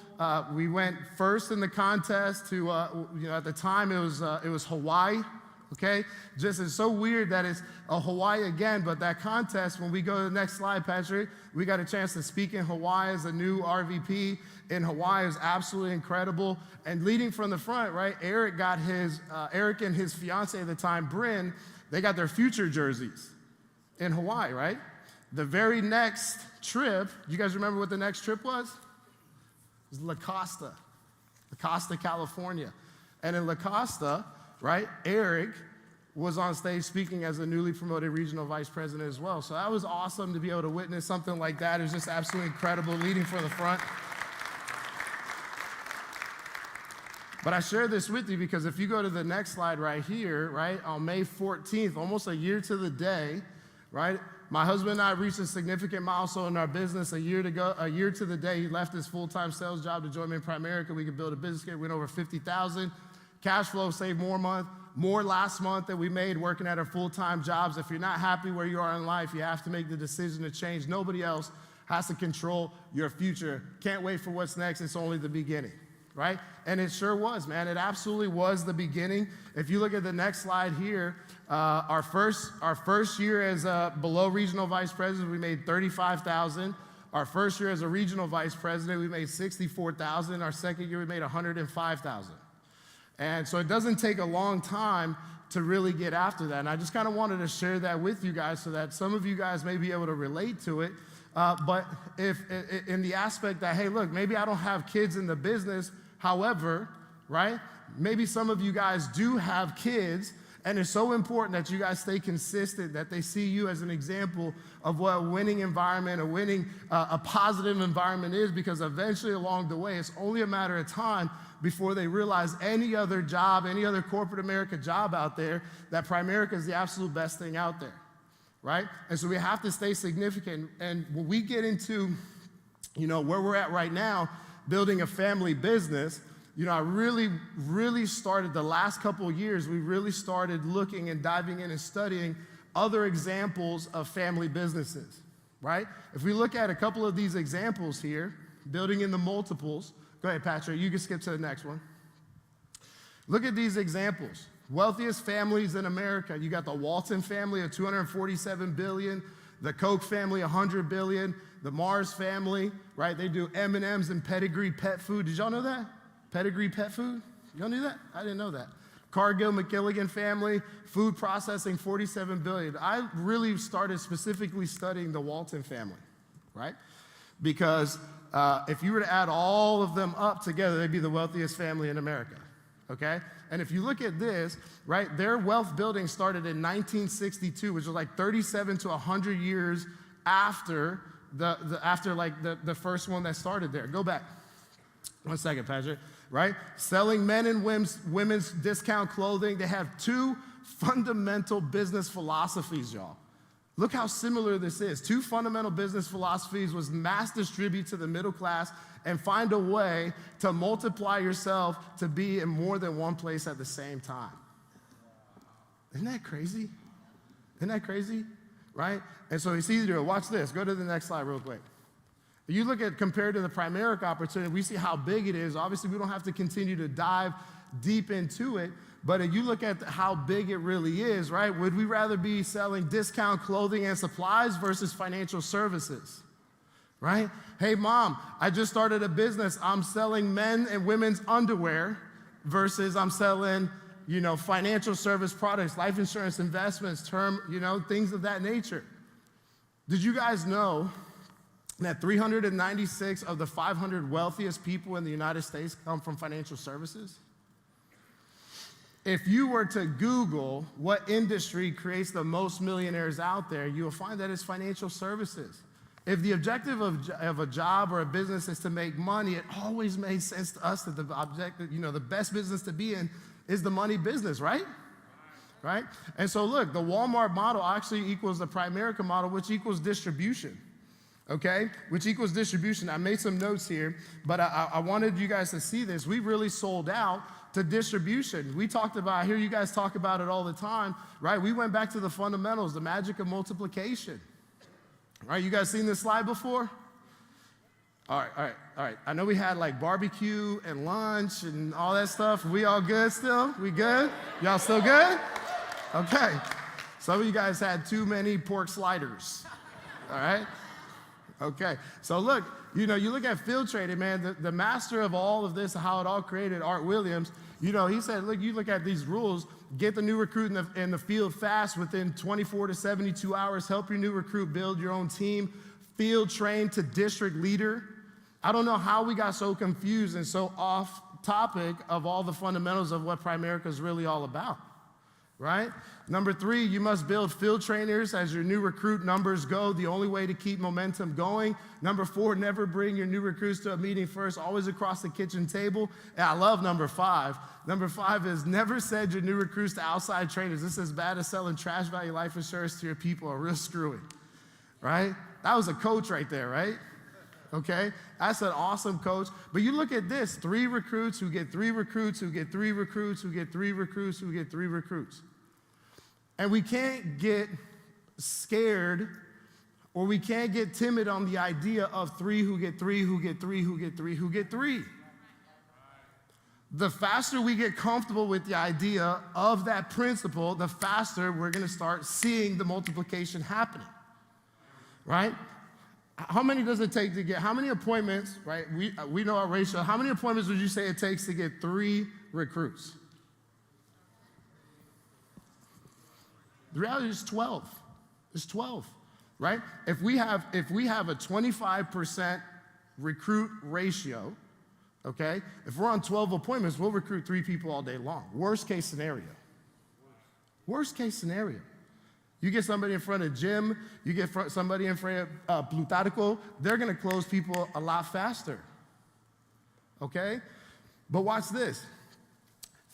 We went first in the contest to, at the time it was Hawaii. Okay? It's so weird that it's a Hawaii again, but that contest, when we go to the next slide, Patrick, we got a chance to speak in Hawaii as a new RVP in Hawaii. It was absolutely incredible. And leading from the front, right, Eric and his fiance at the time, Bryn, they got their future jerseys in Hawaii, right? The very next trip, you guys remember what the next trip was? It was La Costa, California. And in La Costa, right, Eric was on stage speaking as a newly promoted regional vice president as well. So that was awesome to be able to witness something like that. It was just absolutely incredible, leading for the front. But I share this with you because if you go to the next slide right here, right, on May 14th, almost a year to the day, right, my husband and I reached a significant milestone in our business a year to the day. He left his full-time sales job to join me in Primerica. We could build a business here. We went over 50,000. Cash flow saved more last month than we made working at our full-time jobs. If you're not happy where you are in life, you have to make the decision to change. Nobody else has to control your future. Can't wait for what's next. It's only the beginning, right? And it sure was, man. It absolutely was the beginning. If you look at the next slide here, our first year as a below regional vice president, we made $35,000. Our first year as a regional vice president, we made $64,000. Our second year, we made $105,000. And so it doesn't take a long time to really get after that. And I just kind of wanted to share that with you guys so that some of you guys may be able to relate to it. But if in the aspect that, hey, look, maybe I don't have kids in the business. However, right, maybe some of you guys do have kids, and it's so important that you guys stay consistent, that they see you as an example of what a winning environment, a positive environment is, because eventually along the way, it's only a matter of time before they realize any other job, any other corporate America job out there, that Primerica is the absolute best thing out there, right? And so we have to stay significant. And when we get into, where we're at right now, building a family business, I really started the last couple of years, we really started looking and diving in and studying other examples of family businesses, right? If we look at a couple of these examples here, building in the multiples. Go ahead, Patrick, you can skip to the next one. Look at these examples. Wealthiest families in America. You got the Walton family of $247 billion, the Koch family, $100 billion, the Mars family, right? They do M&Ms and Pedigree pet food. Did y'all know that? Pedigree pet food? Y'all knew that? I didn't know that. Cargill McGilligan family, food processing, $47 billion. I really started specifically studying the Walton family, right? Because if you were to add all of them up together, they'd be the wealthiest family in America, okay? And if you look at this, right, their wealth building started in 1962, which was like 37 to 100 years after the first one that started there. Go back. 1 second, Patrick, right? Selling men and women's discount clothing. They have two fundamental business philosophies, y'all. Look how similar this is. Two fundamental business philosophies was mass distribute to the middle class and find a way to multiply yourself to be in more than one place at the same time. Isn't that crazy? Isn't that crazy? Right? And so it's easy to do it. Watch this. Go to the next slide real quick. You look at, compared to the Primerica opportunity, we see how big it is. Obviously, we don't have to continue to dive deep into it, but if you look at how big it really is, right? Would we rather be selling discount clothing and supplies versus financial services, right? Hey, mom, I just started a business. I'm selling men and women's underwear versus I'm selling, financial service products, life insurance, investments, term, things of that nature. Did you guys know that 396 of the 500 wealthiest people in the United States come from financial services? If you were to Google what industry creates the most millionaires out there, you will find that it's financial services. If the objective of a job or a business is to make money, it always made sense to us that the objective, the best business to be in is the money business, right? Right? And so look, the Walmart model actually equals the Primerica model, which equals distribution. Okay, which equals distribution. I made some notes here, but I wanted you guys to see this. We really sold out to distribution. We talked about, I hear you guys talk about it all the time, right? We went back to the fundamentals, the magic of multiplication. All right, you guys seen this slide before? All right. I know we had like barbecue and lunch and all that stuff. We all good still? We good? Y'all still good? Okay. Some of you guys had too many pork sliders, all right? Okay, so look, you look at field trading, man, the master of all of this, how it all created, Art Williams, he said, look, you look at these rules, get the new recruit in the field fast within 24 to 72 hours, help your new recruit build your own team, field train to district leader. I don't know how we got so confused and so off topic of all the fundamentals of what Primerica is really all about. right? Number 3, you must build field trainers as your new recruit numbers go, the only way to keep momentum going. Number 4, never bring your new recruits to a meeting first, always across the kitchen table. And I love number 5. Number 5 is never send your new recruits to outside trainers. This is as bad as selling trash value life insurance to your people or real screwy, right? That was a coach right there, right? Okay, that's an awesome coach. But you look at this, 3 recruits who get 3 recruits, who get 3 recruits, who get 3 recruits, who get 3 recruits. And we can't get scared or we can't get timid on the idea of 3 who get 3, who get 3, who get 3, who get 3. The faster we get comfortable with the idea of that principle, the faster we're gonna start seeing the multiplication happening, right? How many does it take to get, how many appointments, right? We know our ratio. How many appointments would you say it takes to get 3 recruits? The reality is 12. It's 12, right? If we have a 25% recruit ratio, okay? If we're on 12 appointments, we'll recruit 3 people all day long. Worst case scenario. Worst case scenario. You get somebody in front of Jim, you get somebody in front of Plutarco, they're gonna close people a lot faster, okay? But watch this.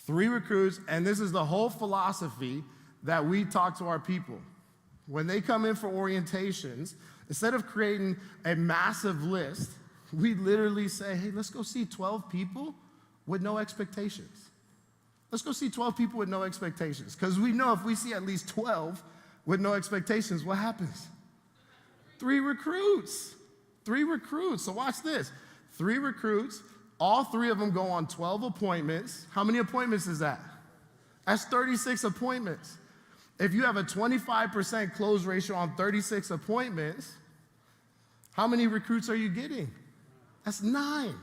3 recruits, and this is the whole philosophy that we talk to our people. When they come in for orientations, instead of creating a massive list, we literally say, hey, let's go see 12 people with no expectations. Let's go see 12 people with no expectations. Because we know if we see at least 12 with no expectations, what happens? 3 recruits. 3 recruits. So watch this. 3 recruits, all 3 of them go on 12 appointments. How many appointments is that? That's 36 appointments. If you have a 25% close ratio on 36 appointments, how many recruits are you getting? That's 9.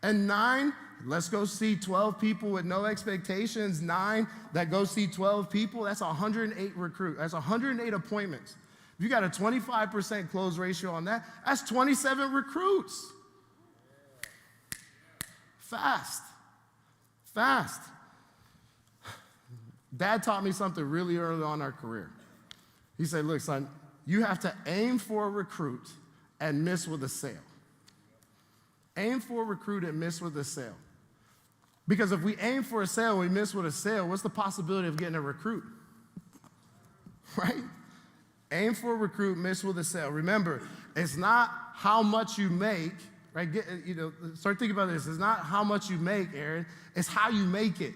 And 9, let's go see 12 people with no expectations. 9 that go see 12 people, that's 108 recruits. That's 108 appointments. If you got a 25% close ratio on that, that's 27 recruits. Fast. Fast. Dad taught me something really early on in our career. He said, look, son, you have to aim for a recruit and miss with a sale. Aim for a recruit and miss with a sale. Because if we aim for a sale and we miss with a sale, what's the possibility of getting a recruit? Right? Aim for a recruit, miss with a sale. Remember, it's not how much you make, right? Start thinking about this. It's not how much you make, Aaron. It's how you make it.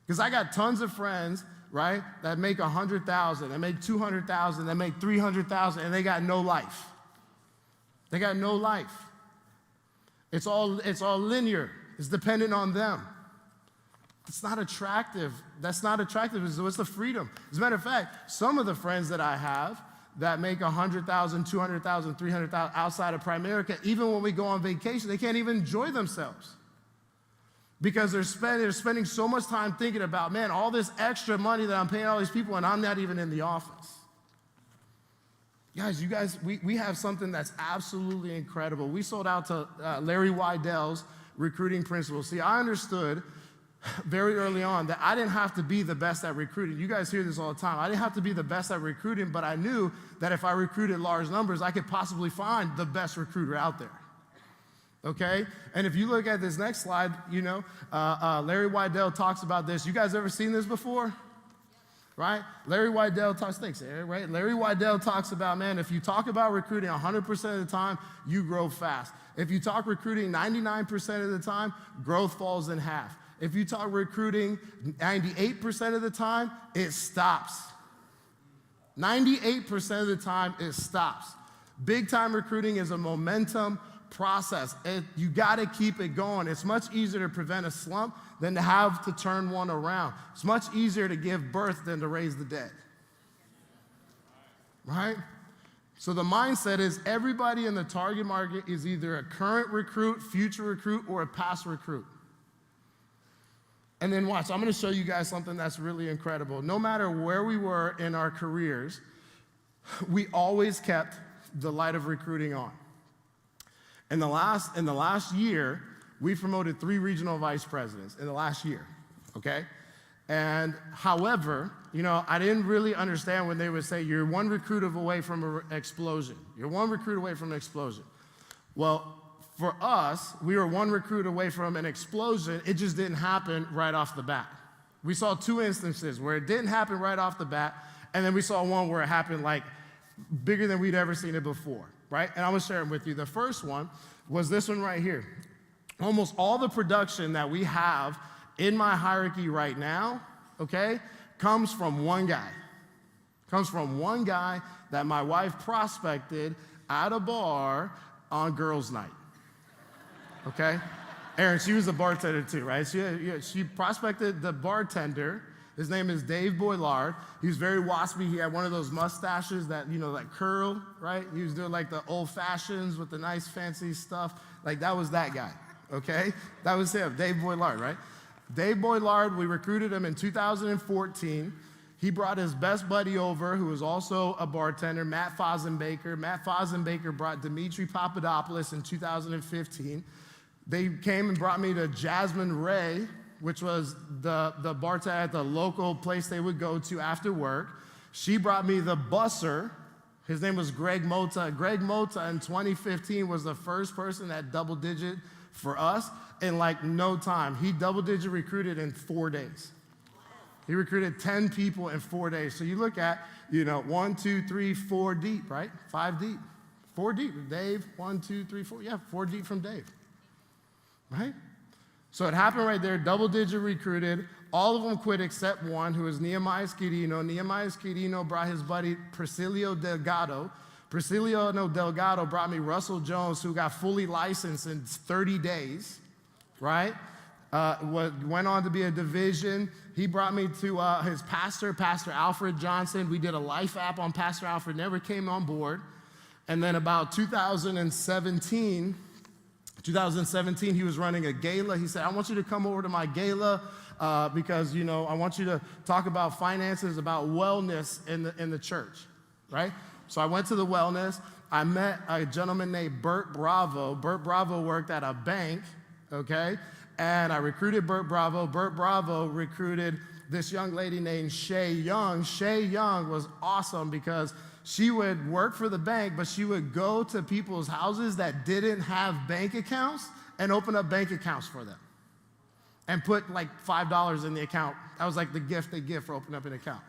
Because I got tons of friends, right, that make 100,000, that make 200,000, that make 300,000, and they got no life. They got no life. It's all linear. It's dependent on them. It's not attractive. That's not attractive. So it's the freedom. As a matter of fact, some of the friends that I have that make 100,000, 200,000, 300,000 outside of Primerica, even when we go on vacation, they can't even enjoy themselves. Because they're spending so much time thinking about, man, all this extra money that I'm paying all these people and I'm not even in the office. Guys, we have something that's absolutely incredible. We sold out to Larry Weidell's recruiting principles. See, I understood very early on that I didn't have to be the best at recruiting. You guys hear this all the time. I didn't have to be the best at recruiting, but I knew that if I recruited large numbers, I could possibly find the best recruiter out there. Okay? And if you look at this next slide, Larry Weidell talks about this. You guys ever seen this before? Right? Larry Weidell talks, thanks, Aaron, right? Larry Weidell talks about, man, if you talk about recruiting 100% of the time, you grow fast. If you talk recruiting 99% of the time, growth falls in half. If you talk recruiting 98% of the time, it stops. 98% of the time, it stops. Big time recruiting is a momentum process. You got to keep it going. It's much easier to prevent a slump than to have to turn one around. It's much easier to give birth than to raise the dead. Right? So the mindset is everybody in the target market is either a current recruit, future recruit, or a past recruit. And then watch, I'm going to show you guys something that's really incredible. No matter where we were in our careers, we always kept the light of recruiting on. In the last year, we promoted 3 regional vice presidents in the last year, okay? And however, I didn't really understand when they would say, you're one recruit away from an explosion. You're one recruit away from an explosion. Well, for us, we were one recruit away from an explosion. It just didn't happen right off the bat. We saw 2 instances where it didn't happen right off the bat, and then we saw one where it happened like bigger than we'd ever seen it before, right? And I was sharing with you. The first one was this one right here. Almost all the production that we have in my hierarchy right now, okay, comes from one guy. Comes from one guy that my wife prospected at a bar on girls' night, okay? Aaron, she was a bartender too, right? She prospected the bartender. His name is Dave Boylard. He was very waspy. He had one of those mustaches that, like curl, right? He was doing like the old fashions with the nice fancy stuff. Like that was that guy, okay? That was him, Dave Boylard, right? Dave Boylard, we recruited him in 2014. He brought his best buddy over, who was also a bartender, Matt Fosenbaker. Matt Fosenbaker brought Dimitri Papadopoulos in 2015. They came and brought me to Jasmine Ray, which was the bartender at the local place they would go to after work. She brought me the busser. His name was Greg Mota. Greg Mota in 2015 was the first person that double digit for us in like no time. He double digit recruited in 4 days. He recruited 10 people in 4 days. So you look at, 1, 2, 3, 4 deep, right? 5 deep. 4 deep. Dave, 1, 2, 3, 4. Yeah, 4 deep from Dave. Right? So it happened right there, double digit recruited. All of them quit except one, who was Nehemiah Schedino. Nehemiah Schedino brought his buddy Priscilio Delgado. Priscilio Delgado brought me Russell Jones, who got fully licensed in 30 days, right? Went on to be a division. He brought me to his pastor, Pastor Alfred Johnson. We did a life app on Pastor Alfred, never came on board. And then about 2017, he was running a gala. He said, I want you to come over to my gala because, I want you to talk about finances, about wellness in the church, right? So I went to the wellness. I met a gentleman named Bert Bravo. Bert Bravo worked at a bank, okay? And I recruited Bert Bravo. Bert Bravo recruited this young lady named Shay Young. Shay Young was awesome because she would work for the bank, but she would go to people's houses that didn't have bank accounts and open up bank accounts for them and put like $5 in the account. That was like the gift they give for opening up an account,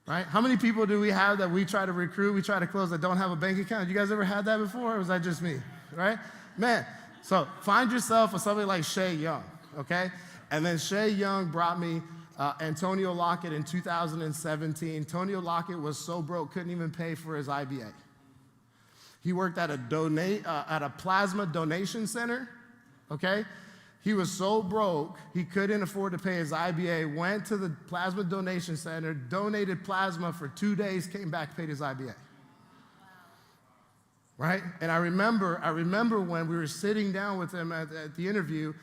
right? How many people do we have that we try to recruit, we try to close that don't have a bank account? You guys ever had that before, or was that just me, right? Man, so find yourself with somebody like Shay Young, okay? And then Shay Young brought me Antonio Lockett in 2017. Antonio Lockett was so broke, couldn't even pay for his IBA. He worked at a plasma donation center, okay? He was so broke, he couldn't afford to pay his IBA, went to the plasma donation center, donated plasma for 2 days, came back, paid his IBA. Right? And I remember when we were sitting down with him at the interview,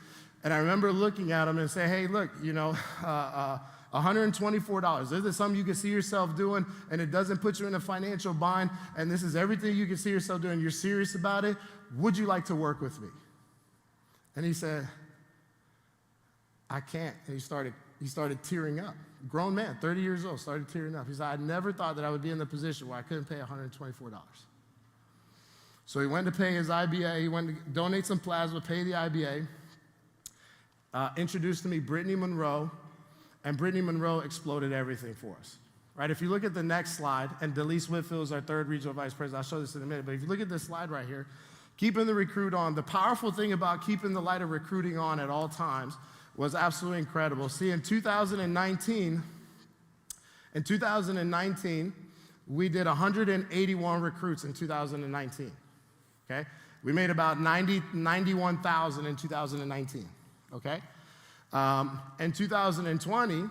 and I remember looking at him and saying, hey, look, $124. Is this something you can see yourself doing and it doesn't put you in a financial bind and this is everything you can see yourself doing, you're serious about it? Would you like to work with me? And he said, I can't. And he started tearing up. Grown man, 30 years old, started tearing up. He said, I never thought that I would be in the position where I couldn't pay $124. So he went to pay his IBA, he went to donate some plasma, pay the IBA, introduced to me Brittany Monroe, and Brittany Monroe exploded everything for us, right? If you look at the next slide, and Delise Whitfield is our third regional vice president, I'll show this in a minute, but if you look at this slide right here, keeping the recruit on, the powerful thing about keeping the light of recruiting on at all times was absolutely incredible. See, in 2019, we did 181 recruits in 2019. Okay? We made about 91,000 in 2019, okay? In 2020,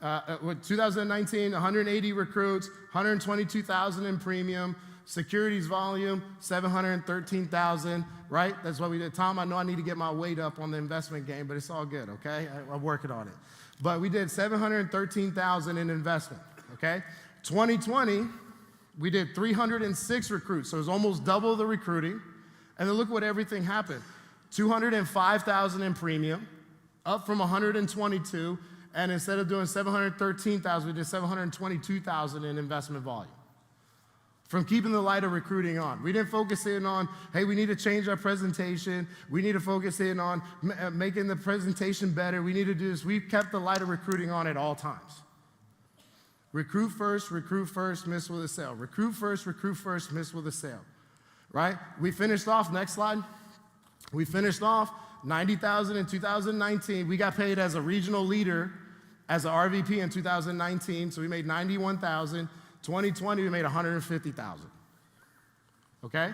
2019, 180 recruits, 122,000 in premium, securities volume, 713,000, right? That's what we did. Tom, I know I need to get my weight up on the investment game, but it's all good, okay? I'm working on it. But we did 713,000 in investment, okay? 2020, we did 306 recruits, so it was almost double the recruiting. And then look what everything happened. 205,000 in premium, up from 122, And instead of doing 713,000, we did 722,000 in investment volume. From keeping the light of recruiting on. We didn't focus in on, hey, we need to change our presentation. We need to focus in on making the presentation better. We need to do this. We kept the light of recruiting on at all times. Recruit first, miss with a sale. Recruit first, miss with a sale. Right? We finished off, next slide. We finished off 90,000 in 2019. We got paid as a regional leader as an RVP in 2019, so we made 91,000. 2020, we made 150,000. Okay?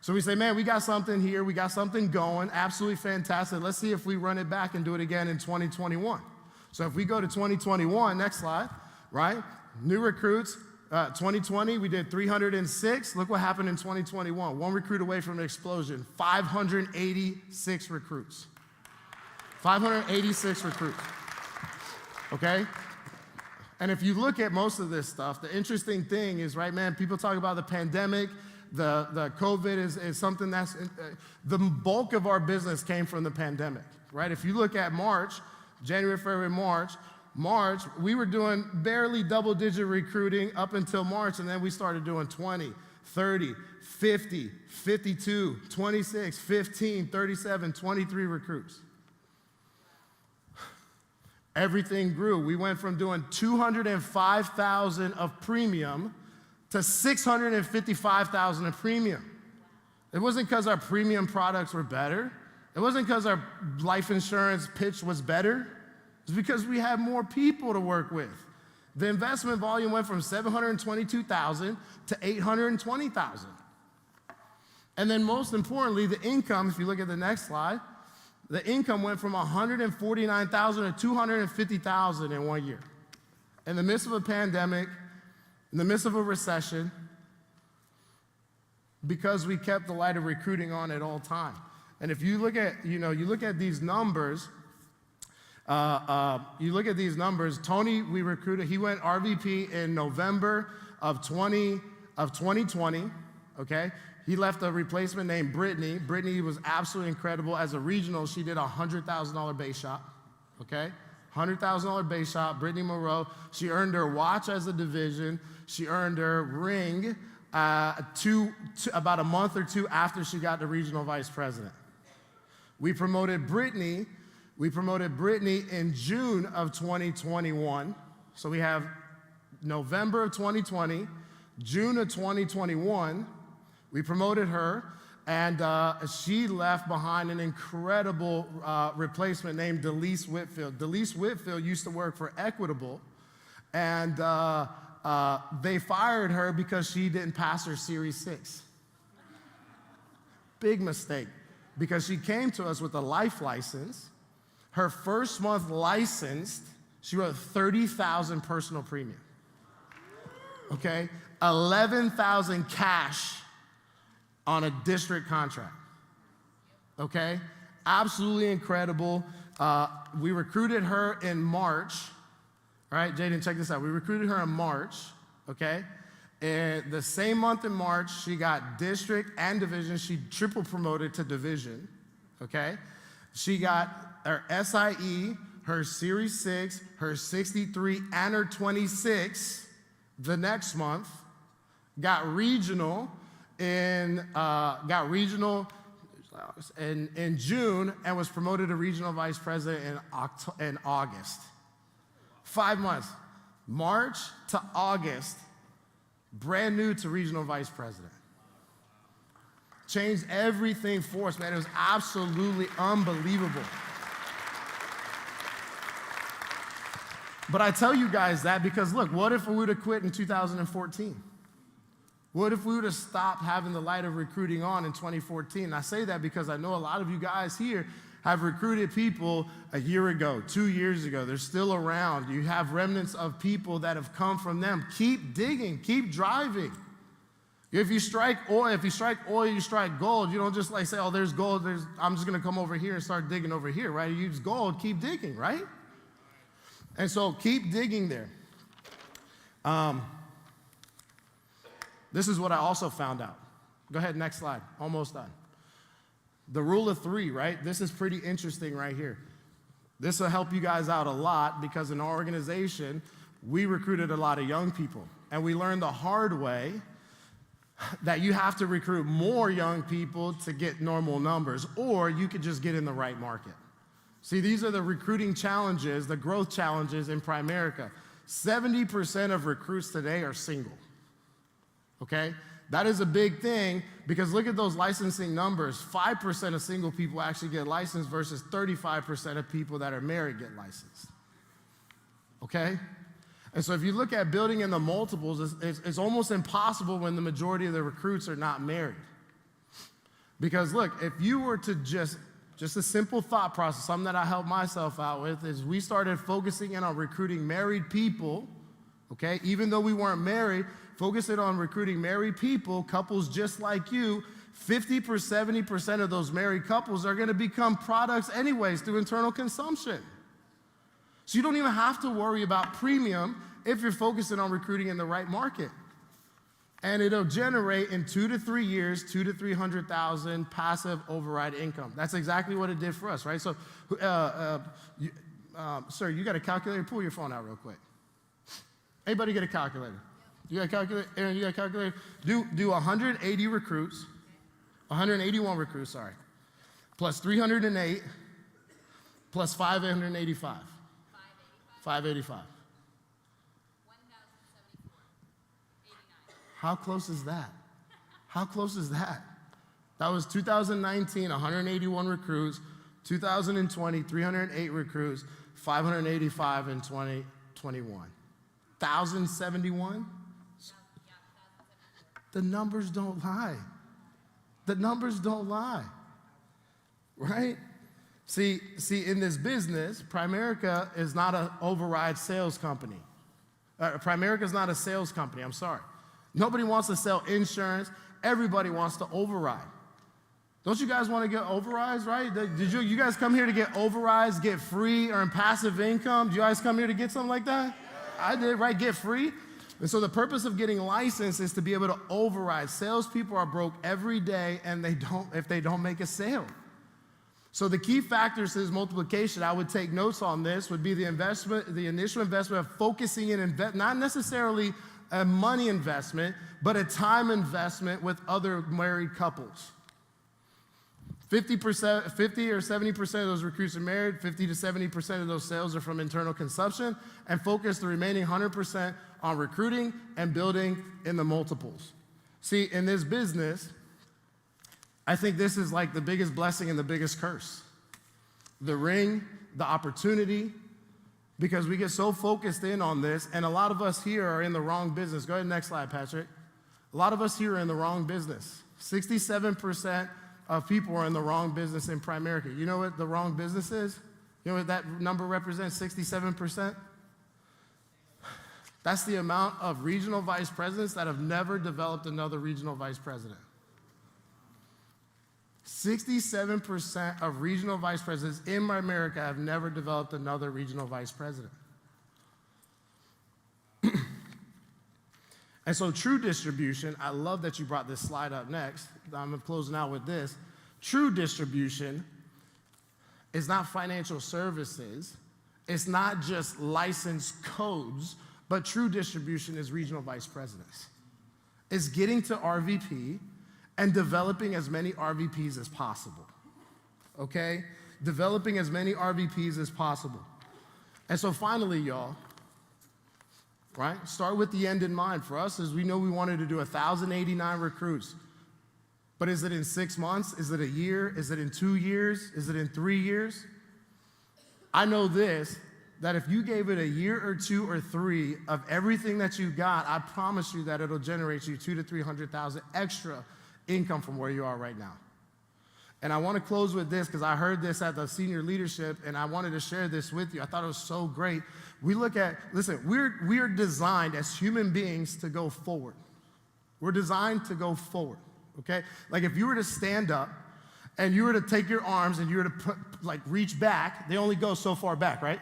So we say, man, we got something here. We got something going. Absolutely fantastic. Let's see if we run it back and do it again in 2021. So if we go to 2021, next slide, right? New recruits, 2020, we did 306. Look what happened in 2021. One recruit away from an explosion. 586 recruits. 586 recruits. Okay? And if you look at most of this stuff, the interesting thing is, right, man, people talk about the pandemic, the COVID is something that's, the bulk of our business came from the pandemic, right? If you look at March, January, February, March, we were doing barely double-digit recruiting up until March, and then we started doing 20, 30, 50, 52, 26, 15, 37, 23 recruits. Everything grew. We went from doing 205,000 of premium to 655,000 of premium. It wasn't because our premium products were better. It wasn't because our life insurance pitch was better. It's because we had more people to work with. The investment volume went from 722,000 to 820,000. And then most importantly, the income, if you look at the next slide, the income went from 149,000 to 250,000 in 1 year. In the midst of a pandemic, in the midst of a recession, because we kept the light of recruiting on at all time. And if you look at, you look at these numbers, Tony, we recruited, he went RVP in November of 2020, okay? He left a replacement named Brittany. Brittany was absolutely incredible. As a regional, she did a $100,000 base shop, okay? $100,000 base shop, Brittany Moreau. She earned her watch as a division. She earned her ring about a month or two after she got the regional vice president. We promoted Brittany in June of 2021. So we have November of 2020, June of 2021, we promoted her, and she left behind an incredible replacement named Delise Whitfield. Delise Whitfield used to work for Equitable, and they fired her because she didn't pass her Series 6. Big mistake, because she came to us with a life license. Her first month licensed, she wrote 30,000 personal premium, okay? 11,000 cash on a district contract, okay? Absolutely incredible. We recruited her in March, all right, Jaden, check this out. We recruited her in March, okay? And the same month in March, she got district and division. She triple promoted to division, okay? She got her SIE, her Series 6, her 63, and her 26 the next month, got regional in June, and was promoted to regional vice president in August. 5 months, March to August, brand new to regional vice president. Changed everything for us, man. It was absolutely unbelievable. But I tell you guys that because look, what if we would have quit in 2014? What if we would have stopped having the light of recruiting on in 2014? And I say that because I know a lot of you guys here have recruited people a year ago, 2 years ago. They're still around. You have remnants of people that have come from them. Keep digging, keep driving. If you strike oil, you strike gold. You don't just like say, oh, there's gold, I'm just gonna come over here and start digging over here, right? You use gold, keep digging, right? And so keep digging there. This is what I also found out. Go ahead, next slide, almost done. The rule of three, right? This is pretty interesting right here. This will help you guys out a lot because in our organization, we recruited a lot of young people. And we learned the hard way that you have to recruit more young people to get normal numbers, or you could just get in the right market. See, these are the recruiting challenges, the growth challenges in Primerica. 70% of recruits today are single, okay? That is a big thing because look at those licensing numbers. 5% of single people actually get licensed versus 35% of people that are married get licensed, okay? And so if you look at building in the multiples, it's almost impossible when the majority of the recruits are not married. Because look, if you were to just a simple thought process, something that I helped myself out with, is we started focusing in on recruiting married people, okay? Even though we weren't married, focusing on recruiting married people, couples just like you, 70% of those married couples are gonna become products anyways through internal consumption. So you don't even have to worry about premium if you're focusing on recruiting in the right market. And it'll generate in 2 to 3 years, 200,000 to 300,000 passive override income. That's exactly what it did for us, right? So, sir, you got a calculator? Pull your phone out real quick. Anybody get a calculator? You got a calculator? Aaron, you got a calculator? Do 180 recruits, 181 recruits, sorry, plus 308, plus 585. 585. How close is that? How close is that? That was 2019, 181 recruits, 2020, 308 recruits, 585 in 2021. 1,071? The numbers don't lie. The numbers don't lie, right? See, in this business, Primerica is not an override sales company. Primerica is not a sales company, I'm sorry. Nobody wants to sell insurance. Everybody wants to override. Don't you guys want to get overrides, right? Did you guys come here to get overrides, get free, earn passive income? Did you guys come here to get something like that? I did, right? Get free. And so the purpose of getting licensed is to be able to override. Salespeople are broke every day, and if they don't make a sale. So the key factors to this multiplication, I would take notes on this, would be the initial investment of focusing in, not necessarily a money investment, but a time investment with other married couples. 50 or 70% of those recruits are married, 50 to 70% of those sales are from internal consumption, and focus the remaining 100% on recruiting and building in the multiples. See, in this business, I think this is like the biggest blessing and the biggest curse. The ring, the opportunity, because we get so focused in on this, and a lot of us here are in the wrong business. Go ahead, next slide, Patrick. A lot of us here are in the wrong business. 67% of people are in the wrong business in Primerica. You know what the wrong business is? You know what that number represents, 67%? That's the amount of regional vice presidents that have never developed another regional vice president. 67% of regional vice presidents in Primerica have never developed another regional vice president. And so true distribution, I love that you brought this slide up next. I'm closing out with this. True distribution is not financial services. It's not just license codes, but true distribution is regional vice presidents. It's getting to RVP and developing as many RVPs as possible, okay? Developing as many RVPs as possible. And so finally, y'all, right? Start with the end in mind. For us, as we know, we wanted to do 1,089 recruits. But is it in 6 months? Is it a year? Is it in 2 years? Is it in 3 years? I know this, that if you gave it a year or 2 or 3 of everything that you got, I promise you that it'll generate you 200,000 to 300,000 extra income from where you are right now. And I want to close with this because I heard this at the senior leadership and I wanted to share this with you. I thought it was so great. We look at, listen, we are designed as human beings to go forward. We're designed to go forward, okay? Like if you were to stand up and you were to take your arms and you were to reach back, they only go so far back, right?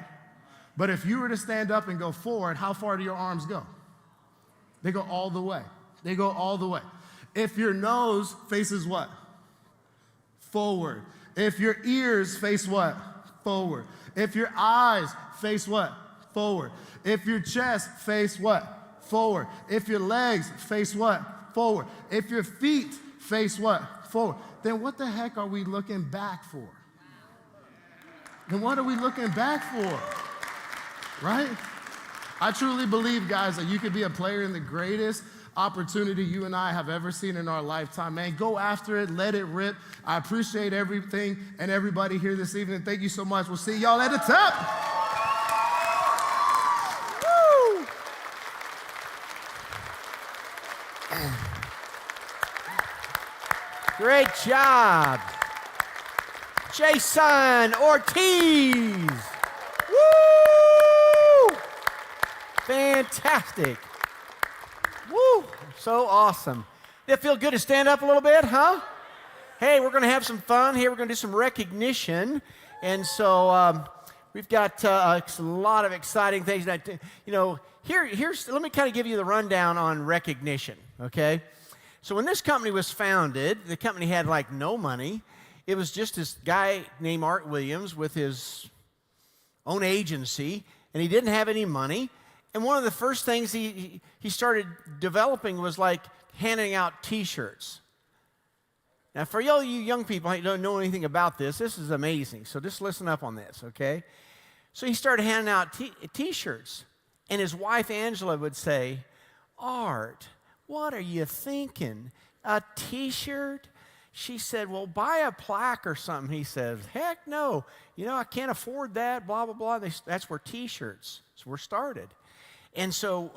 But if you were to stand up and go forward, how far do your arms go? They go all the way. They go all the way. If your nose faces what? Forward. If your ears face what? Forward. If your eyes face what? Forward. If your chest face what? Forward. If your legs face what? Forward. If your feet face what? Forward. Then what the heck are we looking back for? Then what are we looking back for? Right? I truly believe, guys, that you could be a player in the greatest opportunity you and I have ever seen in our lifetime. Man, go after it. Let it rip. I appreciate everything and everybody here this evening. Thank you so much. We'll see y'all at the top. Woo! Great job. Jason Ortiz. Woo! Fantastic. Woo! So awesome. Did it feel good to stand up a little bit, huh? Hey, we're going to have some fun here. We're going to do some recognition. And so we've got a lot of exciting things. That, here's let me kind of give you the rundown on recognition, okay? So when this company was founded, the company had like no money. It was just this guy named Art Williams with his own agency, and he didn't have any money. And one of the first things he started developing was like handing out T-shirts. Now, for all you young people who don't know anything about this is amazing. So just listen up on this, okay? So he started handing out T-shirts, and his wife Angela would say, "Art, what are you thinking? A T-shirt?" She said, "Well, buy a plaque or something." He says, "Heck no. I can't afford that, blah, blah, blah." That's where T-shirts were started. And so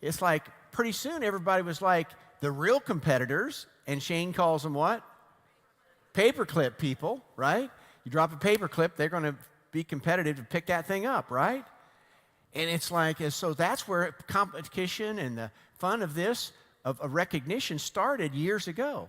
it's like pretty soon everybody was like the real competitors, and Shane calls them what? Paperclip people, right? You drop a paperclip, they're going to be competitive to pick that thing up, right? And it's like, so that's where competition and the fun of this, of recognition started years ago.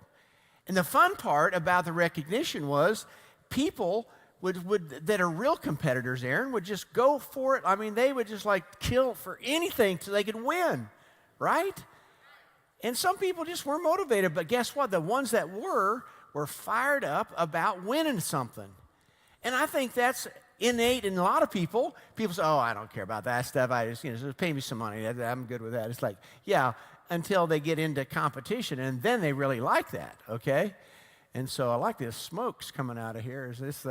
And the fun part about the recognition was people that are real competitors, Aaron, would just go for it. I mean, they would just like kill for anything so they could win, right? And some people just weren't motivated, but guess what? The ones that were fired up about winning something. And I think that's innate in a lot of people. People say, "Oh, I don't care about that stuff. I just pay me some money. I'm good with that." It's like, yeah, until they get into competition, and then they really like that, okay? And so I like this smoke's coming out of here. Is this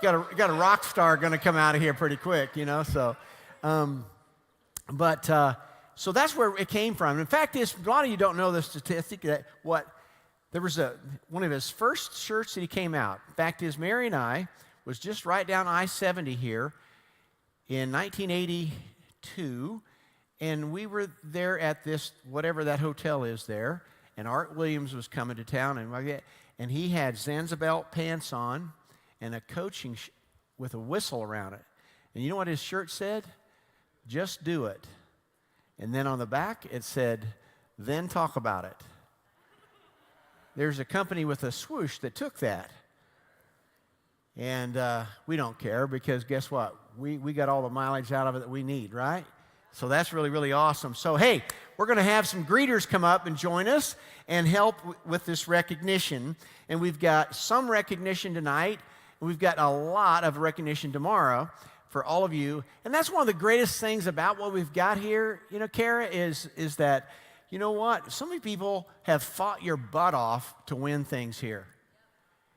got a rock star going to come out of here pretty quick, so so that's where it came from. In fact, a lot of you don't know the statistic that there was one of his first shirts that he came out. In fact, Mary and I was just right down I-70 here in 1982, and we were there at this, whatever that hotel is there, and Art Williams was coming to town, and he had Zanzibar pants on and a coaching with a whistle around it. And you know what his shirt said? "Just do it." And then on the back it said, "Then talk about it." There's a company with a swoosh that took that. And we don't care because guess what? We got all the mileage out of it that we need, right? So that's really, really awesome. So, hey, we're going to have some greeters come up and join us and help with this recognition. And we've got some recognition tonight. We've got a lot of recognition tomorrow for all of you. And that's one of the greatest things about what we've got here, Kara, is that, you know what? So many people have fought your butt off to win things here.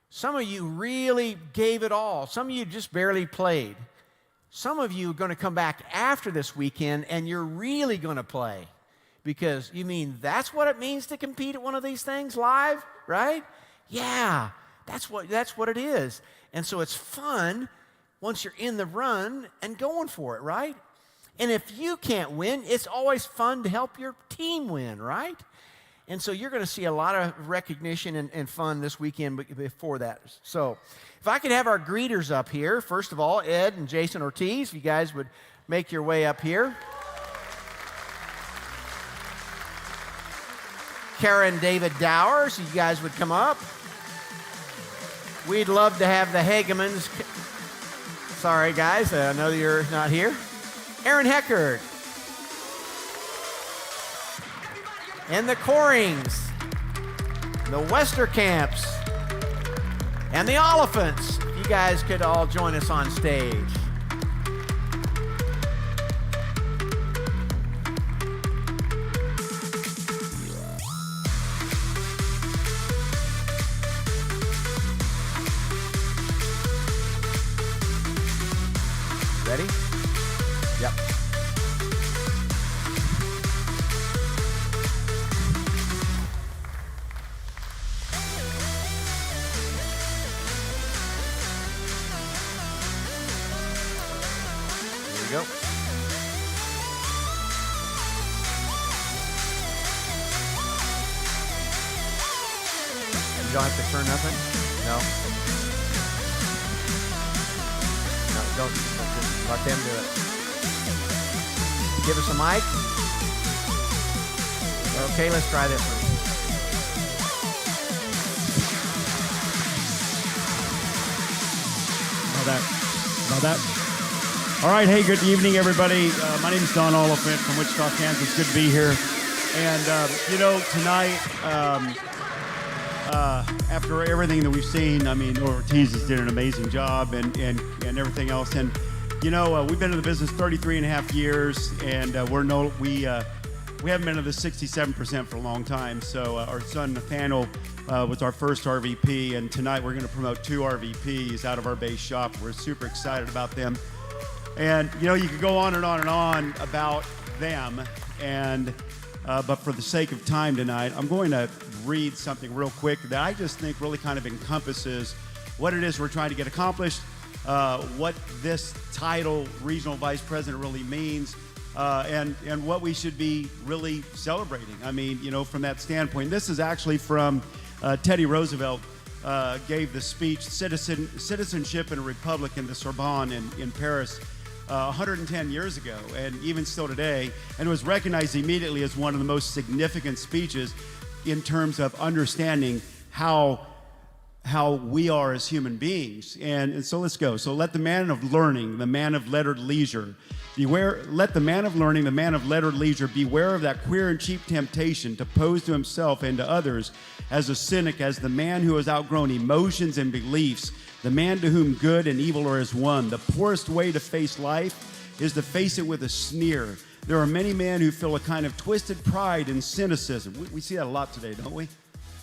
Some of you really gave it all. Some of you just barely played. Some of you are going to come back after this weekend and you're really going to play. Because that's what it means to compete at one of these things live, right? Yeah, that's what it is. And so it's fun once you're in the run and going for it, right? And if you can't win, it's always fun to help your team win, right? And so you're going to see a lot of recognition and fun this weekend before that. So if I could have our greeters up here, first of all, Ed and Jason Ortiz, if you guys would make your way up here. Kara and David Dowers, you guys would come up. We'd love to have the Hagemans. Sorry, guys, I know you're not here. Aaron Heckard. And the Corings. The Westerkamps. And the Oliphants, if you guys could all join us on stage. Ready? Yep. Here we go. You don't have to turn nothing? No? No, don't. Just let them do it. Give us a mic. Okay, let's try this one. About that. All right, hey, good evening, everybody. My name is Don Oliphant from Wichita, Kansas. Good to be here. And, tonight, after everything that we've seen, I mean, Ortiz has did an amazing job and everything else. And, we've been in the business 33 and a half years, and we haven't been in the 67% for a long time. So our son, Nathaniel, was our first RVP, and tonight we're going to promote 2 RVPs out of our base shop. We're super excited about them. And, you could go on and on and on about them, and but for the sake of time tonight, I'm going to read something real quick that I just think really kind of encompasses what it is we're trying to get accomplished, what this title, Regional Vice President, really means, and what we should be really celebrating. I mean, from that standpoint. This is actually from Teddy Roosevelt gave the speech, Citizenship in a Republic in the Sorbonne in Paris 110 years ago, and even still today, and it was recognized immediately as one of the most significant speeches in terms of understanding how we are as human beings. And so let's go. So let the man of learning, the man of lettered leisure, let the man of learning, the man of lettered leisure, beware of that queer and cheap temptation to pose to himself and to others as a cynic, as the man who has outgrown emotions and beliefs, the man to whom good and evil are as one. The poorest way to face life is to face it with a sneer. There are many men who feel a kind of twisted pride and cynicism. We see that a lot today, don't we?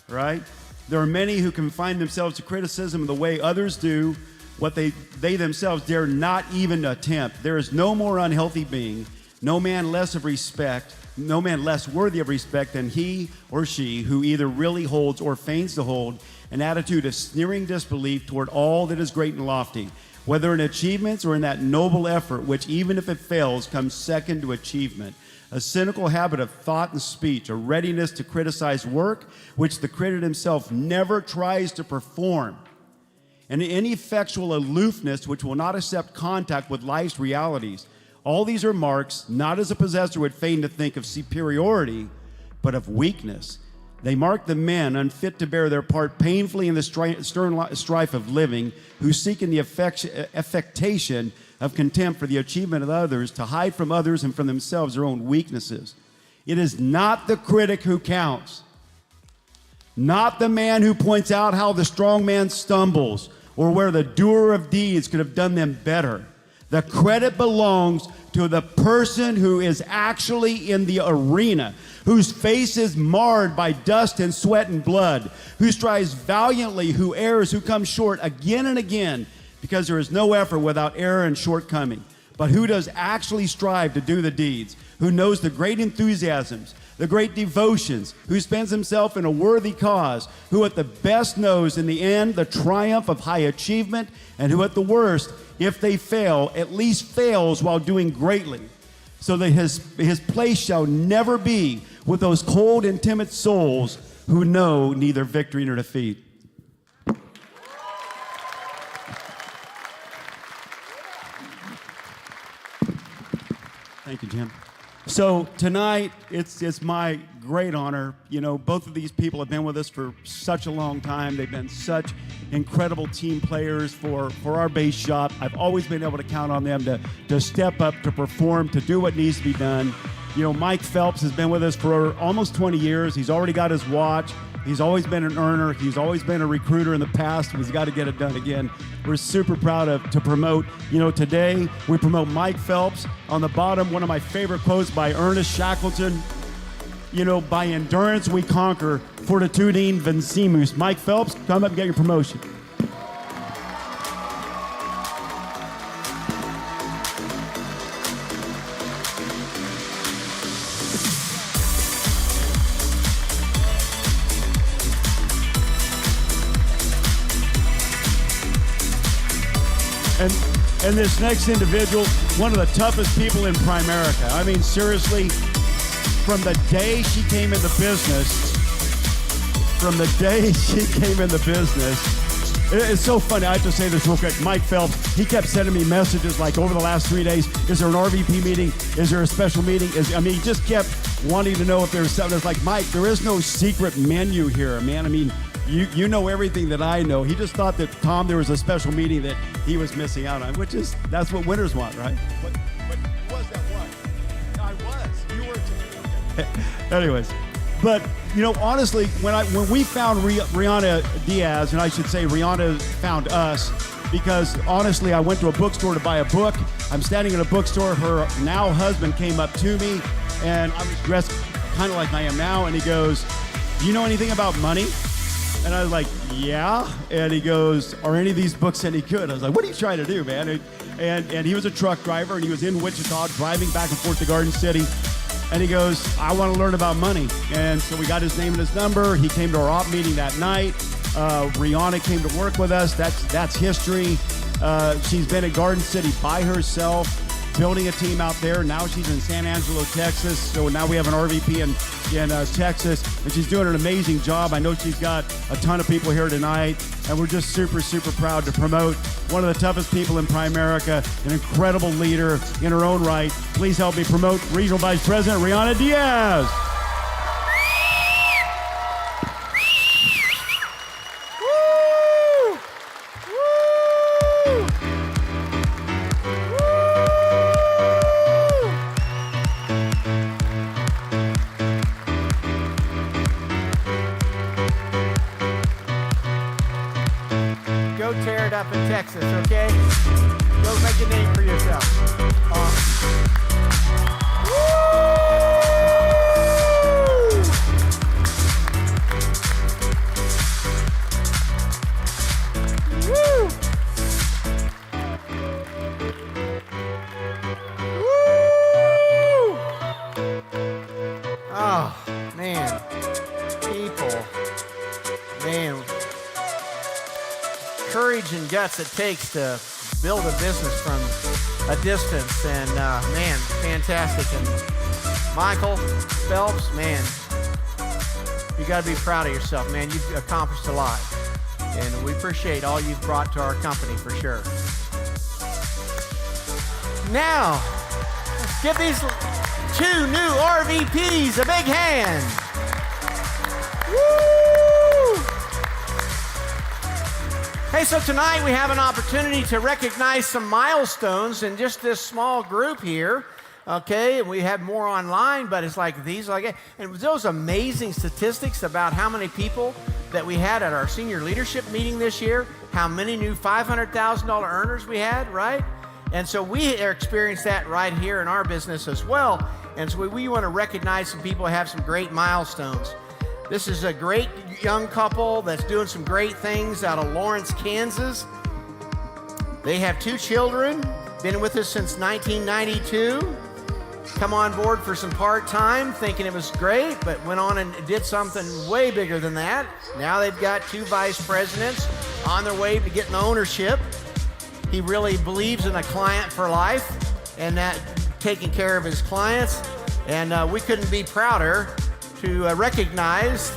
Right? There are many who confine themselves to criticism of the way others do what they themselves dare not even attempt. There is no more unhealthy being, no man less worthy of respect than he or she who either really holds or feigns to hold an attitude of sneering disbelief toward all that is great and lofty, whether in achievements or in that noble effort which, even if it fails, comes second to achievement. A cynical habit of thought and speech, a readiness to criticize work which the critic himself never tries to perform, and an ineffectual aloofness which will not accept contact with life's realities. All these are marks, not as a possessor would feign to think of superiority, but of weakness. They mark the men unfit to bear their part painfully in the stern strife of living, who seek in the affectation of contempt for the achievement of others to hide from others and from themselves their own weaknesses. It is not the critic who counts, not the man who points out how the strong man stumbles or where the doer of deeds could have done them better. The credit belongs to the person who is actually in the arena, whose face is marred by dust and sweat and blood, who strives valiantly, who errs, who comes short again and again, because there is no effort without error and shortcoming, but who does actually strive to do the deeds, who knows the great enthusiasms, the great devotions, who spends himself in a worthy cause, who at the best knows in the end the triumph of high achievement, and who at the worst, if they fail, at least fails while doing greatly, so that his place shall never be with those cold and timid souls who know neither victory nor defeat. Thank you, Jim. So tonight, it's my great honor. Both of these people have been with us for such a long time. They've been such incredible team players for our base shop. I've always been able to count on them to step up, to perform, to do what needs to be done. Mike Phelps has been with us for almost 20 years. He's already got his watch. He's always been an earner. He's always been a recruiter in the past. He's got to get it done again. We're super proud to promote. Today we promote Mike Phelps. On the bottom, one of my favorite quotes by Ernest Shackleton. By endurance we conquer, fortitudine vencimus. Mike Phelps, come up and get your promotion. And this next individual, one of the toughest people in Primerica. I mean, seriously, from the day she came into business, it's so funny. I have to say this real quick. Mike Phelps, he kept sending me messages like over the last 3 days, is there an RVP meeting? Is there a special meeting? He just kept wanting to know if there was something. It's like, Mike, there is no secret menu here, man. I mean, you know everything that I know. He just thought that, Tom, there was a special meeting that he was missing out on, that's what winners want, right? But was that what? I was. You were too. Anyways, but honestly, when we found Rihanna Diaz, and I should say Rihanna found us, because honestly, I went to a bookstore to buy a book. I'm standing in a bookstore. Her now husband came up to me, and I was dressed kind of like I am now, and he goes, "Do you know anything about money?" And I was like, "Yeah." And he goes, "Are any of these books any good?" I was like, "What are you trying to do, man?" And he was a truck driver, and he was in Wichita driving back and forth to Garden City. And he goes, "I want to learn about money." And so we got his name and his number. He came to our op meeting that night. Rihanna came to work with us. That's history. She's been at Garden City by herself, building a team out there. Now she's in San Angelo, Texas. So now we have an RVP in Texas, and she's doing an amazing job. I know she's got a ton of people here tonight, and we're just super, super proud to promote one of the toughest people in Primerica, an incredible leader in her own right. Please help me promote Regional Vice President Rihanna Diaz. Tear it up in Texas, okay? Go make a name for yourself. Woo! Woo! Oh, man. People. Man. Courage and guts it takes to build a business from a distance, and man, fantastic. And Michael Phelps, man, you got to be proud of yourself, man. You've accomplished a lot, and we appreciate all you've brought to our company for sure. Now, let's give these 2 new RVPs a big hand. Woo! Hey, so tonight we have an opportunity to recognize some milestones in just this small group here, okay? And we have more online, but it's like these, and those amazing statistics about how many people that we had at our senior leadership meeting this year, how many new $500,000 earners we had, right? And so we experienced that right here in our business as well. And so we want to recognize some people who have some great milestones. This is a great young couple that's doing some great things out of Lawrence, Kansas. They have 2 children, been with us since 1992. Come on board for some part-time, thinking it was great, but went on and did something way bigger than that. Now they've got 2 vice presidents on their way to getting ownership. He really believes in a client for life and that taking care of his clients. And we couldn't be prouder to recognize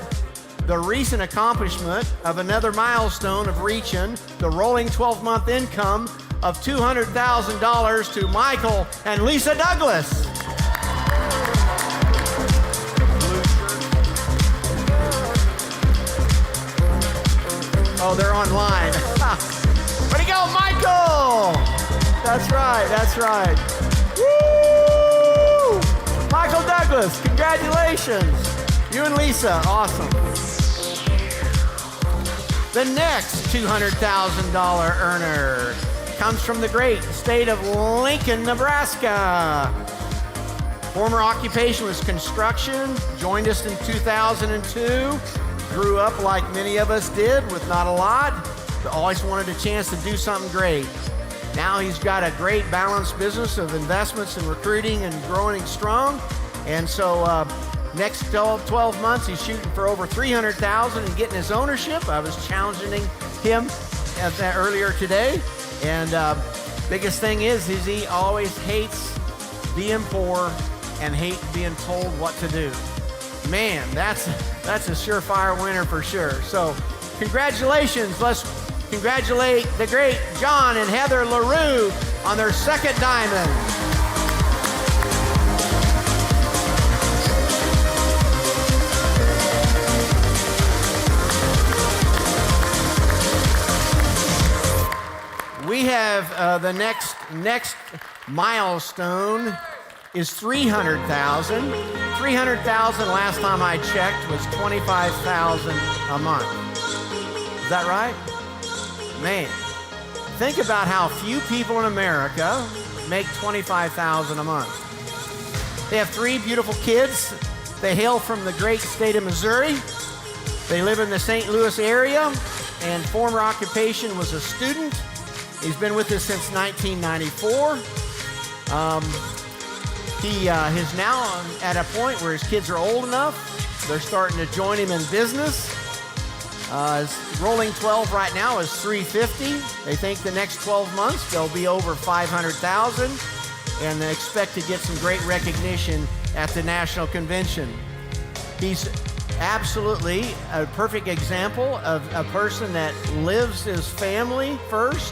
the recent accomplishment of another milestone of reaching the rolling 12-month income of $200,000 to Michael and Lisa Douglas. Oh, they're online. Way to go, Michael! That's right, that's right. Woo! Michael Douglas, congratulations. You and Lisa, awesome. The next $200,000 earner comes from the great state of Lincoln, Nebraska. Former occupation was construction, joined us in 2002, grew up like many of us did with not a lot, but always wanted a chance to do something great. Now he's got a great balanced business of investments and recruiting and growing strong. And so next 12 months, he's shooting for over $300,000 and getting his ownership. I was challenging him earlier today. And biggest thing is he always hates being poor and hate being told what to do. Man, that's a surefire winner for sure. So congratulations. Let's congratulate the great John and Heather LaRue on their second diamond. We have the next milestone is $300,000. $300,000 last time I checked was $25,000 a month. Is that right? Man, think about how few people in America make $25,000 a month. They have 3 beautiful kids. They hail from the great state of Missouri. They live in the St. Louis area, and former occupation was a student. He's been with us since 1994. He is now at a point where his kids are old enough. They're starting to join him in business. His rolling 12 right now is $350,000. They think the next 12 months they'll be over $500,000, and they expect to get some great recognition at the national convention. He's absolutely a perfect example of a person that lives his family first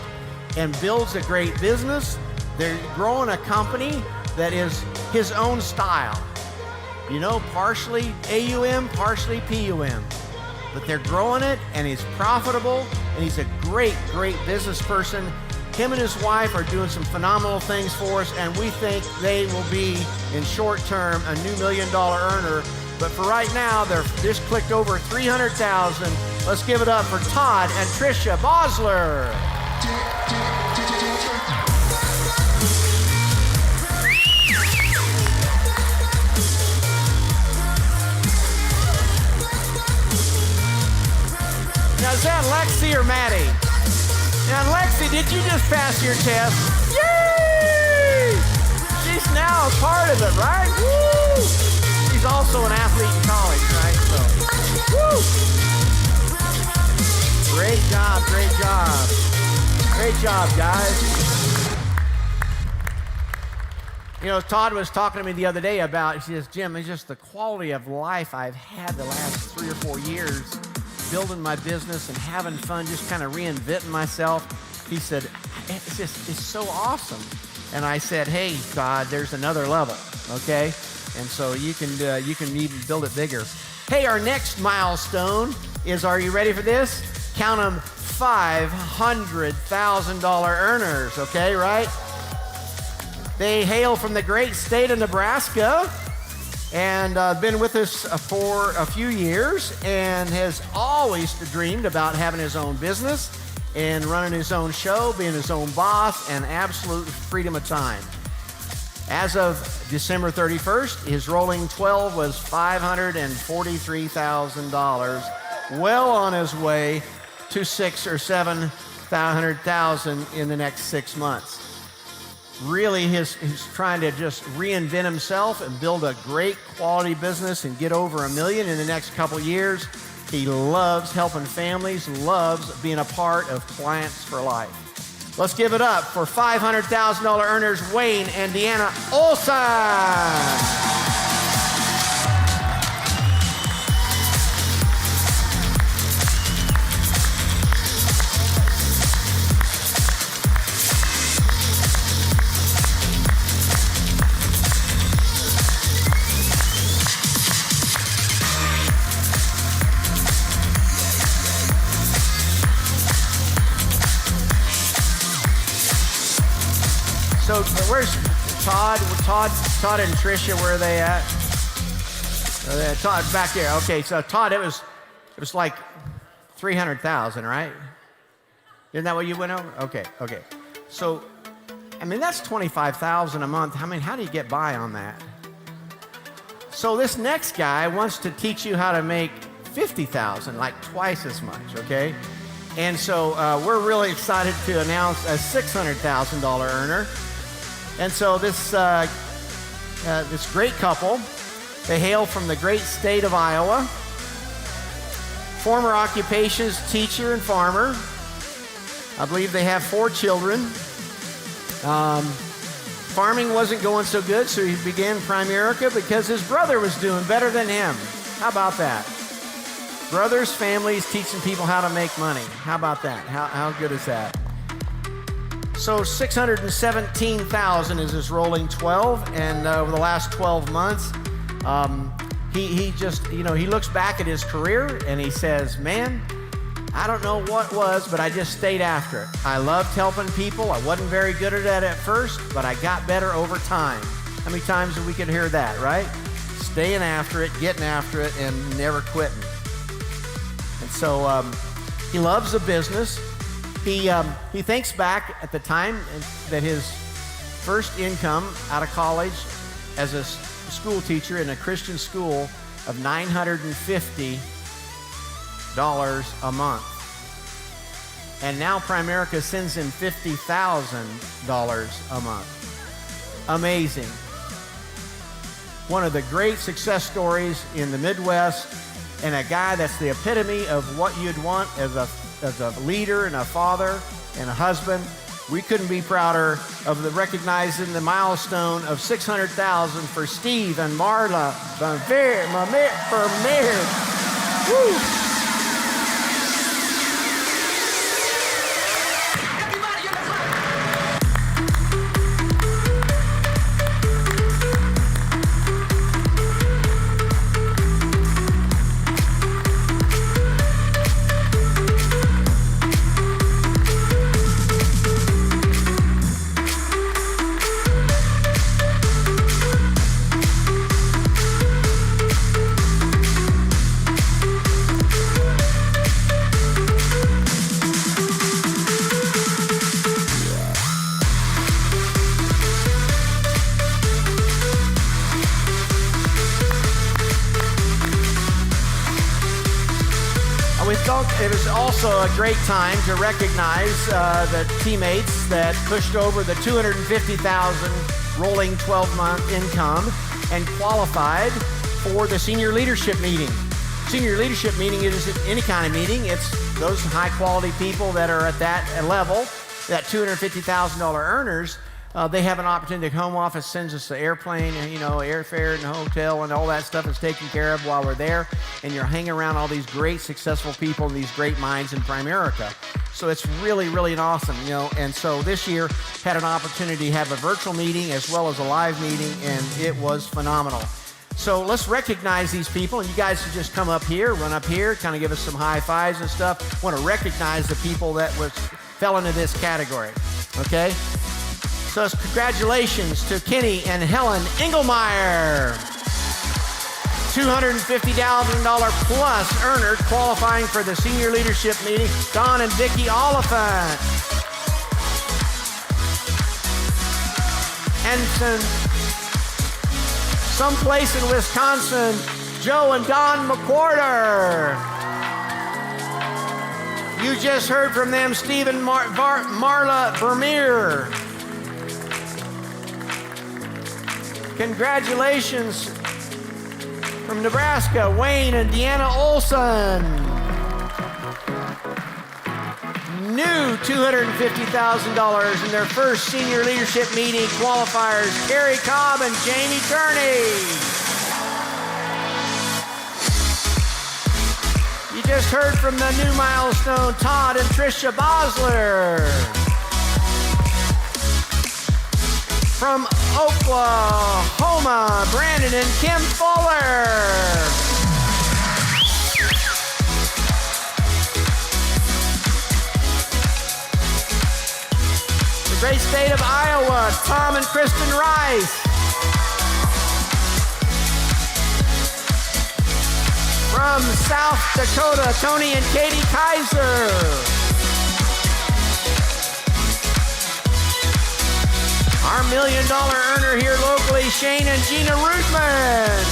and builds a great business. They're growing a company that is his own style. You know, partially AUM, partially PUM. But they're growing it, and he's profitable, and he's a great, great business person. Him and his wife are doing some phenomenal things for us, and we think they will be, in short term, a new $1 million earner. But for right now, they're just clicked over $300,000. Let's give it up for Todd and Tricia Bosler. Now, is that Lexi or Maddie? Now, Lexi, did you just pass your test? Yay! She's now a part of it, right? Woo! She's also an athlete in college, right? So, woo! Great job, great job. Great job, guys. You know, Todd was talking to me the other day about, he says, Jim, it's just the quality of life I've had the last 3 or 4 years building my business and having fun, just kind of reinventing myself. He said, it's so awesome. And I said, hey, Todd, there's another level, okay? And so you can even build it bigger. Hey, our next milestone is, are you ready for this? Count them, $500,000 earners, okay, right? They hail from the great state of Nebraska and been with us for a few years and has always dreamed about having his own business and running his own show, being his own boss, and absolute freedom of time. As of December 31st, his rolling 12 was $543,000, well on his way to $600,000 or $700,000 in the next 6 months. Really, he's trying to just reinvent himself and build a great quality business and get over $1 million in the next couple years. He loves helping families, loves being a part of Clients for Life. Let's give it up for $500,000 earners, Wayne and Deanna Olson. So where's Todd? Todd and Tricia, where are they at? Todd back there. Okay, so Todd, it was like 300,000, right? Isn't that what you went over? Okay. So, I mean, that's 25,000 a month. I mean, how do you get by on that? So this next guy wants to teach you how to make 50,000, like twice as much, okay? And so we're really excited to announce a $600,000 earner. And so this great couple, they hail from the great state of Iowa. Former occupations, teacher and farmer. I believe they have 4 children. Farming wasn't going so good, so he began Primerica because his brother was doing better than him. How about that? Brothers, families, teaching people how to make money. How about that? How good is that? So 617,000 is his rolling 12, and over the last 12 months, he just, he looks back at his career and he says, man, I don't know what was, but I just stayed after it. I loved helping people. I wasn't very good at it at first, but I got better over time. How many times have we could hear that, right? Staying after it, getting after it, and never quitting. And so he loves the business. He thinks back at the time that his first income out of college as a school teacher in a Christian school of $950 a month. And now Primerica sends him $50,000 a month. Amazing. One of the great success stories in the Midwest, and a guy that's the epitome of what you'd want as a leader and a father and a husband. We couldn't be prouder of recognizing the milestone of $600,000 for Steve and Marla Vermeer. Woo! It was also a great time to recognize the teammates that pushed over the $250,000 rolling 12-month income and qualified for the senior leadership meeting. Senior leadership meeting isn't any kind of meeting. It's those high-quality people that are at that level, that $250,000 earners. They have an opportunity. The home office sends us the airplane, and airfare and the hotel and all that stuff is taken care of while we're there. And you're hanging around all these great, successful people and these great minds in Primerica. So it's really, really awesome, And so this year had an opportunity to have a virtual meeting as well as a live meeting, and it was phenomenal. So let's recognize these people, and you guys should just come up here, run up here, kind of give us some high fives and stuff. Want to recognize the people that fell into this category, okay? So congratulations to Kenny and Helen Engelmeyer. $250,000 plus earner qualifying for the senior leadership meeting. Don and Vicki Oliphant. And someplace in Wisconsin, Joe and Don McWhorter. You just heard from them, Steve and Marla Vermeer. Congratulations from Nebraska, Wayne and Deanna Olson. New $250,000 in their first senior leadership meeting qualifiers, Carrie Cobb and Jamie Kearney. You just heard from the new milestone, Todd and Tricia Bosler. From Oklahoma, Brandon and Kim Fuller. The great state of Iowa, Tom and Kristen Rice. from South Dakota, Tony and Katie Kaiser. Our $1 million earner here locally, Shane and Gina Rootman.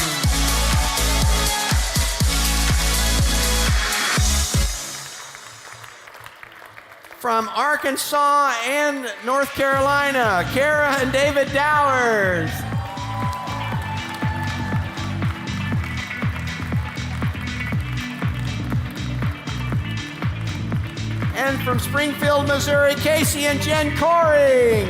From Arkansas and North Carolina, Kara and David Dowers. And from Springfield, Missouri, Casey and Jen Coring.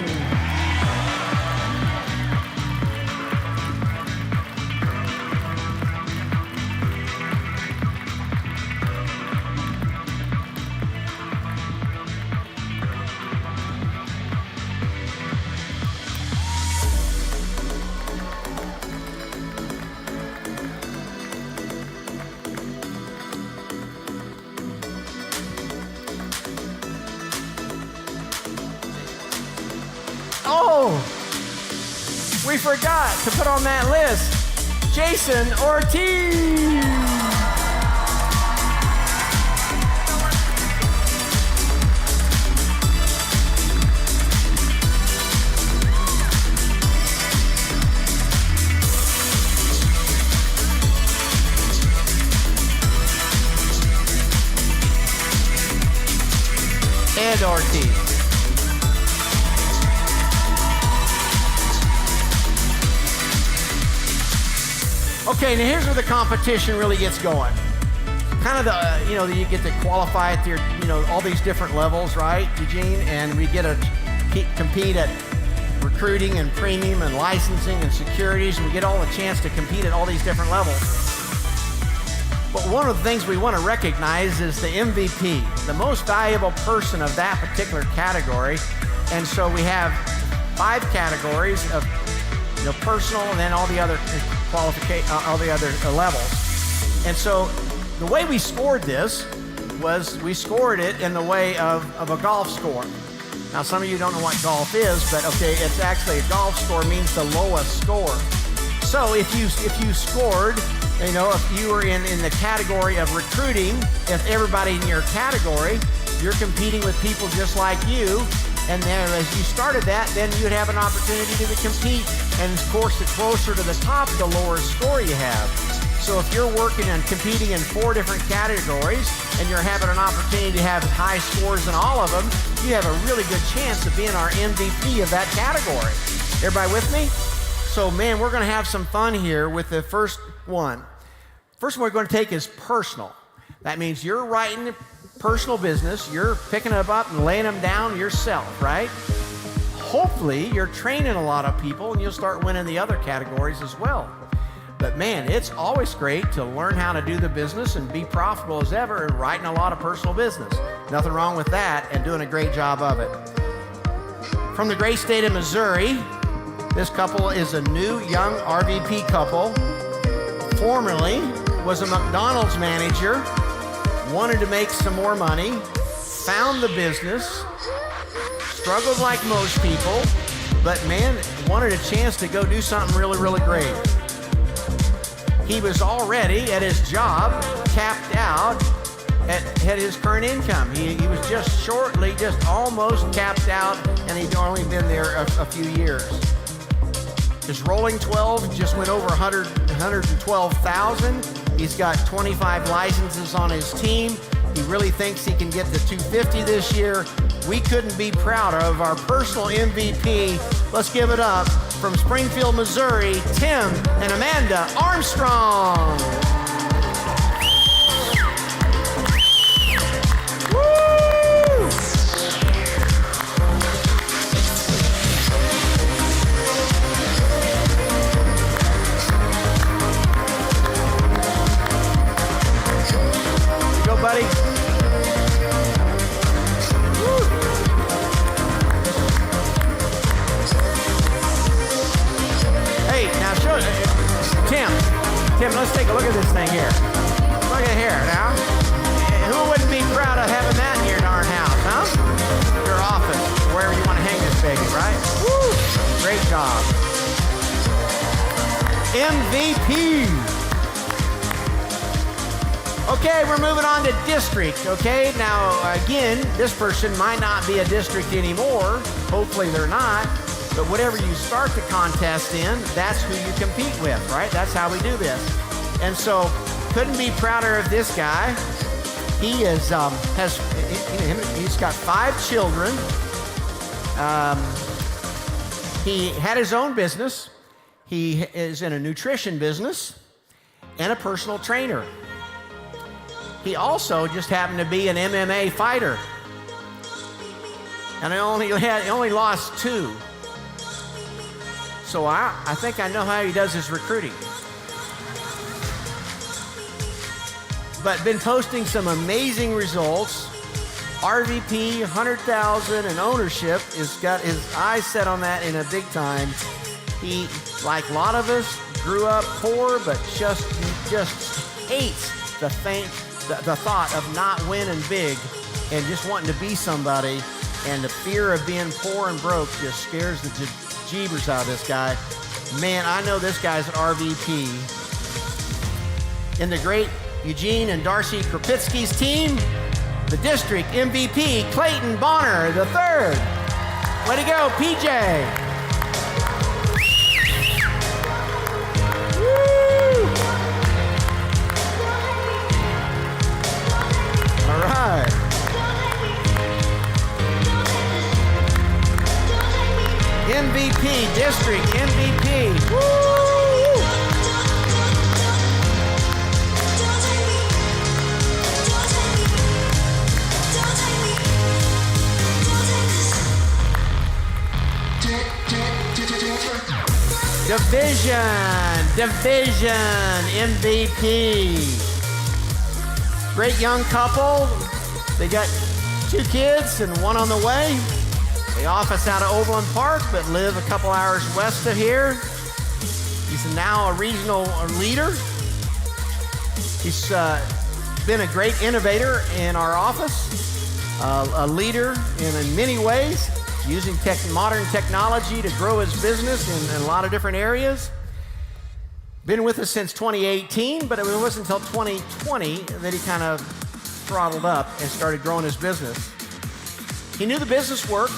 Oh, we forgot to put on that list, Jason Ortiz. Ed Ortiz. Okay, now here's where the competition really gets going. Kind of the, you get to qualify at your, all these different levels, right, Eugene? And we get to compete at recruiting and premium and licensing and securities, and we get all the chance to compete at all these different levels. But one of the things we want to recognize is the MVP, the most valuable person of that particular category. And so we have 5 categories of personal, and then all the other all the other levels. And so the way we scored this was we scored it in the way of a golf score. Now, some of you don't know what golf is, but okay, it's actually a golf score means the lowest score. So if you scored, if you were in the category of recruiting, if everybody in your category, you're competing with people just like you, and then as you started that, then you'd have an opportunity to compete. And of course, the closer to the top, the lower score you have. So if you're working and competing in 4 different categories, and you're having an opportunity to have high scores in all of them, you have a really good chance of being our MVP of that category. Everybody with me? So man, we're gonna have some fun here with the first one. First one we're gonna take is personal. That means you're writing personal business, you're picking them up and laying them down yourself, right? Hopefully, you're training a lot of people and you'll start winning the other categories as well. But man, it's always great to learn how to do the business and be profitable as ever and writing a lot of personal business. Nothing wrong with that and doing a great job of it. From the great state of Missouri, this couple is a new young RVP couple. Formerly was a McDonald's manager, wanted to make some more money, found the business, struggled like most people, but man, wanted a chance to go do something really, really great. He was already at his job, capped out at his current income. He was just almost capped out, and he'd only been there a few years. His rolling 12 just went over 112,000. He's got 25 licenses on his team. He really thinks he can get to 250 this year. We couldn't be prouder of our personal MVP. Let's give it up from Springfield, Missouri, Tim and Amanda Armstrong. Go, buddy. Hey, now show it. Tim, let's take a look at this thing here. Look at here now. Who wouldn't be proud of having that in your darn house, huh? Your office, wherever you want to hang this baby, right? Woo! Great job. MVP. Okay, we're moving on to district, okay? Now, again, this person might not be a district anymore. Hopefully they're not. But whatever you start the contest in, that's who you compete with, right? That's how we do this. And so, couldn't be prouder of this guy. He he's got 5 children. He had his own business. He is in a nutrition business and a personal trainer. He also just happened to be an MMA fighter. And he only lost 2. So I think I know how he does his recruiting. But been posting some amazing results. RVP, 100,000 and ownership has got his eyes set on that in a big time. He, like a lot of us, grew up poor, but just hates the thought of not winning big and just wanting to be somebody. And the fear of being poor and broke just scares the jeebers out of this guy. Man, I know this guy's an RVP. In the great Eugene and Darcy Kropitsky's team, the district MVP, Clayton Bonner III. Way to go, PJ. Woo! All right. MVP, district MVP. Woo! Division MVP. Great young couple. They got 2 kids and 1 on the way. They office out of Overland Park, but live a couple hours west of here. He's now a regional leader. He's been a great innovator in our office, a leader in many ways, using modern technology to grow his business in a lot of different areas. Been with us since 2018, but it wasn't until 2020 that he kind of throttled up and started growing his business. He knew the business worked.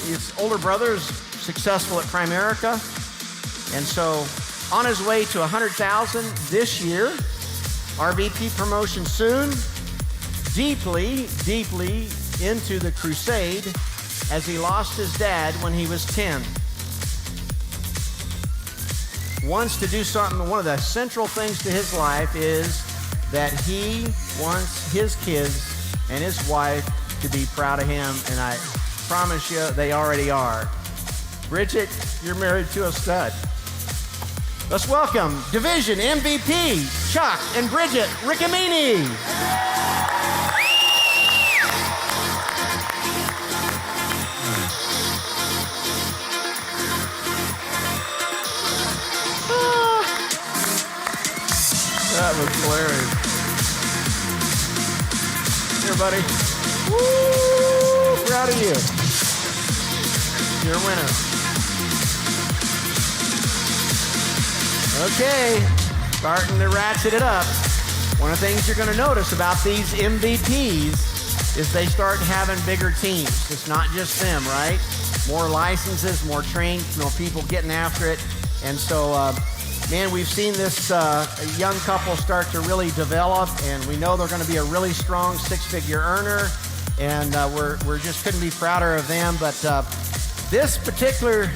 His older brother is successful at Primerica, and so on his way to 100,000 this year, RVP promotion soon, deeply into the crusade as he lost his dad when he was 10. Wants to do something. One of the central things to his life is that he wants his kids and his wife to be proud of him, and I promise you they already are. Bridget, you're married to a stud. Let's welcome Division MVP Chuck and Bridget Riccamini. That was hilarious. Here, buddy. Woo! Proud of you. You're a winner. Okay, starting to ratchet it up. One of the things you're going to notice about these MVPs is they start having bigger teams. It's not just them, right? More licenses, more trained, more people getting after it. And so, man, we've seen this young couple start to really develop, and we know they're going to be a really strong 6-figure earner, and we're just couldn't be prouder of them. But this particular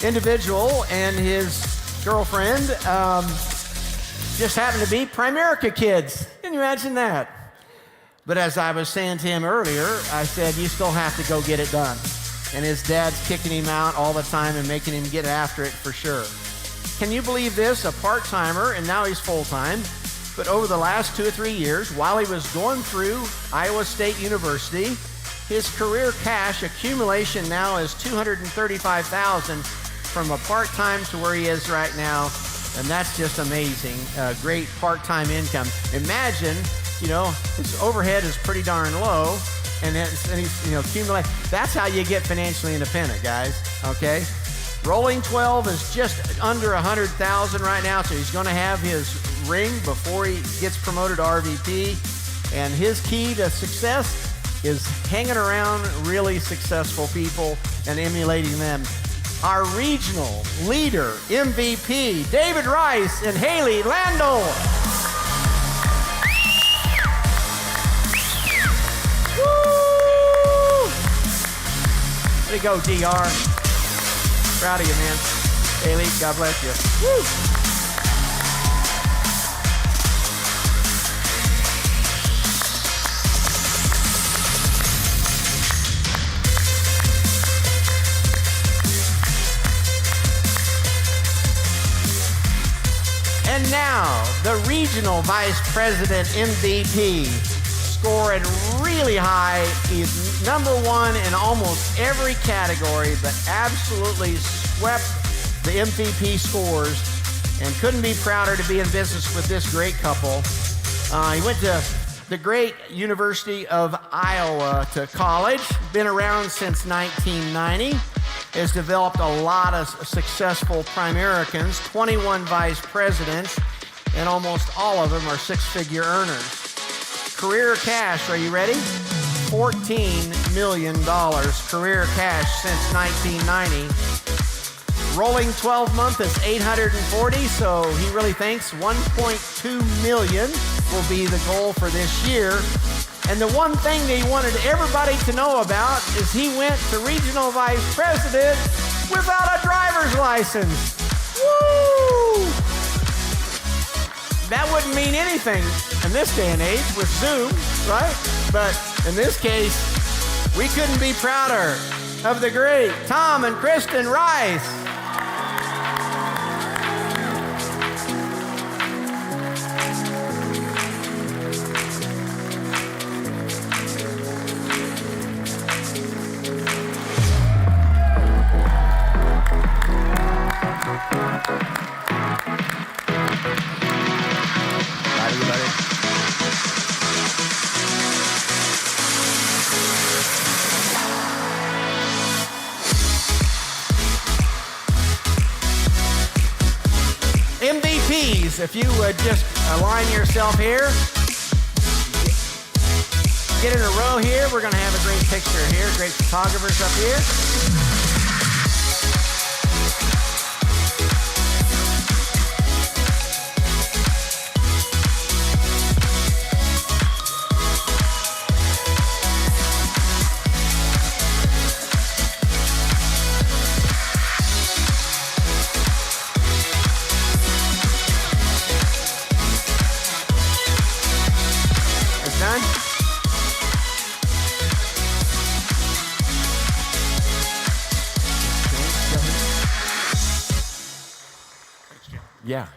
individual and his girlfriend just happened to be Primerica kids. Can you imagine that? But as I was saying to him earlier, I said, you still have to go get it done. And his dad's kicking him out all the time and making him get after it for sure. Can you believe this? A part-timer, and now he's full-time. But over the last 2 or 3 years, while he was going through Iowa State University, his career cash accumulation now is $235,000 from a part-time to where he is right now. And that's just amazing. Great part-time income. Imagine, his overhead is pretty darn low, and he's accumulating. That's how you get financially independent, guys, okay? Rolling 12 is just under 100,000 right now, so he's going to have his ring before he gets promoted to RVP. And his key to success is hanging around really successful people and emulating them. Our regional leader, MVP, David Rice and Haley Landau. Woo! Way to go, DR. Proud of you, man. Haley, God bless you. Woo! And now, the Regional Vice President MVP, scoring really high. He's #1 in almost every category, but absolutely swept the MVP scores and couldn't be prouder to be in business with this great couple. He went to the great University of Iowa to college, been around since 1990. Has developed a lot of successful Primericans, 21 vice presidents, and almost all of them are six-figure earners. Career cash, are you ready? $14 million career cash since 1990. Rolling 12 month is 840, so he really thinks 1.2 million will be the goal for this year. And the one thing that he wanted everybody to know about is he went to regional vice president without a driver's license. Woo! That wouldn't mean anything in this day and age with Zoom, right? But in this case, we couldn't be prouder of the great Tom and Kristen Rice. MVPs, if you would just align yourself here, get in a row here. We're going to have a great picture here. Great photographers up here. Yeah.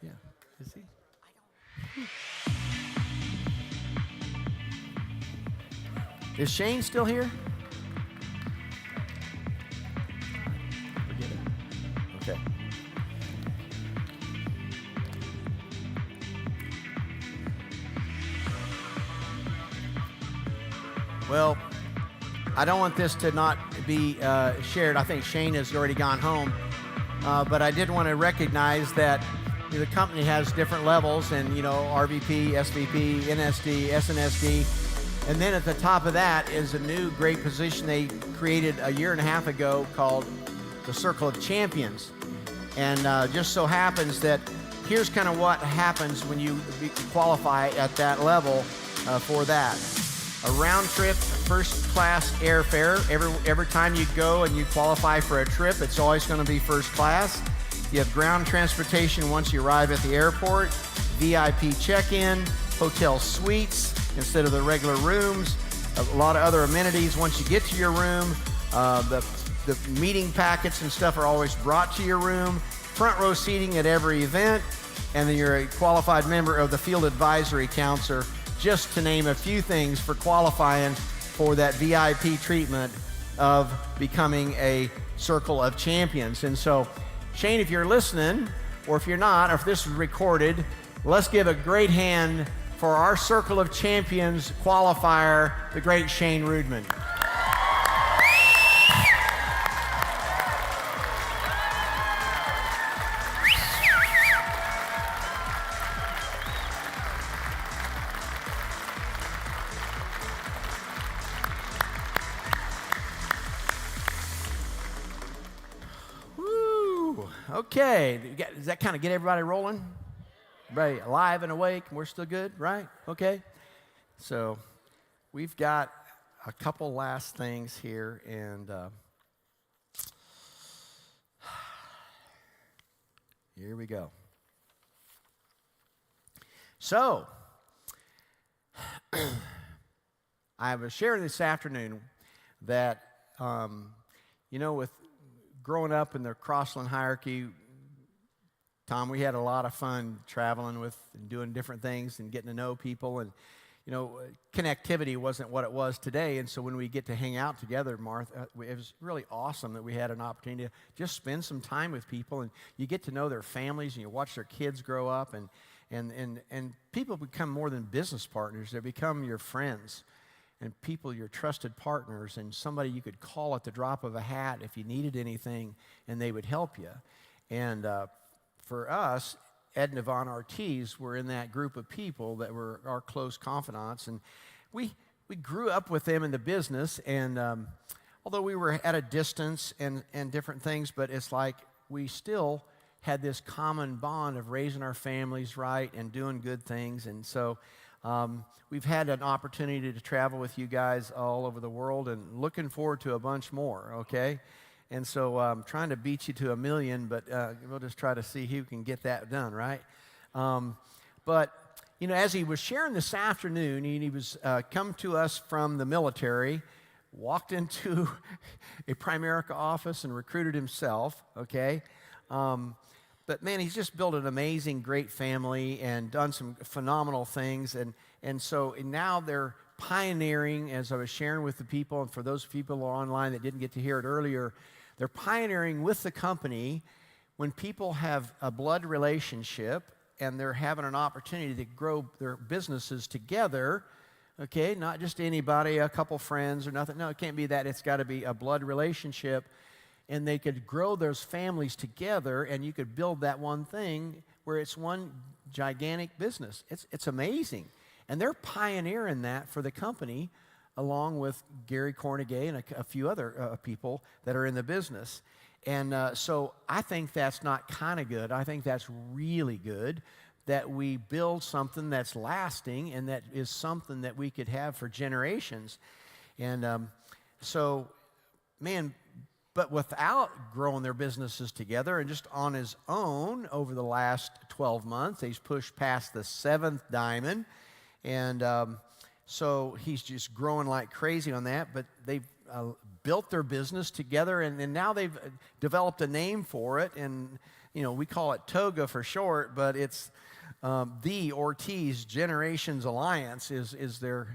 Yeah. Is he? Is Shane still here? Forget it. Okay. Well, I don't want this to not be shared. I think Shane has already gone home. But I did want to recognize that the company has different levels, and RVP, SVP, NSD, SNSD, and then at the top of that is a new great position they created a year and a half ago called the Circle of Champions. And just so happens that here's kind of what happens when you qualify at that level for that. A round trip, first class airfare. Every time you go and you qualify for a trip, it's always going to be first class. You have ground transportation once you arrive at the airport, VIP check-in, hotel suites instead of the regular rooms, a lot of other amenities once you get to your room. The meeting packets and stuff are always brought to your room, front row seating at every event, and then you're a qualified member of the Field Advisory Council, just to name a few things for qualifying for that VIP treatment of becoming a Circle of Champions. And so, Shane, if you're listening, or if you're not, or if this is recorded, let's give a great hand for our Circle of Champions qualifier, the great Shane Rudman. Okay. Does that kind of get everybody rolling? Everybody alive and awake, and we're still good, right? Okay. So we've got a couple last things here, and here we go. So, I was sharing this afternoon that, with growing up in the Crossland hierarchy, Tom, we had a lot of fun traveling with and doing different things and getting to know people. And, connectivity wasn't what it was today. And so when we get to hang out together, Martha, it was really awesome that we had an opportunity to just spend some time with people. And you get to know their families and you watch their kids grow up. And people become more than business partners. They become your friends and people, your trusted partners, and somebody you could call at the drop of a hat if you needed anything, and they would help you. And for us, Ed and Yvonne Ortiz were in that group of people that were our close confidants, and we grew up with them in the business, and although we were at a distance and different things, but it's like we still had this common bond of raising our families right and doing good things. And so we've had an opportunity to travel with you guys all over the world, and looking forward to a bunch more, okay? And so I'm trying to beat you to 1 million, but we'll just try to see who can get that done, right? But, as he was sharing this afternoon, he was come to us from the military, walked into a Primerica office and recruited himself, okay? But, man, he's just built an amazing, great family and done some phenomenal things. And so now they're pioneering, as I was sharing with the people, and for those people who are online that didn't get to hear it earlier, they're pioneering with the company when people have a blood relationship and they're having an opportunity to grow their businesses together, okay? Not just anybody, a couple friends or nothing. No, it can't be that. It's got to be a blood relationship. And they could grow those families together, and you could build that one thing where it's one gigantic business. It's amazing. And they're pioneering that for the company, along with Gary Cornegay and a few other people that are in the business. And so I think that's not kind of good. I think that's really good that we build something that's lasting and that is something that we could have for generations. And so, man, but without growing their businesses together and just on his own over the last 12 months, he's pushed past the 7th diamond. And so he's just growing like crazy on that. But they've built their business together, and now they've developed a name for it. And, we call it TOGA for short, but it's the Ortiz Generations Alliance is their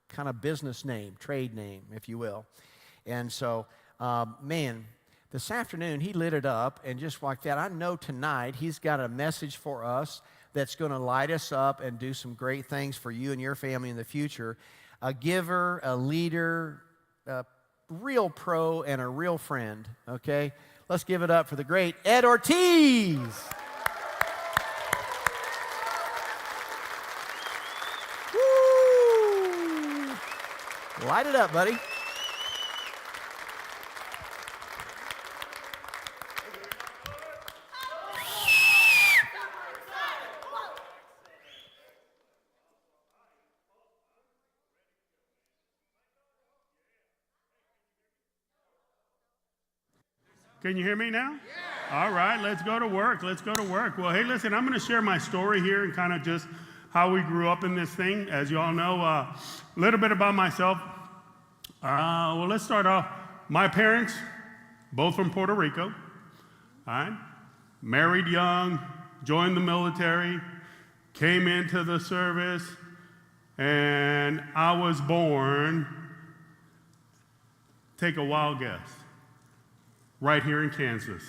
kind of business name, trade name, if you will. And so, man, this afternoon he lit it up, and just like that, I know tonight he's got a message for us that's going to light us up and do some great things for you and your family in the future. A giver, a leader, a real pro, and a real friend, okay? Let's give it up for the great Ed Ortiz. Woo! Light it up, buddy. Can you hear me now? Yeah. All right, let's go to work. Let's go to work. Well, hey, listen, I'm going to share my story here and kind of just how we grew up in this thing. As you all know, a little bit about myself. Well, let's start off. My parents, both from Puerto Rico. All right. Married young, joined the military, came into the service, and I was born, take a wild guess, right here in Kansas.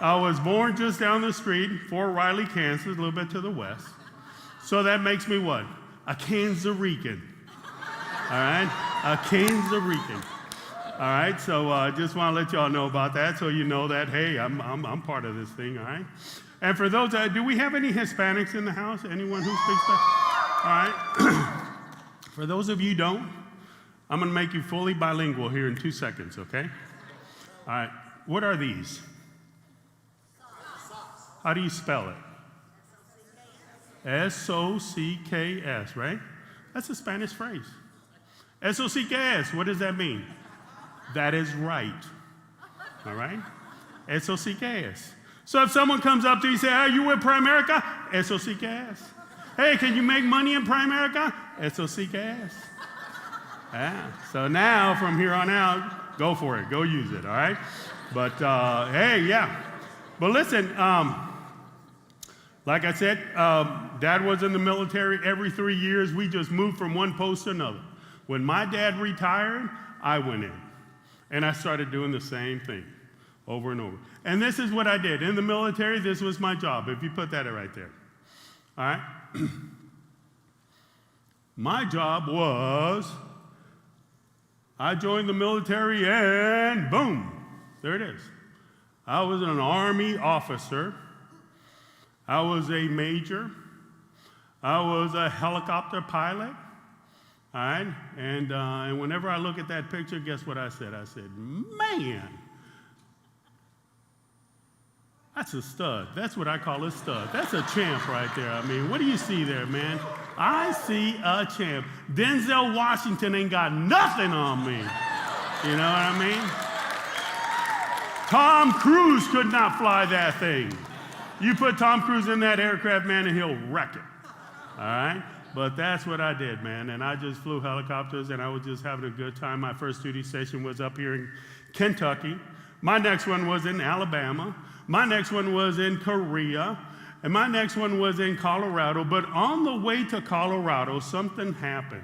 I was born just down the street, Fort Riley, Kansas, a little bit to the west. So that makes me what? A Kansas-Rican. All right? A Kansas-Rican. All right? So I just want to let y'all know about that so you know that, hey, I'm part of this thing, all right? And for those, do we have any Hispanics in the house? Anyone who speaks that? All right? For those of you who don't, I'm going to make you fully bilingual here in 2 seconds, okay? All right, what are these? How do you spell it? S-O-C-K-S, right? That's a Spanish phrase. S-O-C-K-S, what does that mean? That is right. All right? S-O-C-K-S. So if someone comes up to you and say, are you with Primerica? S-O-C-K-S. Hey, can you make money in Primerica? S-O-C-K-S. Yeah. So now, from here on out, go for it. Go use it, all right? But, hey, yeah. But listen, like I said, Dad was in the military every 3 years. We just moved from one post to another. When my dad retired, I went in. And I started doing the same thing over and over. And this is what I did. In the military, this was my job, if you put that right there. All right? My job was, I joined the military and boom, there it is. I was an Army officer. I was a major. I was a helicopter pilot. All right? And whenever I look at that picture, guess what I said? I said, man, that's a stud. That's what I call a stud. That's a champ right there. I mean, what do you see there, man? I see a champ. Denzel Washington ain't got nothing on me. You know what I mean? Tom Cruise could not fly that thing. You put Tom Cruise in that aircraft, man, and he'll wreck it. All right? But that's what I did, man. And I just flew helicopters, and I was just having a good time. My first duty station was up here in Kentucky. My next one was in Alabama. My next one was in Korea. And my next one was in Colorado. But on the way to Colorado, something happened.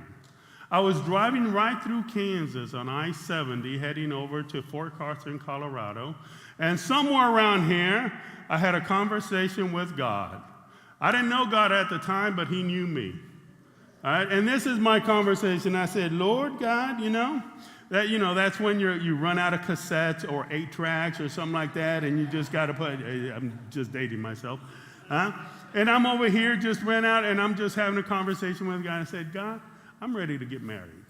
I was driving right through Kansas on I-70, heading over to Fort Carson, Colorado. And somewhere around here, I had a conversation with God. I didn't know God at the time, but he knew me. All right? And this is my conversation. I said, Lord God, that's when you run out of cassettes or 8 tracks or something like that, and you just got to put, I'm just dating myself. And I'm over here, just ran out, and I'm just having a conversation with God. I said, God, I'm ready to get married.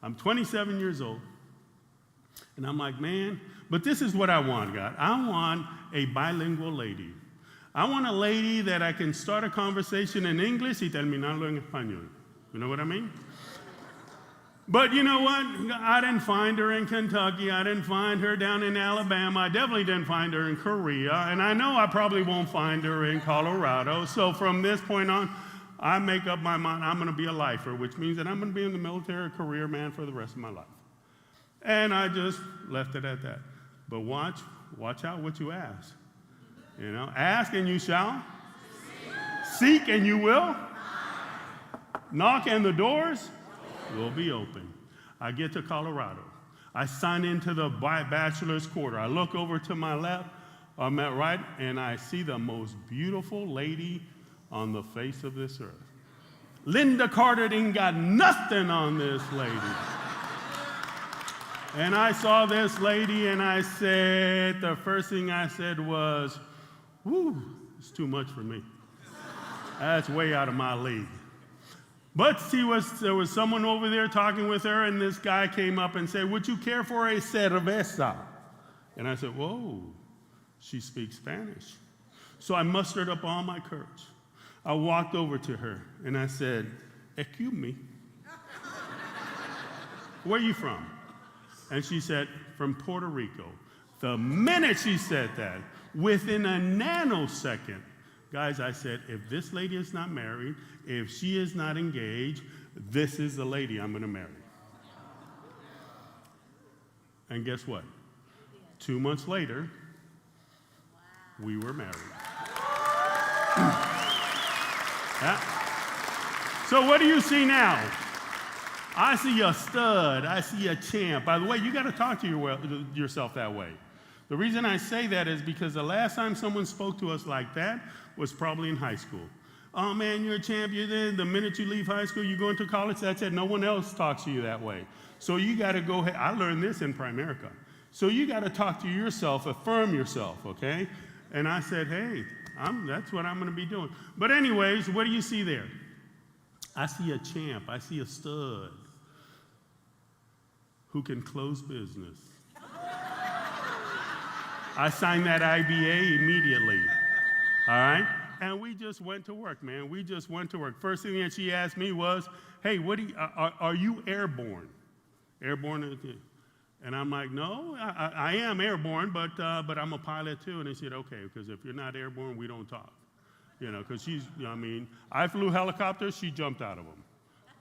I'm 27 years old. And I'm like, man, but this is what I want, God. I want a bilingual lady. I want a lady that I can start a conversation in English y terminarlo en español. You know what I mean? But you know what? I didn't find her in Kentucky. I didn't find her down in Alabama. I definitely didn't find her in Korea. And I know I probably won't find her in Colorado. So from this point on, I make up my mind I'm going to be a lifer, which means that I'm going to be in the military career, man, for the rest of my life. And I just left it at that. But watch out what you ask. Ask and you shall. Seek and you will. Knock and the doors will be open. I get to Colorado. I sign into the bachelor's quarter. I look over to my left, or my right, and I see the most beautiful lady on the face of this earth. Linda Carter ain't got nothing on this lady. And I saw this lady, and I said, the first thing I said was, whew, it's too much for me. That's way out of my league. But there was someone over there talking with her, and this guy came up and said, would you care for a cerveza? And I said, whoa, she speaks Spanish. So I mustered up all my courage. I walked over to her, and I said, excuse me. Where are you from? And she said, from Puerto Rico. The minute she said that, within a nanosecond, guys, I said, if this lady is not married, if she is not engaged, this is the lady I'm going to marry. And guess what? 2 months later, we were married. Yeah. So what do you see now? I see a stud. I see a champ. By the way, you got to talk to yourself that way. The reason I say that is because the last time someone spoke to us like that was probably in high school. Oh, man, you're a champ. You're there. The minute you leave high school, you go into college. That's it. No one else talks to you that way. So you got to go ahead. I learned this in Primerica. So you got to talk to yourself, affirm yourself, okay? And I said, hey, that's what I'm going to be doing. But anyways, what do you see there? I see a champ. I see a stud who can close business. I signed that IBA immediately. All right? And we just went to work, man. We just went to work. First thing that she asked me was, hey, are you airborne? Airborne? And I'm like, no, I am airborne, but I'm a pilot too. And they said, okay, because if you're not airborne, we don't talk. Because I flew helicopters, she jumped out of them.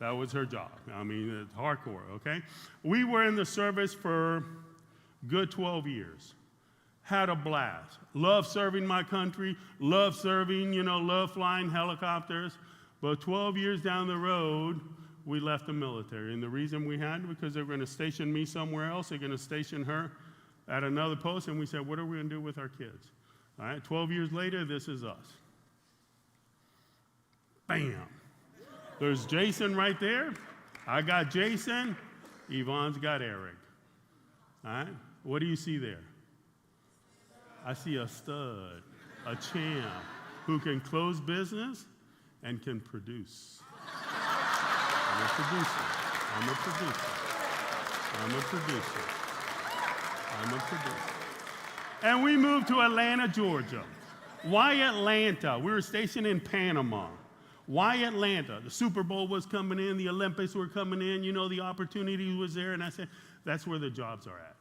That was her job. It's hardcore, okay? We were in the service for good 12 years. Had a blast. Love serving my country, love serving, love flying helicopters. But 12 years down the road, we left the military. And the reason we had, because they were going to station me somewhere else, they're going to station her at another post, and we said, what are we going to do with our kids? All right, 12 years later, this is us. Bam. There's Jason right there. I got Jason. Yvonne's got Eric. All right, what do you see there? I see a stud, a champ, who can close business and can produce. I'm a producer. I'm a producer. I'm a producer. I'm a producer. And we moved to Atlanta, Georgia. Why Atlanta? We were stationed in Panama. Why Atlanta? The Super Bowl was coming in, the Olympics were coming in, the opportunity was there, and I said, that's where the jobs are at.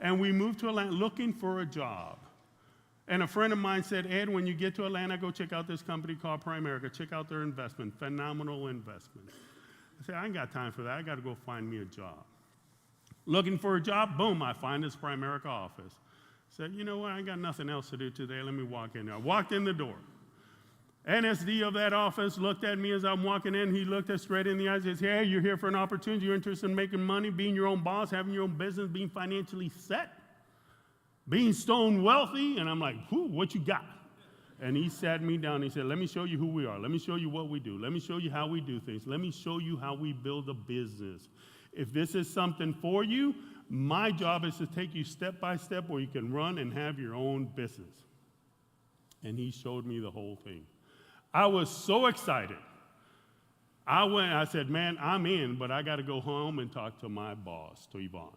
And we moved to Atlanta looking for a job. And a friend of mine said, Ed, when you get to Atlanta, go check out this company called Primerica. Check out their investment, phenomenal investment. I said, I ain't got time for that. I got to go find me a job. Looking for a job, boom, I find this Primerica office. Said, you know what, I ain't got nothing else to do today. Let me walk in there. I walked in the door. NSD of that office looked at me as I'm walking in. He looked us straight in the eyes and says, hey, you're here for an opportunity. You're interested in making money, being your own boss, having your own business, being financially set, being stone wealthy. And I'm like, what you got? And he sat me down. He said, let me show you who we are. Let me show you what we do. Let me show you how we do things. Let me show you how we build a business. If this is something for you, my job is to take you step by step where you can run and have your own business. And he showed me the whole thing. I was so excited. I said, man, I'm in, but I got to go home and talk to my boss, to Yvonne.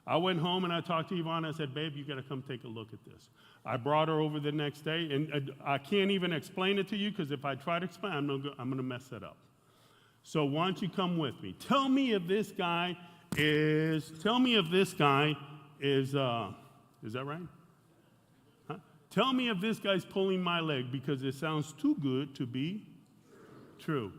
I went home and I talked to Yvonne. I said, babe, you got to come take a look at this. I brought her over the next day, and I can't even explain it to you, because if I try to explain, I'm going to mess it up. So why don't you come with me? Tell me if this guy is that right? Huh? Tell me if this guy's pulling my leg, because it sounds too good to be true.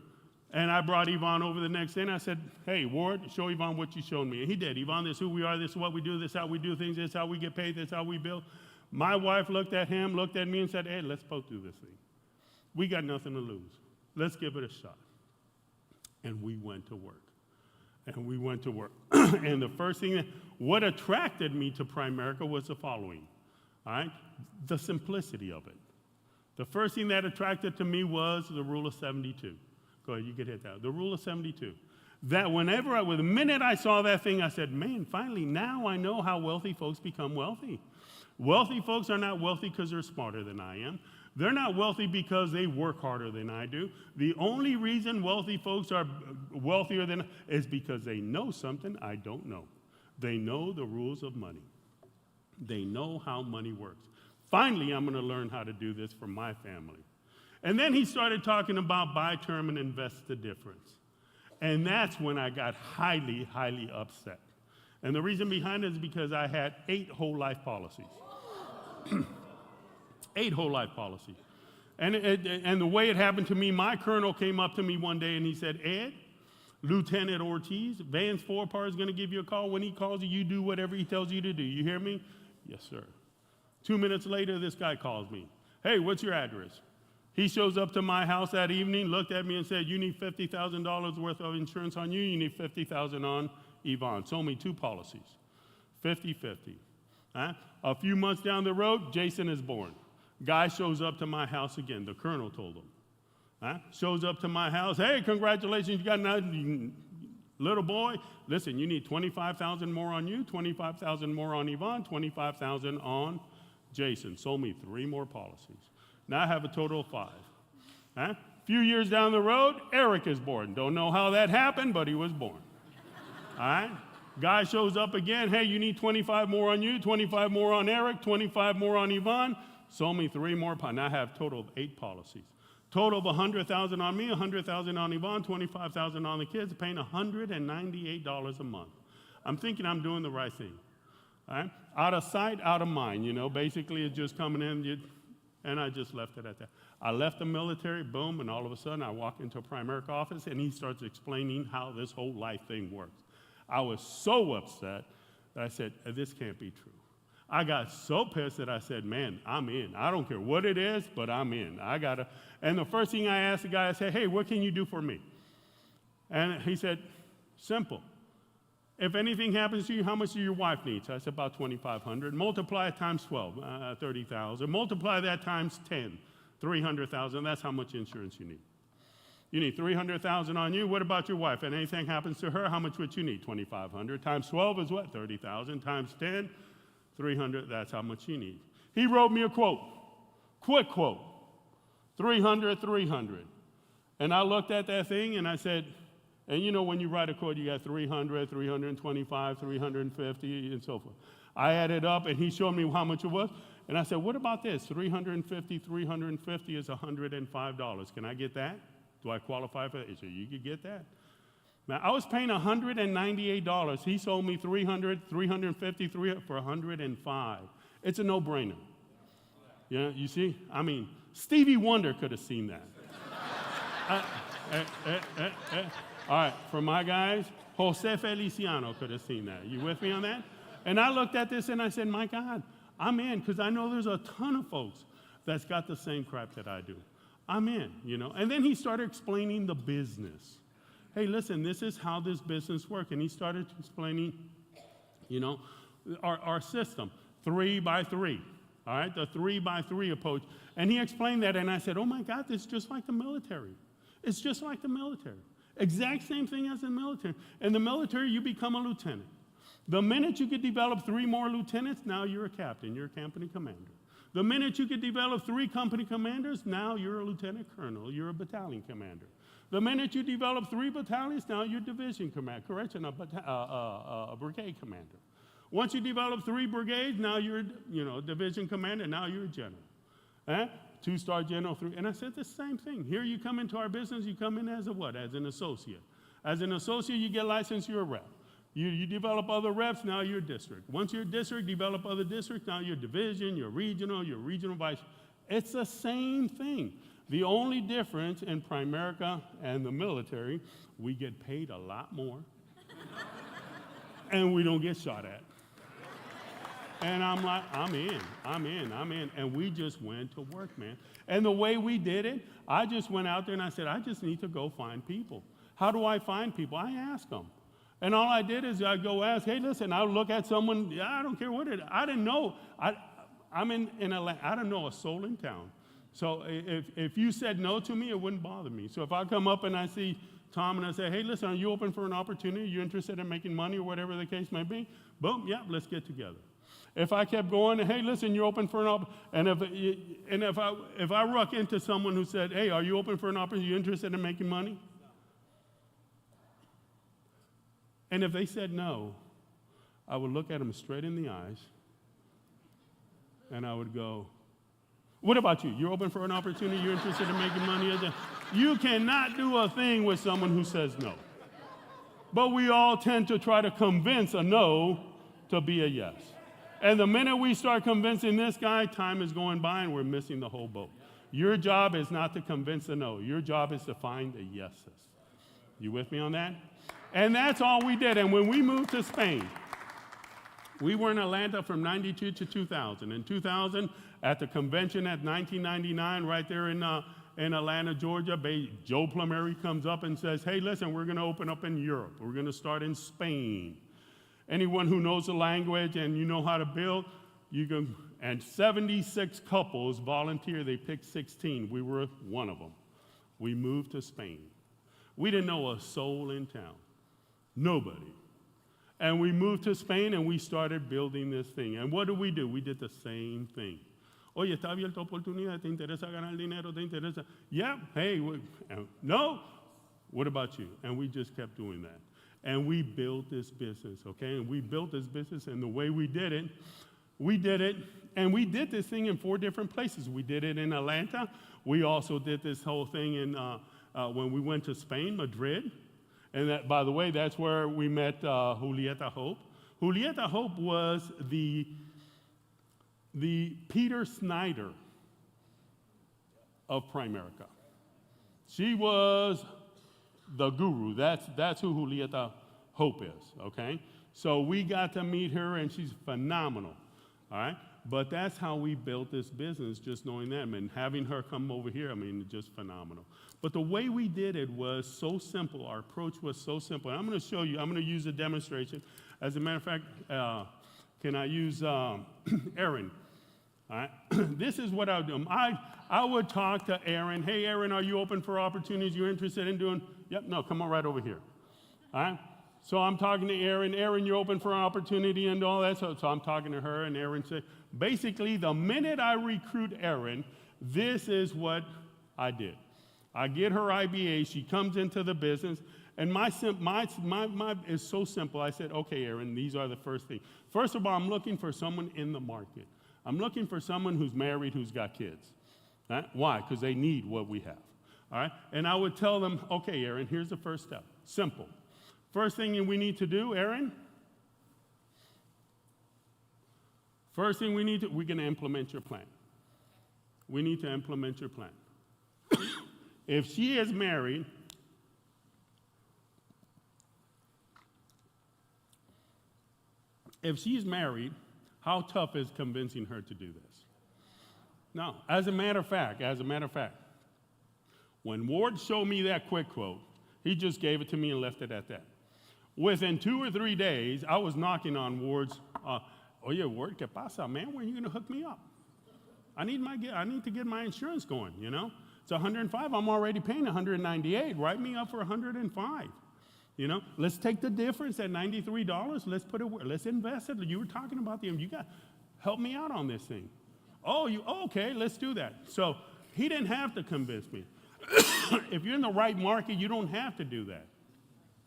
And I brought Yvonne over the next day, and I said, hey, Ward, show Yvonne what you showed me. And he did. Yvonne, this is who we are, this is what we do, this is how we do things, this is how we get paid, this is how we build. My wife looked at him, looked at me, and said, hey, let's both do this thing. We got nothing to lose. Let's give it a shot. And we went to work. And we went to work. And the first thing, what attracted me to Primerica was the following, all right? The simplicity of it. The first thing that attracted to me was the rule of 72. Go ahead, you can hit that. The rule of 72. That the minute I saw that thing, I said, man, finally, now I know how wealthy folks become wealthy. Wealthy folks are not wealthy because they're smarter than I am. They're not wealthy because they work harder than I do. The only reason wealthy folks are wealthier than is because they know something I don't know. They know the rules of money. They know how money works. Finally, I'm going to learn how to do this for my family. And then he started talking about buy term and invest the difference. And that's when I got highly, highly upset. And the reason behind it is because I had 8 whole life policies. 8 whole life policies. And the way it happened to me, my colonel came up to me one day and he said, Ed, Lieutenant Ortiz, Vance Forpar is going to give you a call. When he calls you, you do whatever he tells you to do. You hear me? Yes, sir. 2 minutes later, this guy calls me. Hey, what's your address? He shows up to my house that evening, looked at me and said, you need $50,000 worth of insurance on you. You need $50,000 on Yvonne. Sold me 2 policies, 50-50. A few months down the road, Jason is born. Guy shows up to my house again. The colonel told him. Shows up to my house. Hey, congratulations, you got another little boy. Listen, you need $25,000 more on you, $25,000 more on Yvonne, $25,000 on Jason. Sold me 3 more policies. Now I have a total of 5. A few years down the road, Eric is born. Don't know how that happened, but he was born. All right? Guy shows up again. Hey, you need 25 more on you, 25 more on Eric, 25 more on Yvonne. sold me 3 more, and I have total of 8 policies. Total of $100,000 on me, $100,000 on Yvonne, $25,000 on the kids, paying $198 a month. I'm thinking I'm doing the right thing. All right? Out of sight, out of mind, you know. Basically, it's just coming in, and I just left it at that. I left the military, boom, and all of a sudden I walk into a Primerica office, and he starts explaining how this whole life thing works. I was so upset that I said, this can't be true. I got so pissed that I said, man, I'm in. I don't care what it is, but I'm in. And the first thing I asked the guy, I said, hey, what can you do for me? And he said, simple. If anything happens to you, how much do your wife need? So I said, about $2,500. Multiply it times 12, $30,000. Multiply that times 10, $300,000. That's how much insurance you need. You need $300,000 on you. What about your wife? And anything happens to her, how much would you need? $2,500. Times 12 is what? $30,000. Times 10, $300. That's how much you need. He wrote me a quote, quick quote, $300. And I looked at that thing and I said, and you know when you write a quote, you got 300, 325, 350, and so forth. I added up and he showed me how much it was. And I said, what about this? 350 is $105. Can I get that? Do I qualify for that? He said, you could get that. Now, I was paying $198. He sold me 350 for $105. It's a no-brainer. Yeah, you see? I mean, Stevie Wonder could have seen that. All right, for my guys, Jose Feliciano could have seen that. You with me on that? And I looked at this and I said, my God, I'm in, because I know there's a ton of folks that's got the same crap that I do. I'm in, you know. And then he started explaining the business. Hey, listen, this is how this business works. And he started explaining, you know, our system, 3 by 3, all right, the 3 by 3 approach. And he explained that, and I said, oh, my God, this is just like the military. It's just like the military. Exact same thing as the military. In the military, you become a lieutenant. The minute you could develop 3 more lieutenants, now you're a captain. You're a company commander. The minute you could develop 3 company commanders, now you're a lieutenant colonel. You're a battalion commander. The minute you develop 3 battalions, now you're division commander. Correction, a brigade commander. Once you develop 3 brigades, now you're, you know, division commander. Now you're a general. 2-star general, 3. And I said the same thing. Here you come into our business, you come in as a what? As an associate. As an associate, you get licensed, you're a rep. You develop other reps, now you're district. Once you're district, develop other districts, now you're division, you're regional vice. It's the same thing. The only difference in Primerica and the military, we get paid a lot more, and we don't get shot at. And I'm like, I'm in. And we just went to work, man. And the way we did it, I just went out there and I said, I just need to go find people. How do I find people? I ask them. And all I did is I go ask, hey, listen, I'll look at someone, I don't care what it is. I didn't know. I'm in Atlanta. I don't know a soul in town. So if you said no to me, it wouldn't bother me. So if I come up and I see Tom and I say, hey, listen, are you open for an opportunity? You interested in making money or whatever the case may be? Boom, yeah, let's get together. If I kept going, hey, listen, you're open for an opportunity. And if I ruck into someone who said, hey, are you open for an opportunity? You interested in making money? And if they said no, I would look at them straight in the eyes and I would go, what about you? You're open for an opportunity? You're interested in making money? You cannot do a thing with someone who says no. But we all tend to try to convince a no to be a yes. And the minute we start convincing this guy, time is going by and we're missing the whole boat. Your job is not to convince a no. Your job is to find the yeses. You with me on that? And that's all we did. And when we moved to Spain, we were in Atlanta from 92 to 2000. In 2000, at the convention at 1999, right there in Atlanta, Georgia, Joe Plumeri comes up and says, hey, listen, we're going to open up in Europe. We're going to start in Spain. Anyone who knows the language and you know how to build, you can. And 76 couples volunteered. They picked 16. We were one of them. We moved to Spain. We didn't know a soul in town. Nobody. And we moved to Spain and we started building this thing. And what did? We did the same thing. Oye, está abierta oportunidad, ¿te interesa ganar dinero? ¿Te interesa? Yeah, hey, no. What about you? And we just kept doing that. And we built this business, okay? And we built this business, and the way we did it and we did this thing in 4 different places. We did it in Atlanta. We also did this whole thing in when we went to Spain, Madrid. And that, by the way, that's where we met Julieta Hope. Julieta Hope was the Peter Snyder of Primerica. She was the guru. That's who Julieta Hope is, okay? So we got to meet her, and she's phenomenal, all right? But that's how we built this business, just knowing them. And having her come over here, I mean, just phenomenal. But the way we did it was so simple. Our approach was so simple. And I'm going to show you. I'm going to use a demonstration. As a matter of fact, can I use Aaron? All right. This is what I would do. I would talk to Aaron. Hey, Aaron, are you open for opportunities you're interested in doing? Yep. No, come on right over here. All right. So I'm talking to Aaron. Aaron, you're open for an opportunity and all that. So I'm talking to her, and Aaron said, basically, the minute I recruit Aaron, this is what I did. I get her IBA. She comes into the business, and my is so simple. I said, okay, Aaron, these are the first things. First of all, I'm looking for someone in the market. I'm looking for someone who's married, who's got kids. Right? Why? Because they need what we have. All right? And I would tell them, okay, Aaron, here's the first step. Simple. First thing we need to do, Aaron, we're going to implement your plan. We need to implement your plan. If she is married, how tough is convincing her to do this? No, as a matter of fact, when Ward showed me that quick quote, he just gave it to me and left it at that. Within 2 or 3 days, I was knocking on Ward's, oye, Ward, ¿qué pasa, man? When are you going to hook me up? I need to get my insurance going, you know? It's 105. I'm already paying 198. Write me up for 105. You know, let's take the difference at $93. Let's invest it. You were talking about you got help me out on this thing. Okay, let's do that. So he didn't have to convince me. If you're in the right market, you don't have to do that.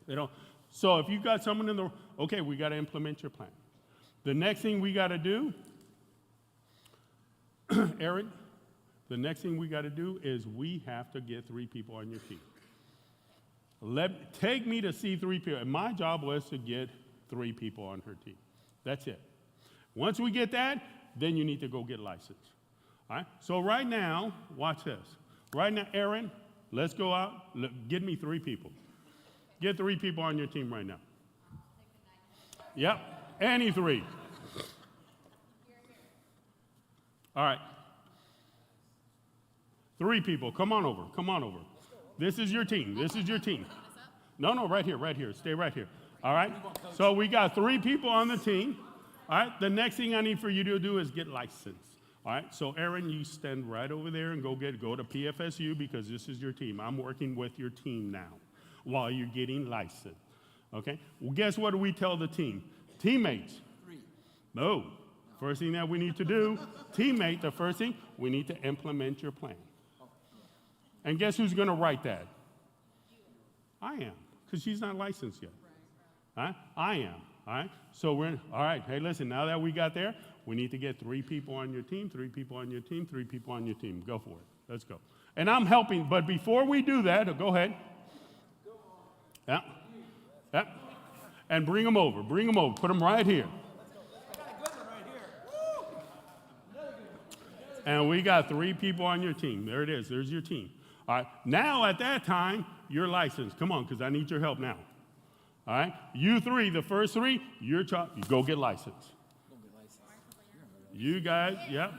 You know, so if you've got someone okay, we got to implement your plan. The next thing we got to do, Aaron, the next thing we got to do is we have to get 3 people on your team. Take me to see 3 people. And my job was to get 3 people on her team. That's it. Once we get that, then you need to go get licensed. All right? So right now, watch this. Right now, Aaron, let's go out. Get me 3 people. Get 3 people on your team right now. Yep, any 3. All right. 3 people, come on over. This is your team. No, right here. Stay right here. All right? So we got 3 people on the team. All right? The next thing I need for you to do is get licensed. All right? So Aaron, you stand right over there and go to PFSU because this is your team. I'm working with your team now while you're getting licensed. Okay? Well, guess what do we tell the team? Teammates. 3. No. First thing that we need to do, teammate, the first thing, we need to implement your plan. And guess who's going to write that? I am, because she's not licensed yet. All right? I am. All right? So all right, hey, listen, now that we got there, we need to get 3 people on your team, 3 people on your team, 3 people on your team. Go for it. Let's go. And I'm helping, but before we do that, go ahead. Yeah. And bring them over. Put them right here. And we got 3 people on your team. There it is. There's your team. All right. Now, at that time, you're licensed. Come on, because I need your help now. All right. You 3, the first 3, you go get licensed. You guys, yep.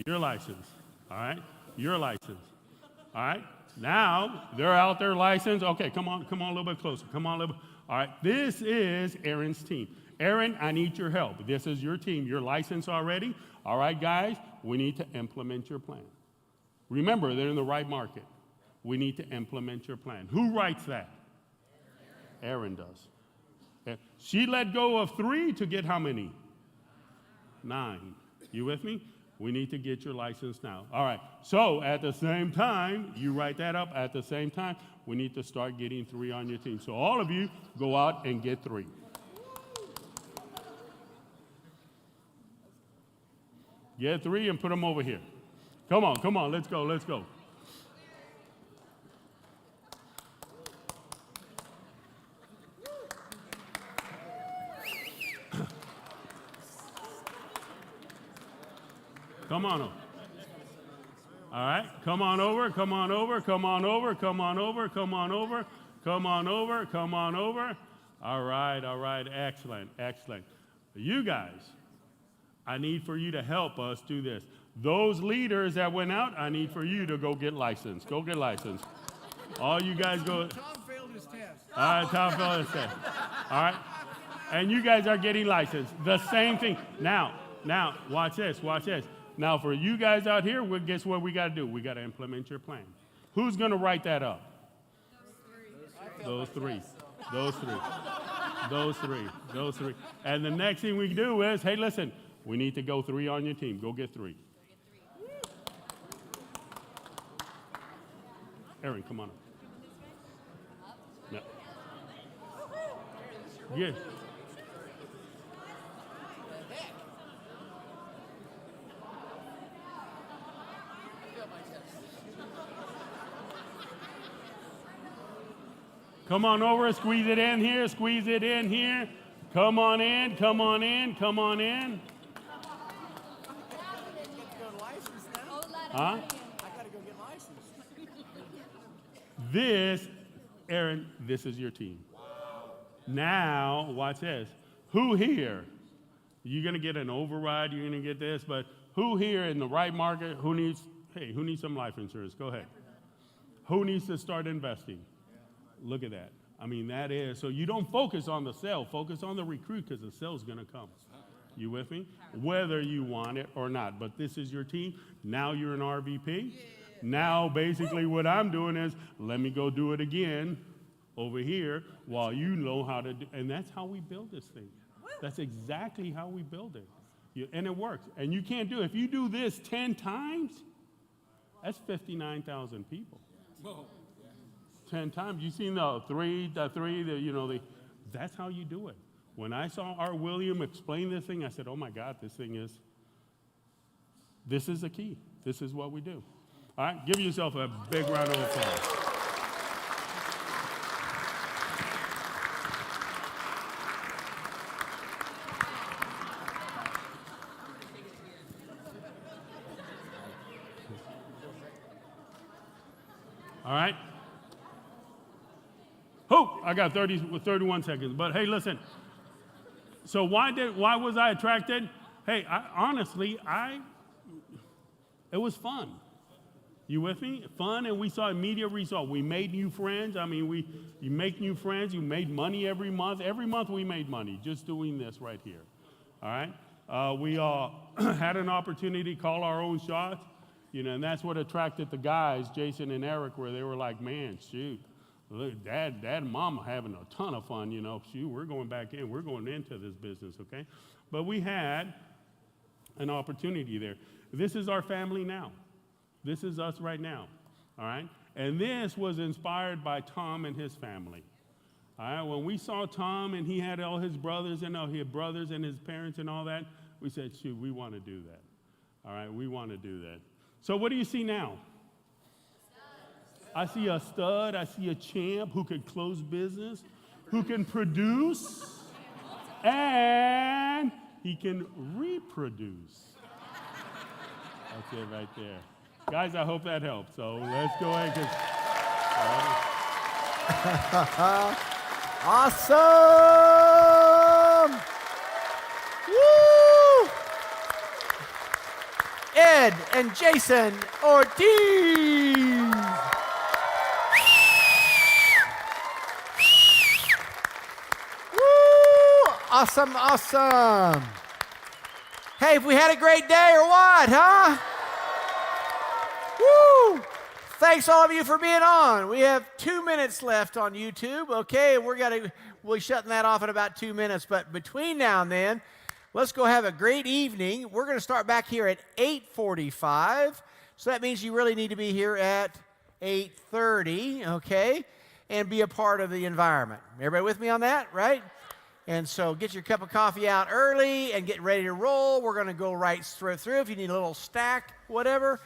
You're licensed. All right. You're licensed. All right. Now, they're out there licensed. Okay, come on a little bit closer. All right. This is Aaron's team. Aaron, I need your help. This is your team. You're licensed already. All right, guys, we need to implement your plan. Remember, they're in the right market. We need to implement your plan. Who writes that? Aaron does. Okay. She let go of 3 to get how many? 9. You with me? We need to get your license now. All right. So at the same time, you write that up. At the same time, we need to start getting 3 on your team. So all of you go out and get 3. Get 3 and put them over here. Come on, let's go, let's go. Come on over. All right, come on over, come on over, come on over, come on over, come on over, come on over, come on over. All right, excellent, excellent. You guys, I need for you to help us do this. Those leaders that went out, I need for you to go get licensed. Go get licensed. All you guys go. Tom failed his test. All right, Tom failed his test. All right, and you guys are getting licensed. The same thing. Now, watch this, watch this. Now, for you guys out here, guess what we got to do? We got to implement your plan. Who's going to write that up? Those three. And the next thing we do is, hey, listen, we need to go 3 on your team. Go get 3. Aaron, come on up. No. Yeah. Come on over, squeeze it in here, squeeze it in here. Come on in, come on in, come on in. Huh? I gotta go get licensed. This, Aaron, this is your team. Now, watch this. Who here, you're gonna get an override, you're gonna get this, but who here in the right market, who needs some life insurance? Go ahead. Who needs to start investing? Look at that. I mean, that is, so you don't focus on the sale, focus on the recruit because the sale's going to come. You with me? Whether you want it or not. But this is your team. Now you're an RVP. Now, basically, what I'm doing is, let me go do it again over here while you know how to do. And that's how we build this thing. That's exactly how we build it. And it works. And you can't do it. If you do this 10 times, that's 59,000 people. Whoa. 10 times. You seen the three, that's how you do it. When I saw our William explain this thing, I said, oh my God, this is the key. This is what we do. All right, give yourself a big round of applause. All right. Oh, I got 31 seconds. But hey, listen. So why was I attracted? Hey, honestly, it was fun. You with me? Fun, and we saw immediate result. We made new friends. I mean, you make new friends. You made money every month. Every month we made money just doing this right here. All right? We had an opportunity to call our own shots, and that's what attracted the guys, Jason and Eric, where they were like, man, shoot. Look, Dad and Mom are having a ton of fun, Shoot, we're going back in. We're going into this business, okay? But we had an opportunity there. This is our family now. This is us right now, all right? And this was inspired by Tom and his family. All right, when we saw Tom and he had all his brothers and he had brothers and his parents and all that, we said, shoot, we want to do that. All right, we want to do that. So what do you see now? I see a stud, I see a champ who can close business, who can produce, and he can reproduce. That's it right there. Guys, I hope that helps. So let's go ahead. Awesome! Woo! Ed and Jason Ortiz. Awesome, awesome. Hey, have we had a great day or what, huh? Woo! Thanks all of you for being on. We have 2 minutes left on YouTube, okay? We'll be shutting that off in about 2 minutes. But between now and then, let's go have a great evening. We're going to start back here at 8:45. So that means you really need to be here at 8:30, okay? And be a part of the environment. Everybody with me on that, right? And so get your cup of coffee out early and get ready to roll. We're going to go right straight through. If you need a little snack, whatever,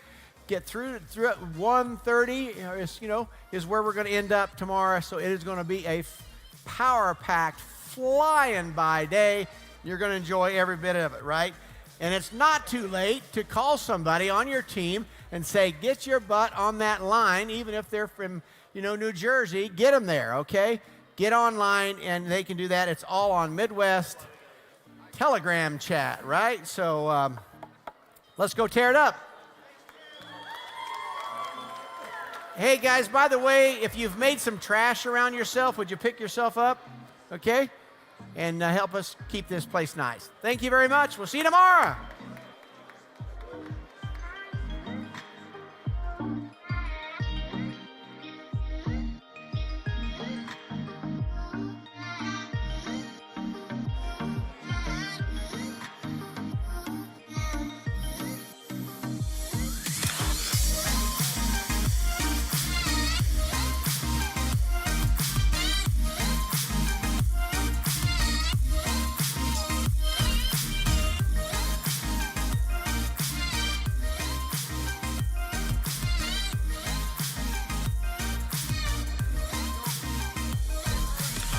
get through at 1:30 is where we're going to end up tomorrow. So it is going to be a power-packed, flying by day. You're going to enjoy every bit of it, right? And it's not too late to call somebody on your team and say, get your butt on that line, even if they're from, New Jersey, get them there, okay? Get online, and they can do that. It's all on Midwest Telegram chat, right? So let's go tear it up. Hey, guys, by the way, if you've made some trash around yourself, would you pick yourself up, okay? And help us keep this place nice. Thank you very much. We'll see you tomorrow.